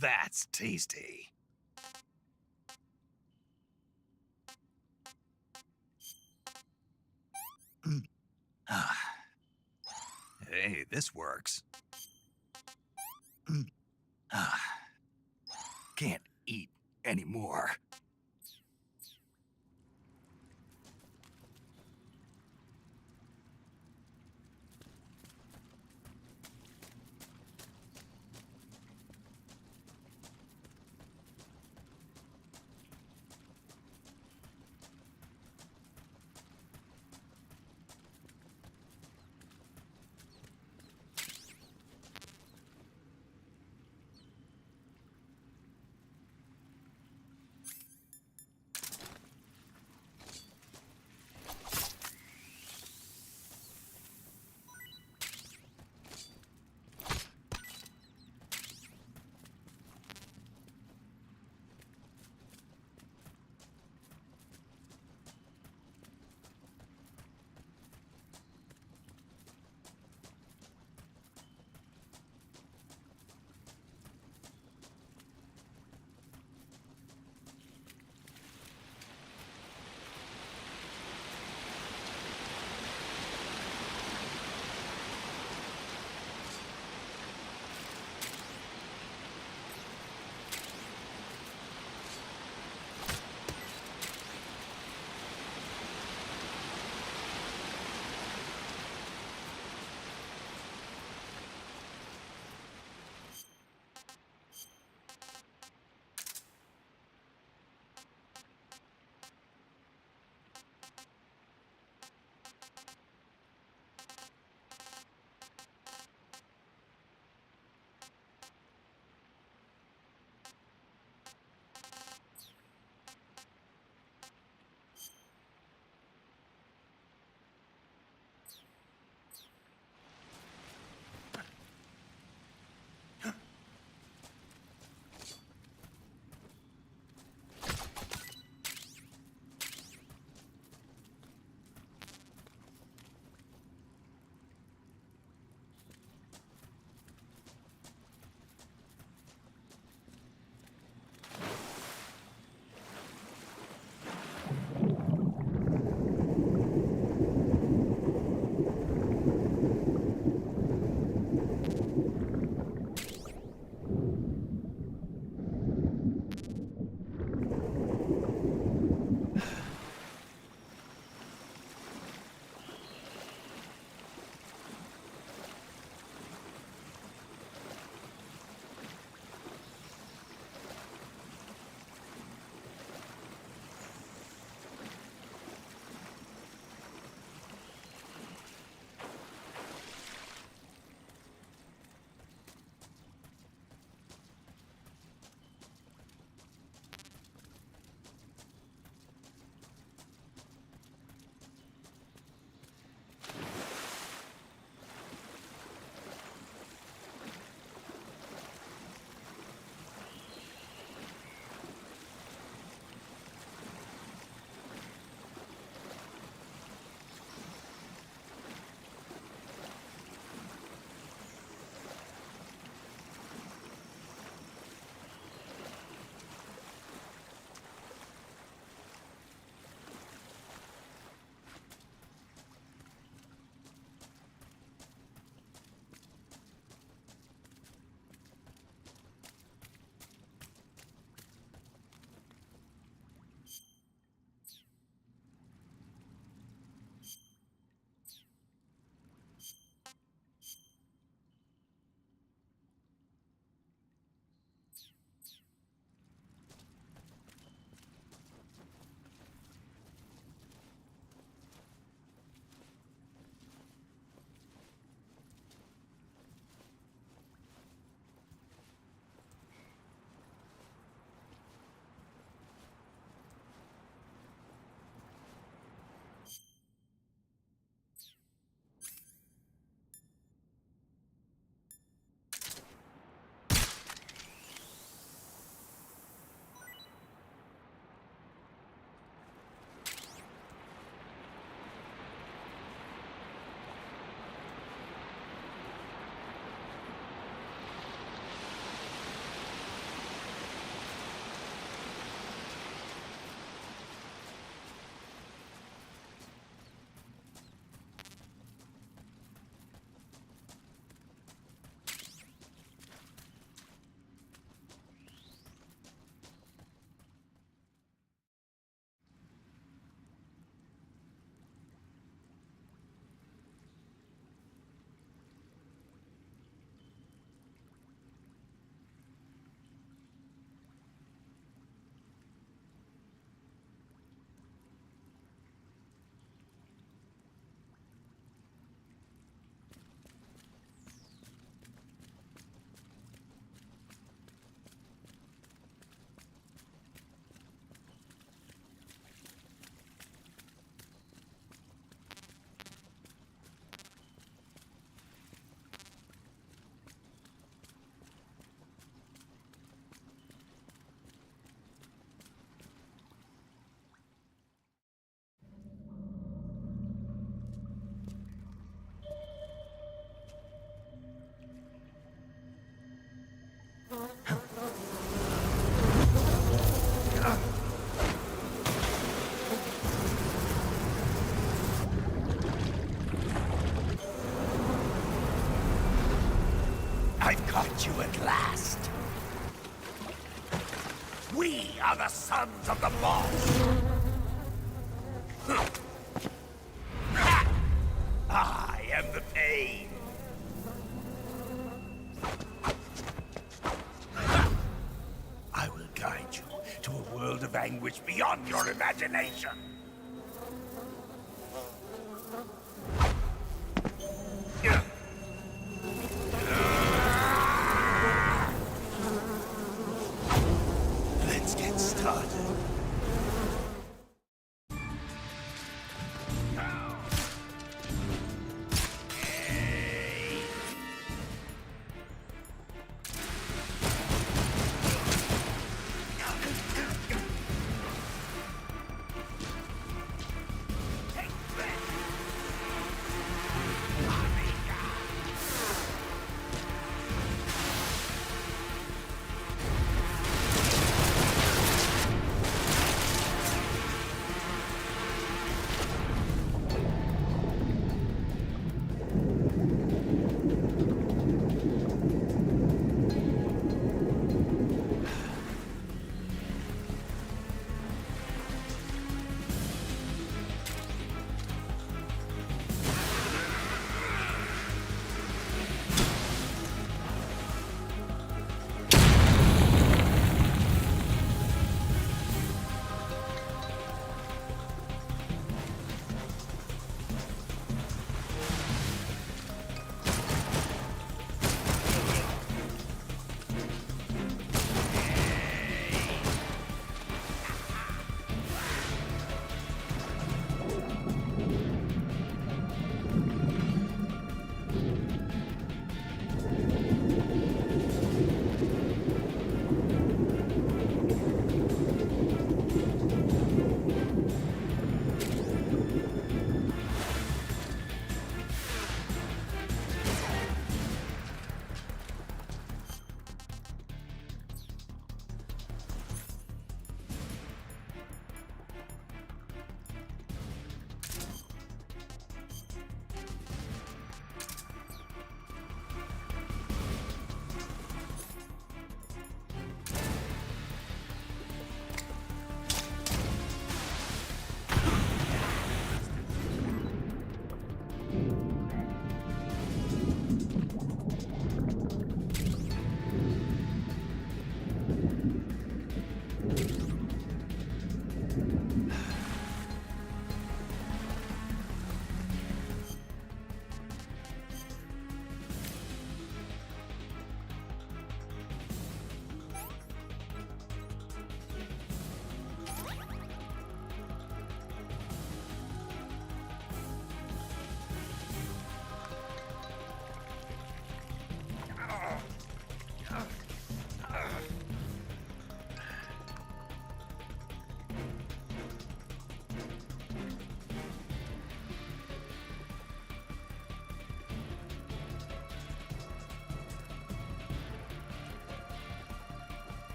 That's tasty. Hey, this works. Can't eat anymore. I've caught you at last. We are the sons of the boss. I am the pain. I will guide you to a world of anguish beyond your imagination. Let's get started.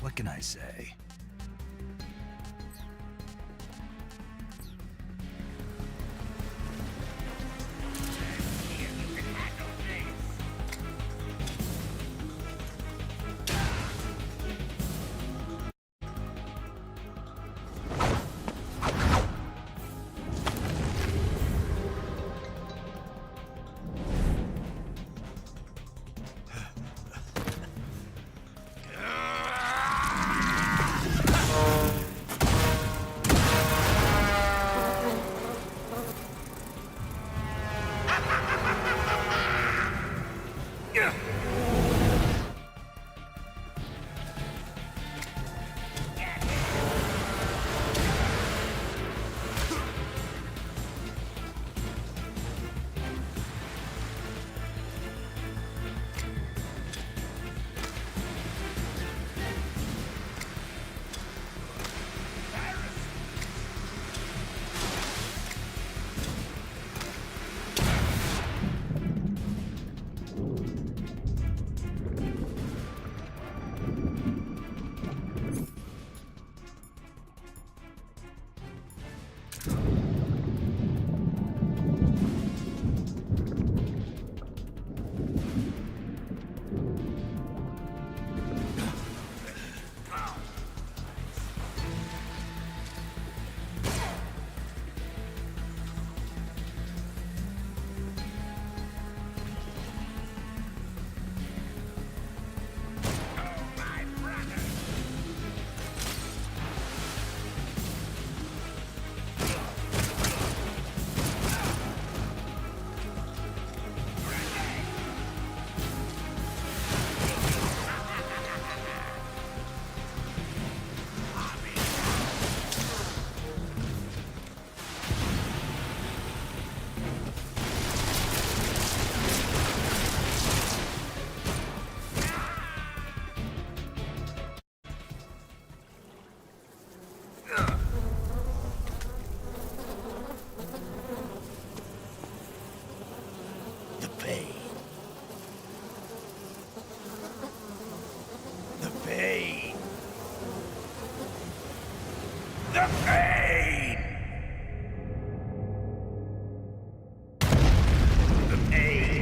What can I say? The pain. The pain. The pain. The pain.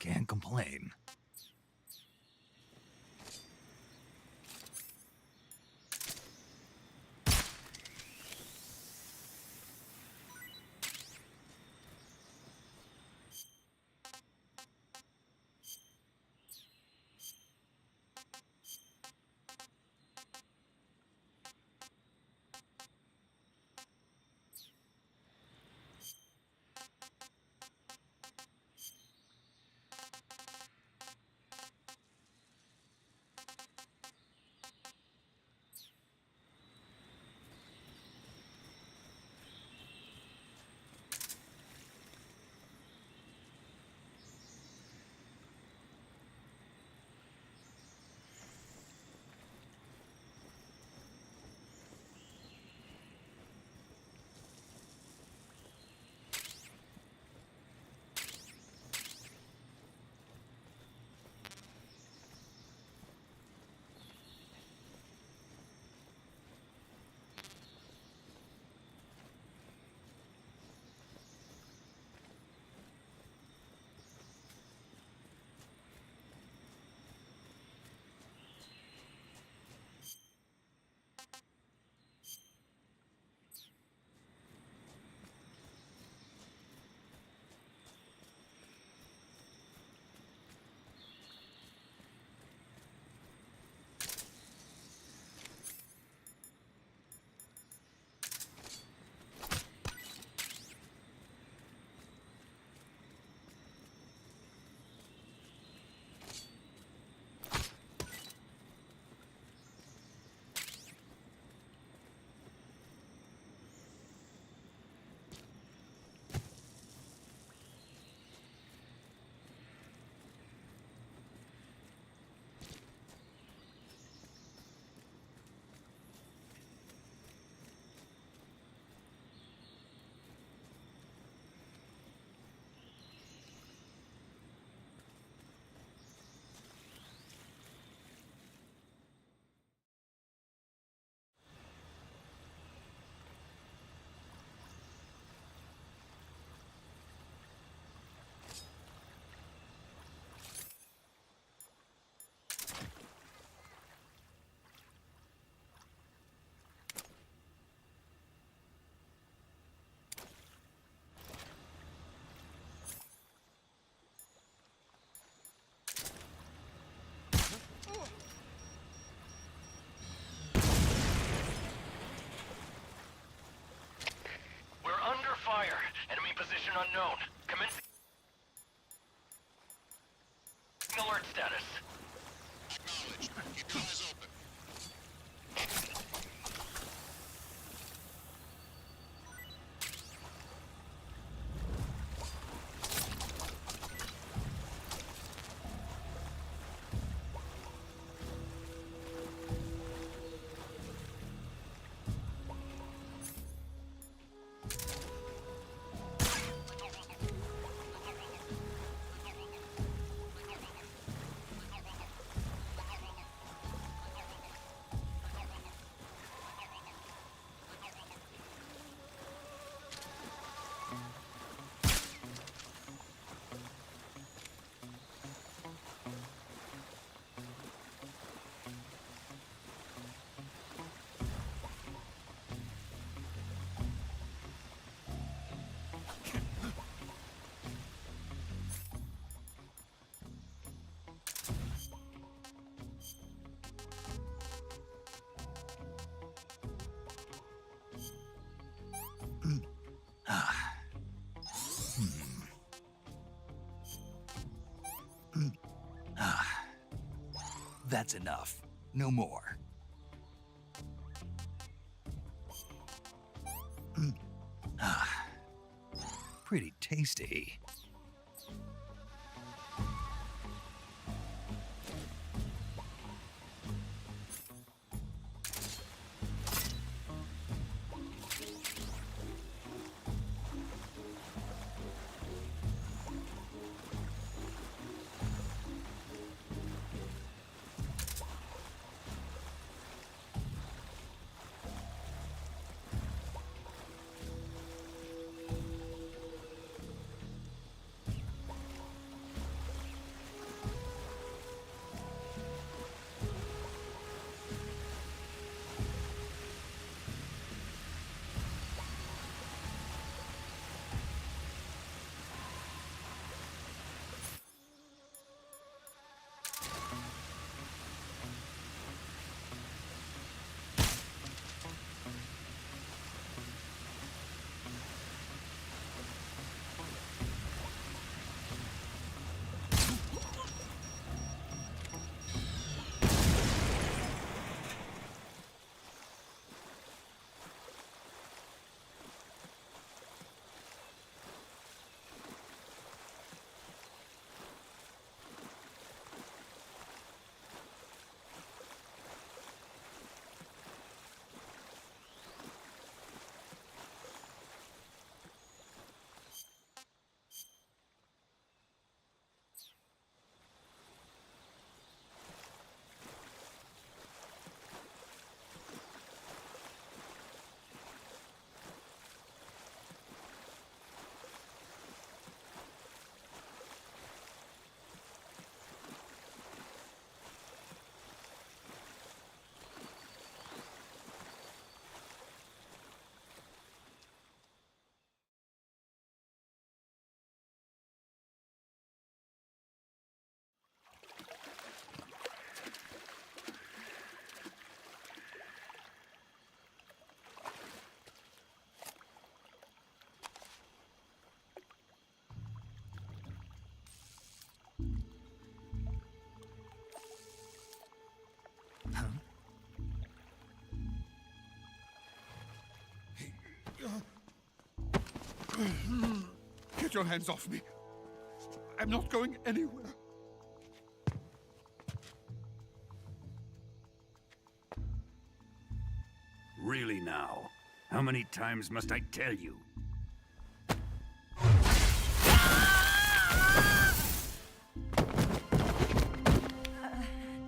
Can't complain. Fire. Enemy position unknown. Commence alert status. Acknowledged. Keep your eyes open. That's enough. No more. Pretty tasty. Get your hands off me. I'm not going anywhere. Really now? How many times must I tell you?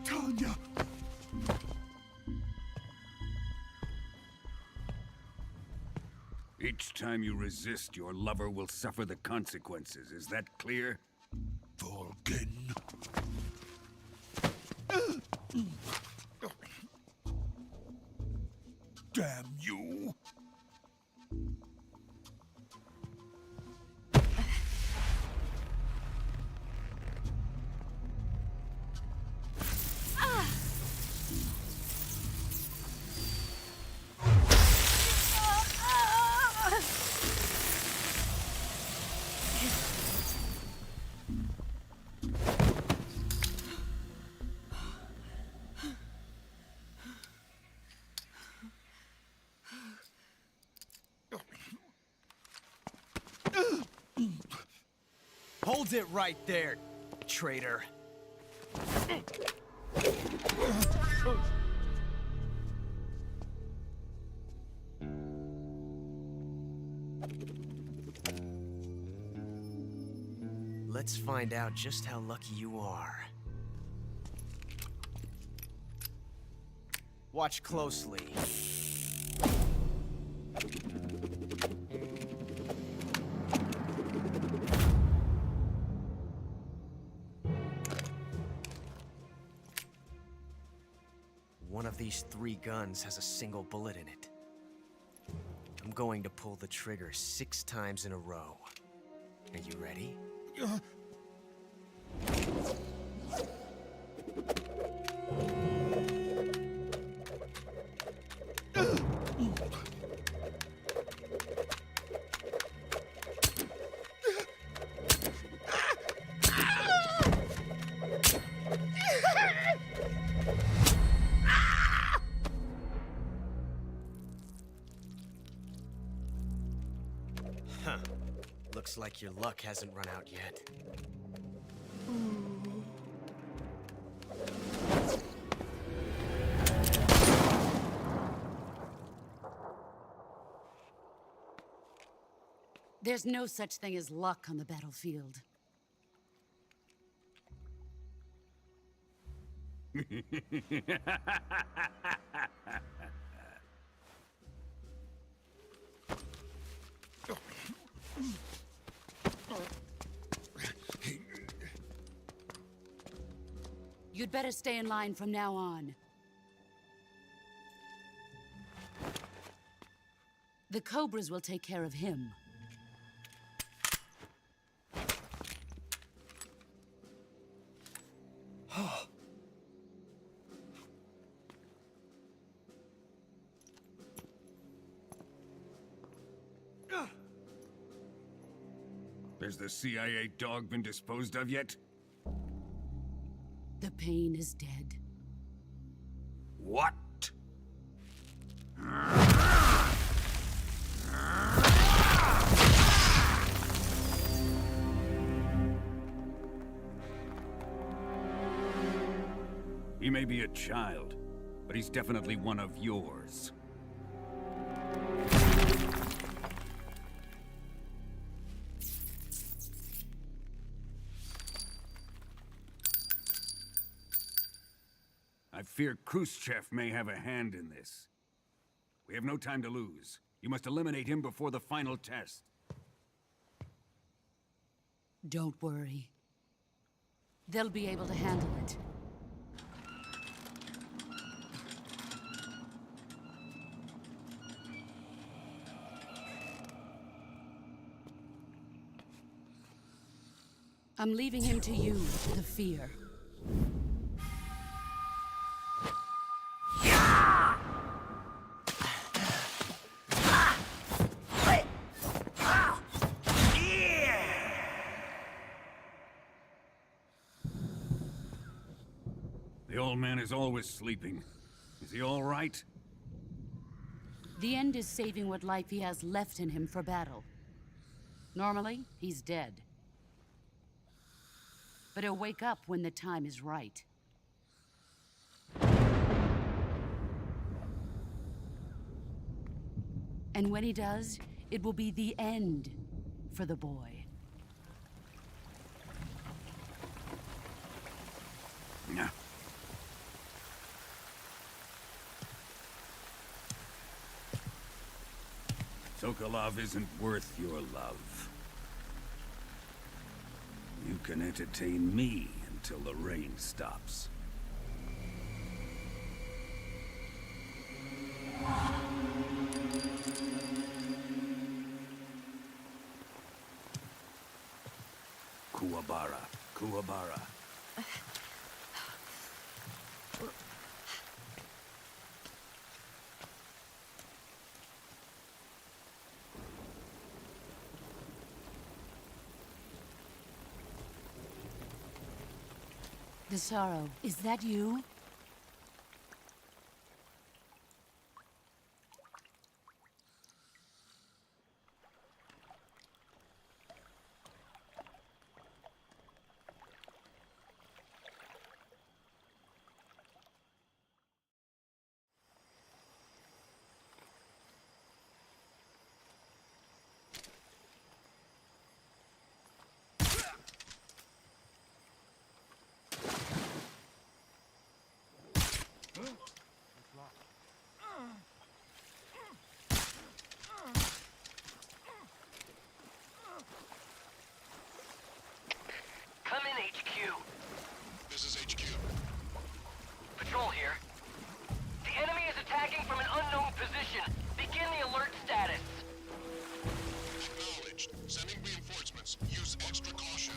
Tanya! Each time you resist, your lover will suffer the consequences. Is that clear? Volgin. Damn you! Hold it right there, traitor. Let's find out just how lucky you are. Watch closely. One of these 3 guns has a single bullet in it. I'm going to pull the trigger 6 times in a row. Are you ready? Huh. Looks like your luck hasn't run out yet. There's no such thing as luck on the battlefield. You'd better stay in line from now on. The Cobras will take care of him. Has the CIA dog been disposed of yet? The pain is dead. What? He may be a child, but he's definitely one of yours. I fear Khrushchev may have a hand in this. We have no time to lose. You must eliminate him before the final test. Don't worry. They'll be able to handle it. I'm leaving him to you, the fear. The old man is always sleeping. Is he all right? The end is saving what life he has left in him for battle. Normally, he's dead. But he'll wake up when the time is right. And when he does, it will be the end for the boy. Yeah. Sokolov isn't worth your love. You can entertain me until the rain stops. Kuwabara. Kuwabara. Desaro, is that you? Come in, HQ. This is HQ. Patrol here. The enemy is attacking from an unknown position. Begin the alert status. Acknowledged. Sending reinforcements. Use extra caution.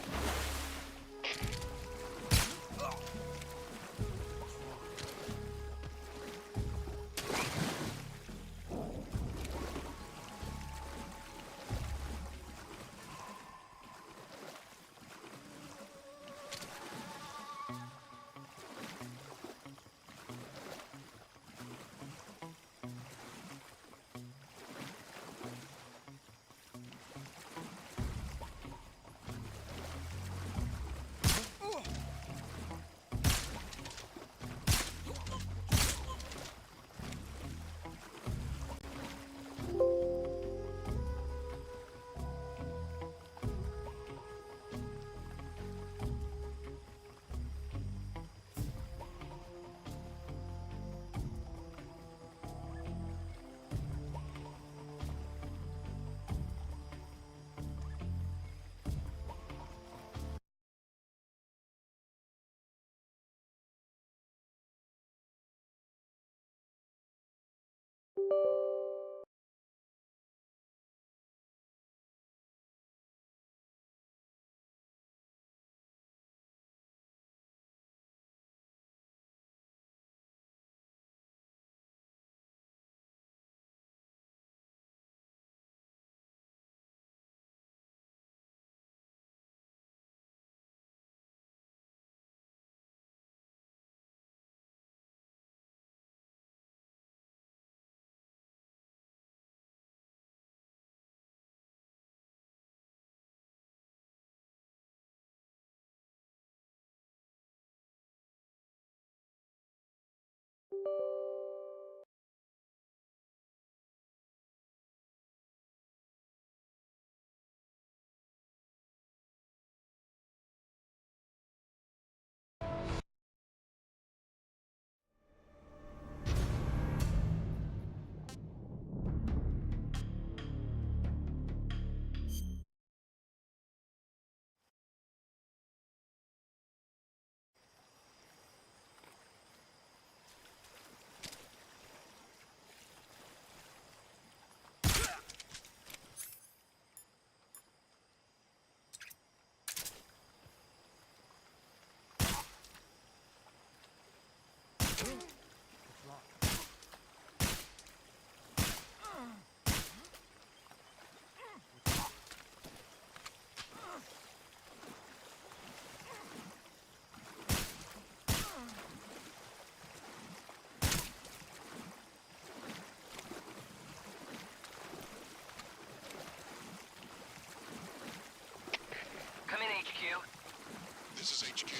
HQ.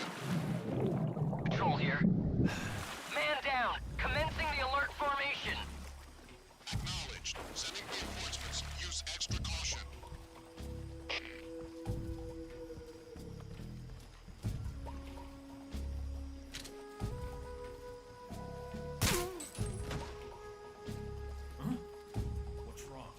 Patrol here. Man down! Commencing the alert formation! Acknowledged. Sending reinforcements. Use extra caution. What's wrong?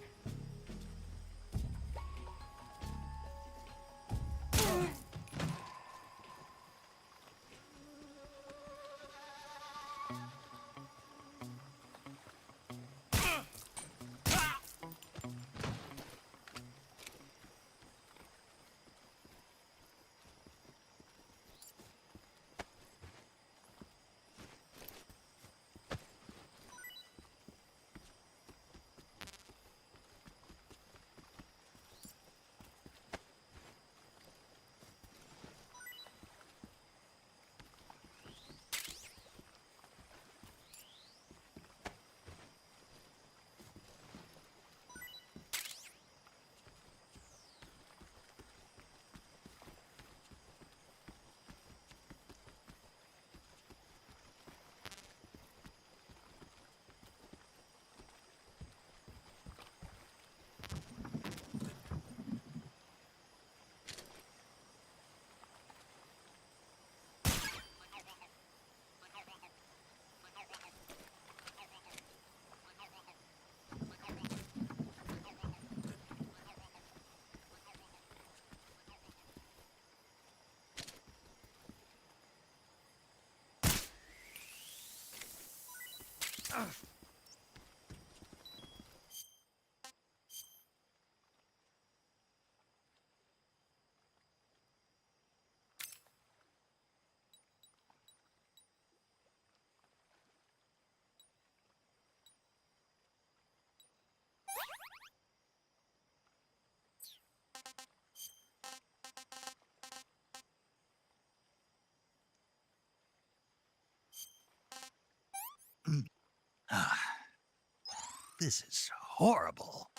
This is horrible.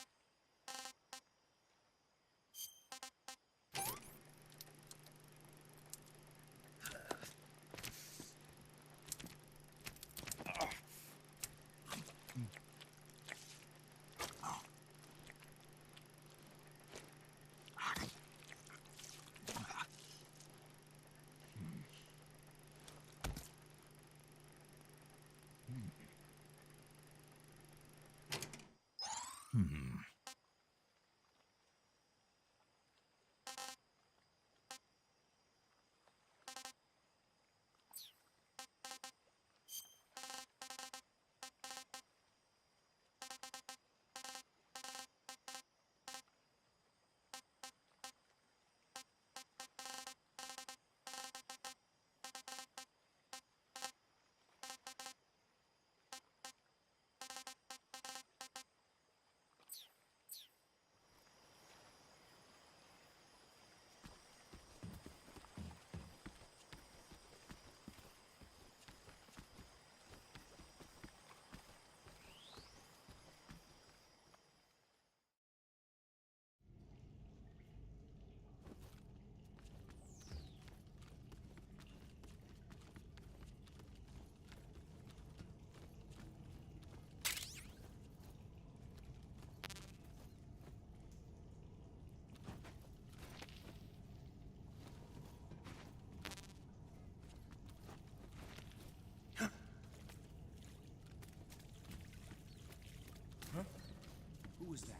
Who was that?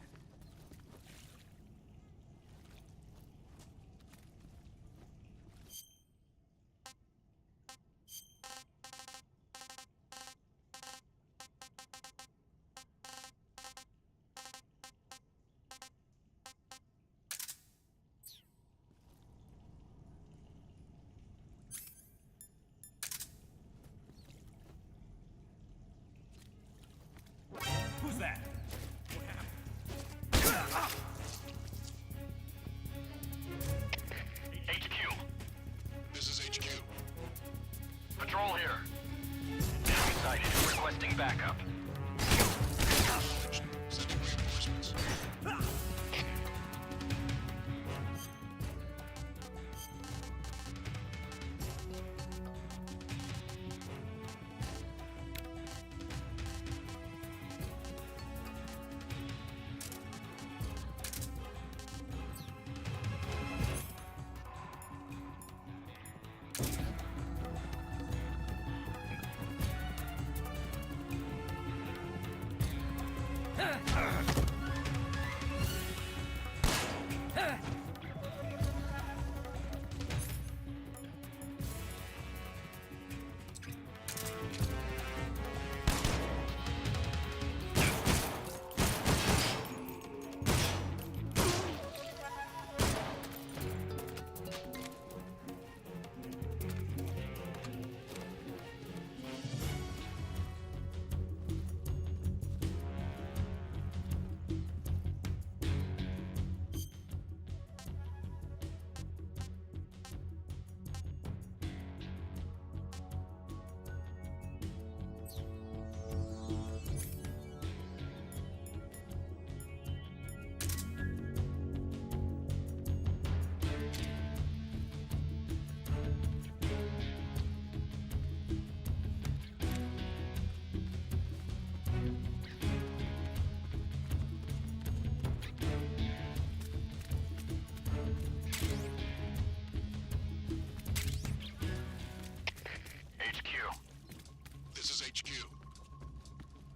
Who's that? HQ. This is HQ. Patrol here. Enemy sighted. Requesting backup. Sending reinforcements.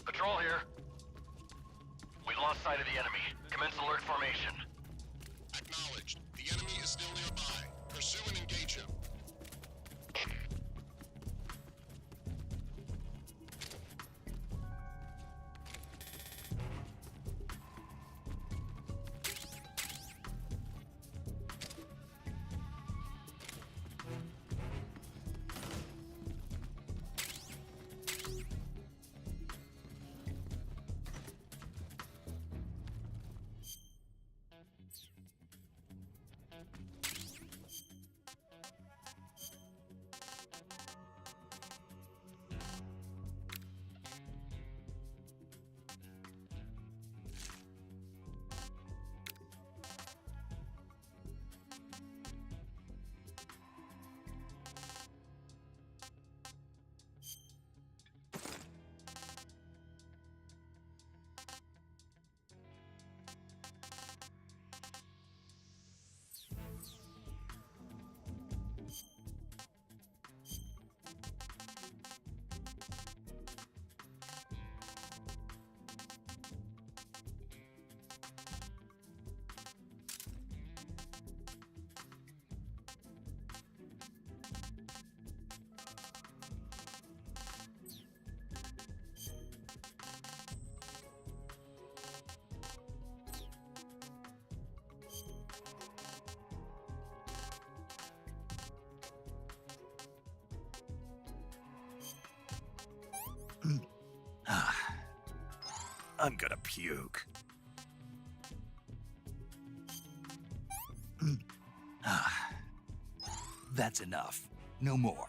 Patrol here. We've lost sight of the enemy. Commence alert formation. Acknowledged. The enemy is still nearby. Pursue and engage him. I'm gonna puke. That's enough. No more.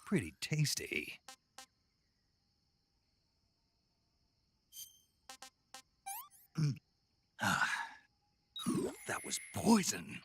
Pretty tasty. was poison.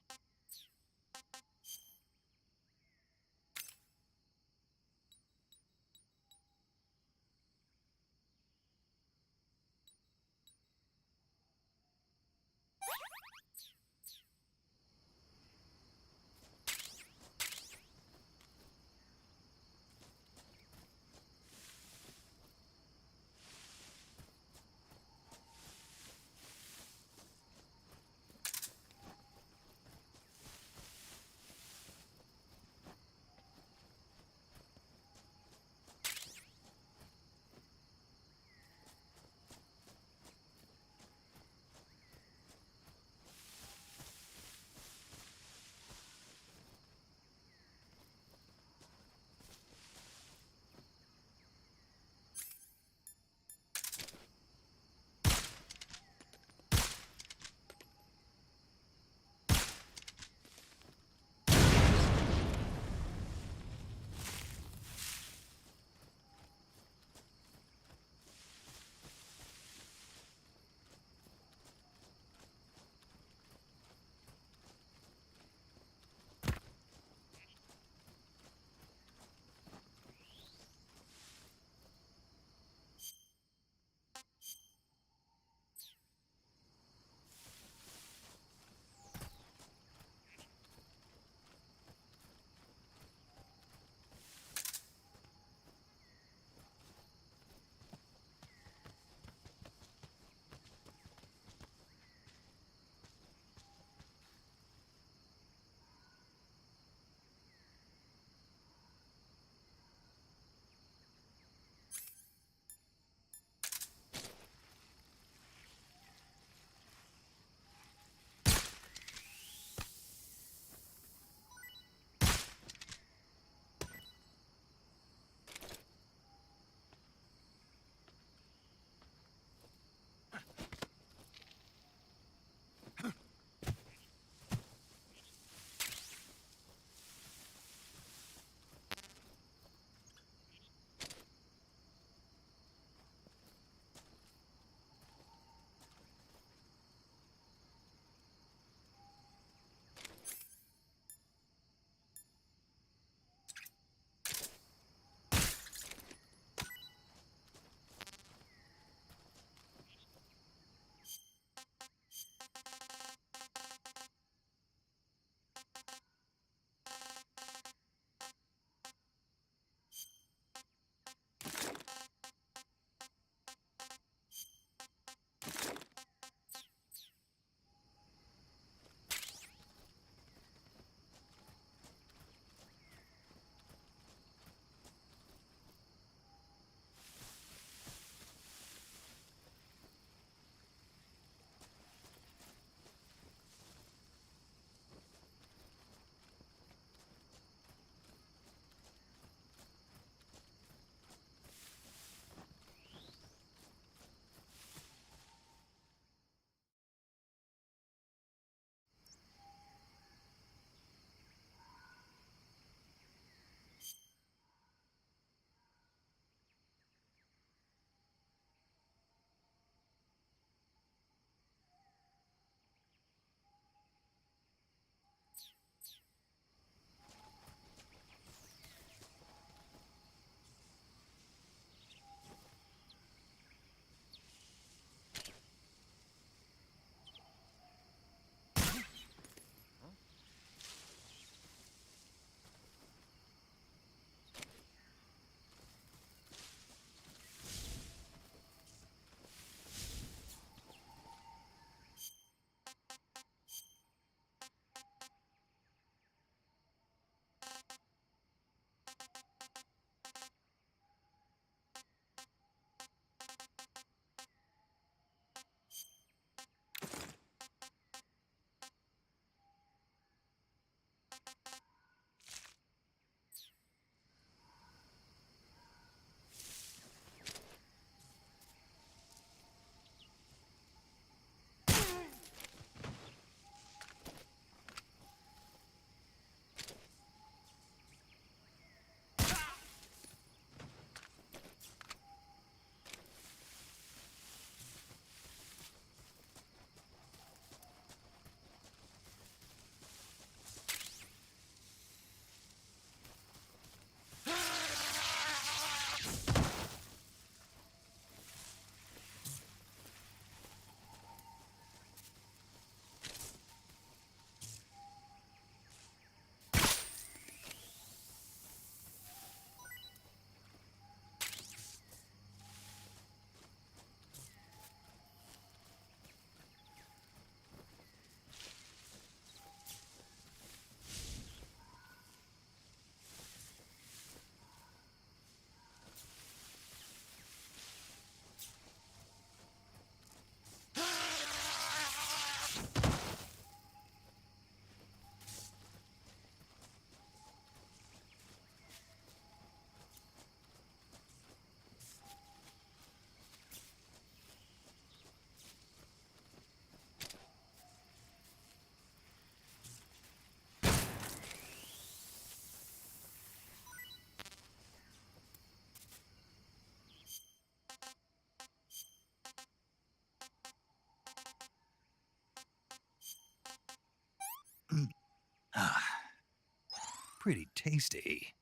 pretty tasty.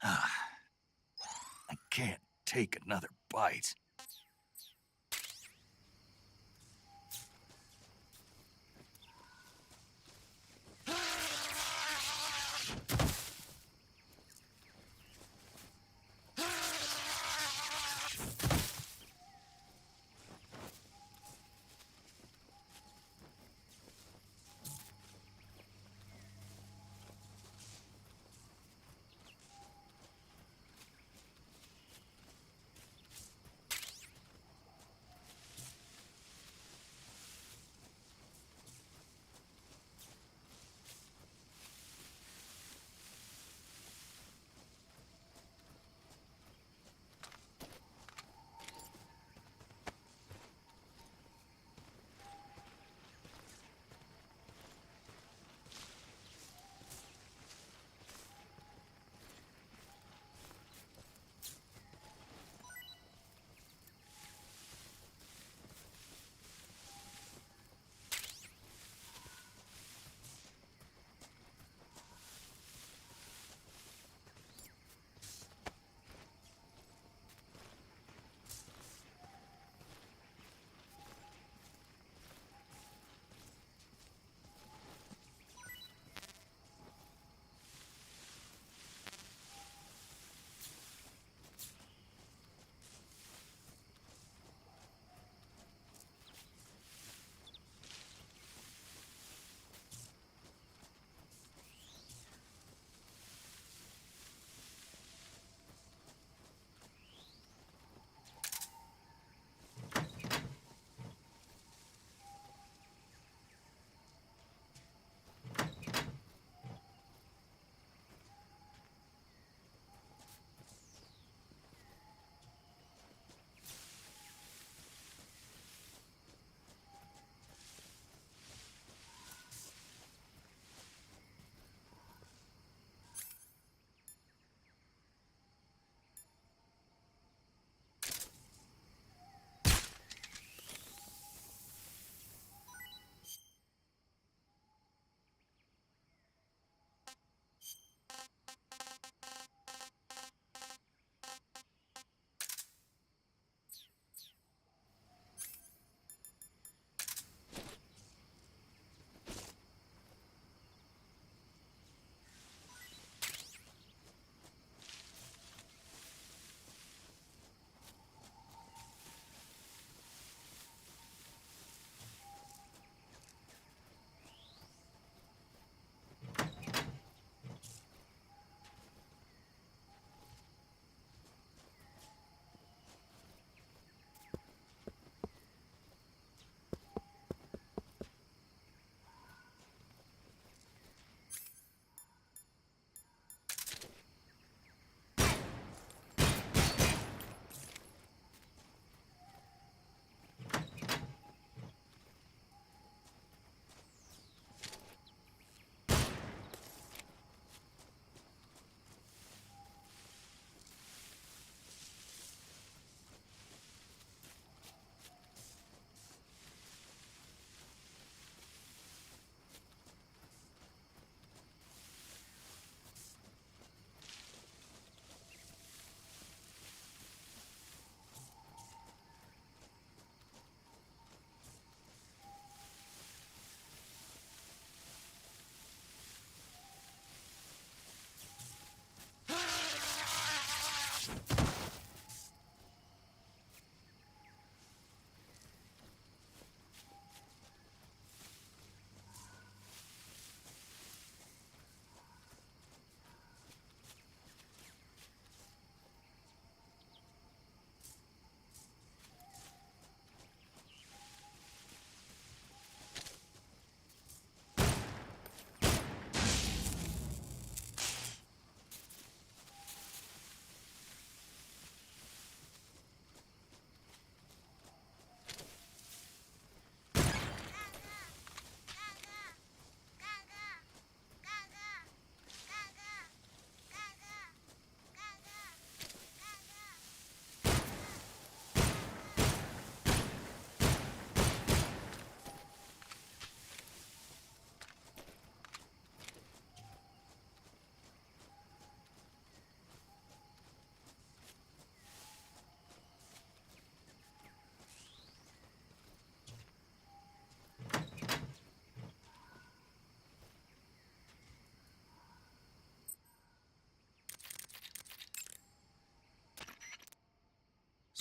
I can't take another bite.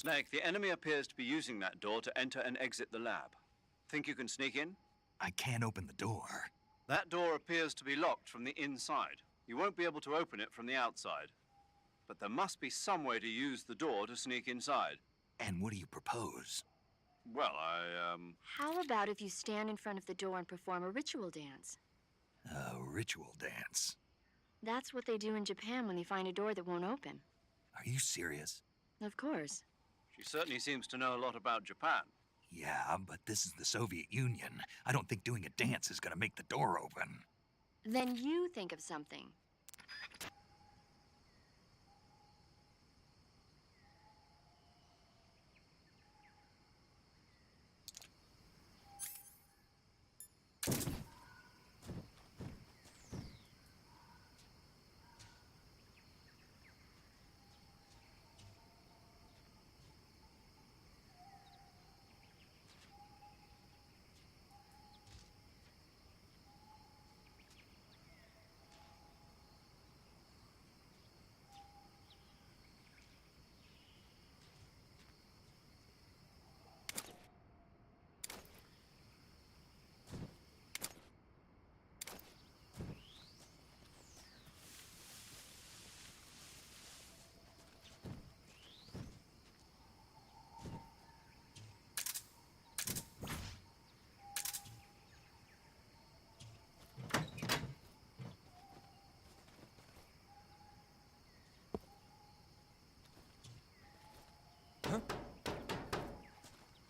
Snake, the enemy appears to be using that door to enter and exit the lab. Think you can sneak in? I can't open the door. That door appears to be locked from the inside. You won't be able to open it from the outside. But there must be some way to use the door to sneak inside. And what do you propose? Well, How about if you stand in front of the door and perform a ritual dance? A ritual dance? That's what they do in Japan when they find a door that won't open. Are you serious? Of course. She certainly seems to know a lot about Japan. Yeah, but this is the Soviet Union. I don't think doing a dance is gonna make the door open. Then you think of something.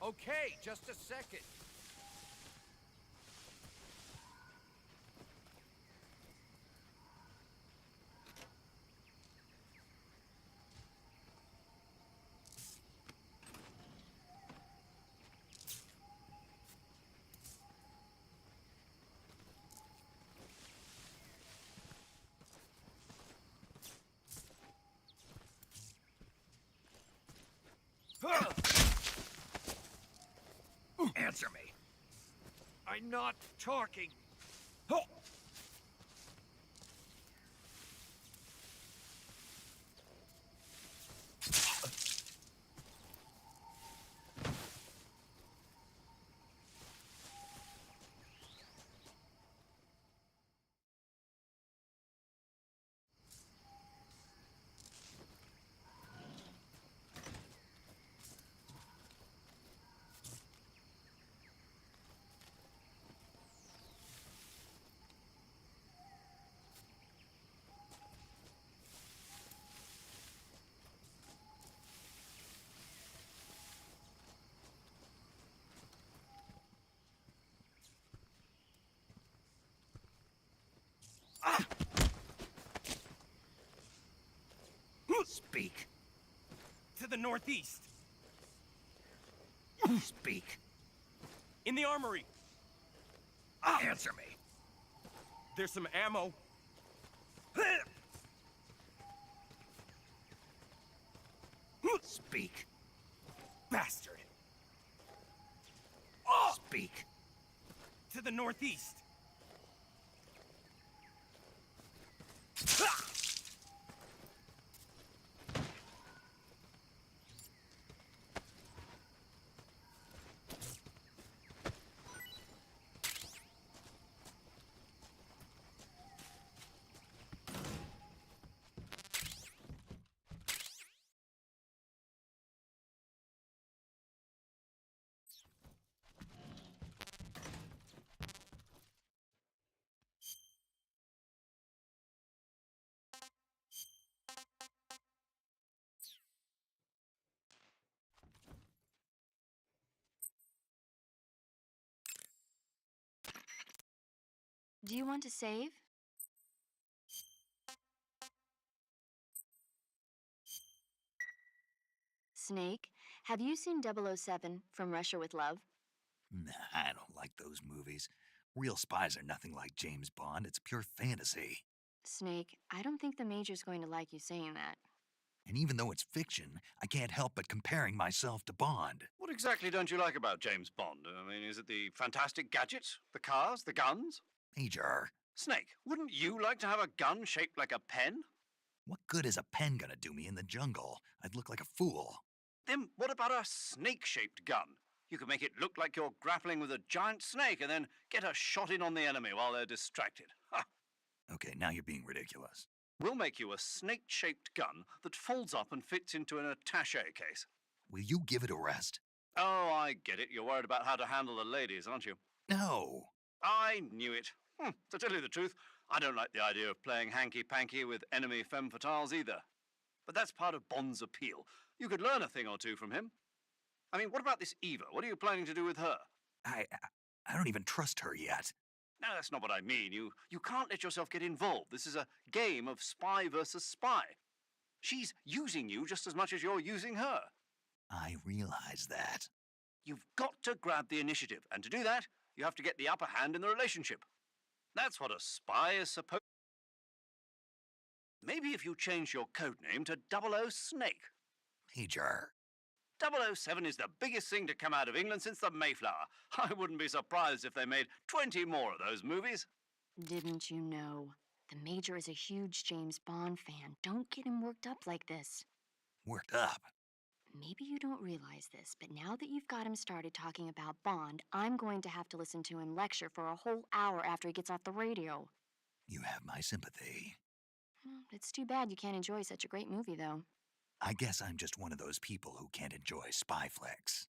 Okay, just a second. Answer me. I'm not talking. Speak. To the northeast. Speak. In the armory. Answer me. There's some ammo. Speak. Bastard. Speak. To the northeast. Do you want to save? Snake, have you seen 007 from Russia with Love? Nah, I don't like those movies. Real spies are nothing like James Bond. It's pure fantasy. Snake, I don't think the Major's going to like you saying that. And even though it's fiction, I can't help but comparing myself to Bond. What exactly don't you like about James Bond? I mean, is it the fantastic gadgets? The cars? The guns? Major. Snake, wouldn't you like to have a gun shaped like a pen? What good is a pen gonna do me in the jungle? I'd look like a fool. Then what about a snake-shaped gun? You could make it look like you're grappling with a giant snake and then get a shot in on the enemy while they're distracted. Ha! Okay, now you're being ridiculous. We'll make you a snake-shaped gun that folds up and fits into an attaché case. Will you give it a rest? Oh, I get it. You're worried about how to handle the ladies, aren't you? No. I knew it. To tell you the truth, I don't like the idea of playing hanky-panky with enemy femme fatales either. But that's part of Bond's appeal. You could learn a thing or two from him. I mean, what about this Eva? What are you planning to do with her? I don't even trust her yet. No, that's not what I mean. You can't let yourself get involved. This is a game of spy versus spy. She's using you just as much as you're using her. I realize that. You've got to grab the initiative, and to do that, you have to get the upper hand in the relationship. That's what a spy is supposed. Maybe if you change your code name to 00 Snake. Major. 007 is the biggest thing to come out of England since the Mayflower. I wouldn't be surprised if they made 20 more of those movies. Didn't you know? The Major is a huge James Bond fan. Don't get him worked up like this. Worked up? Maybe you don't realize this, but now that you've got him started talking about Bond, I'm going to have to listen to him lecture for a whole hour after he gets off the radio. You have my sympathy. It's too bad you can't enjoy such a great movie, though. I guess I'm just one of those people who can't enjoy spy flicks.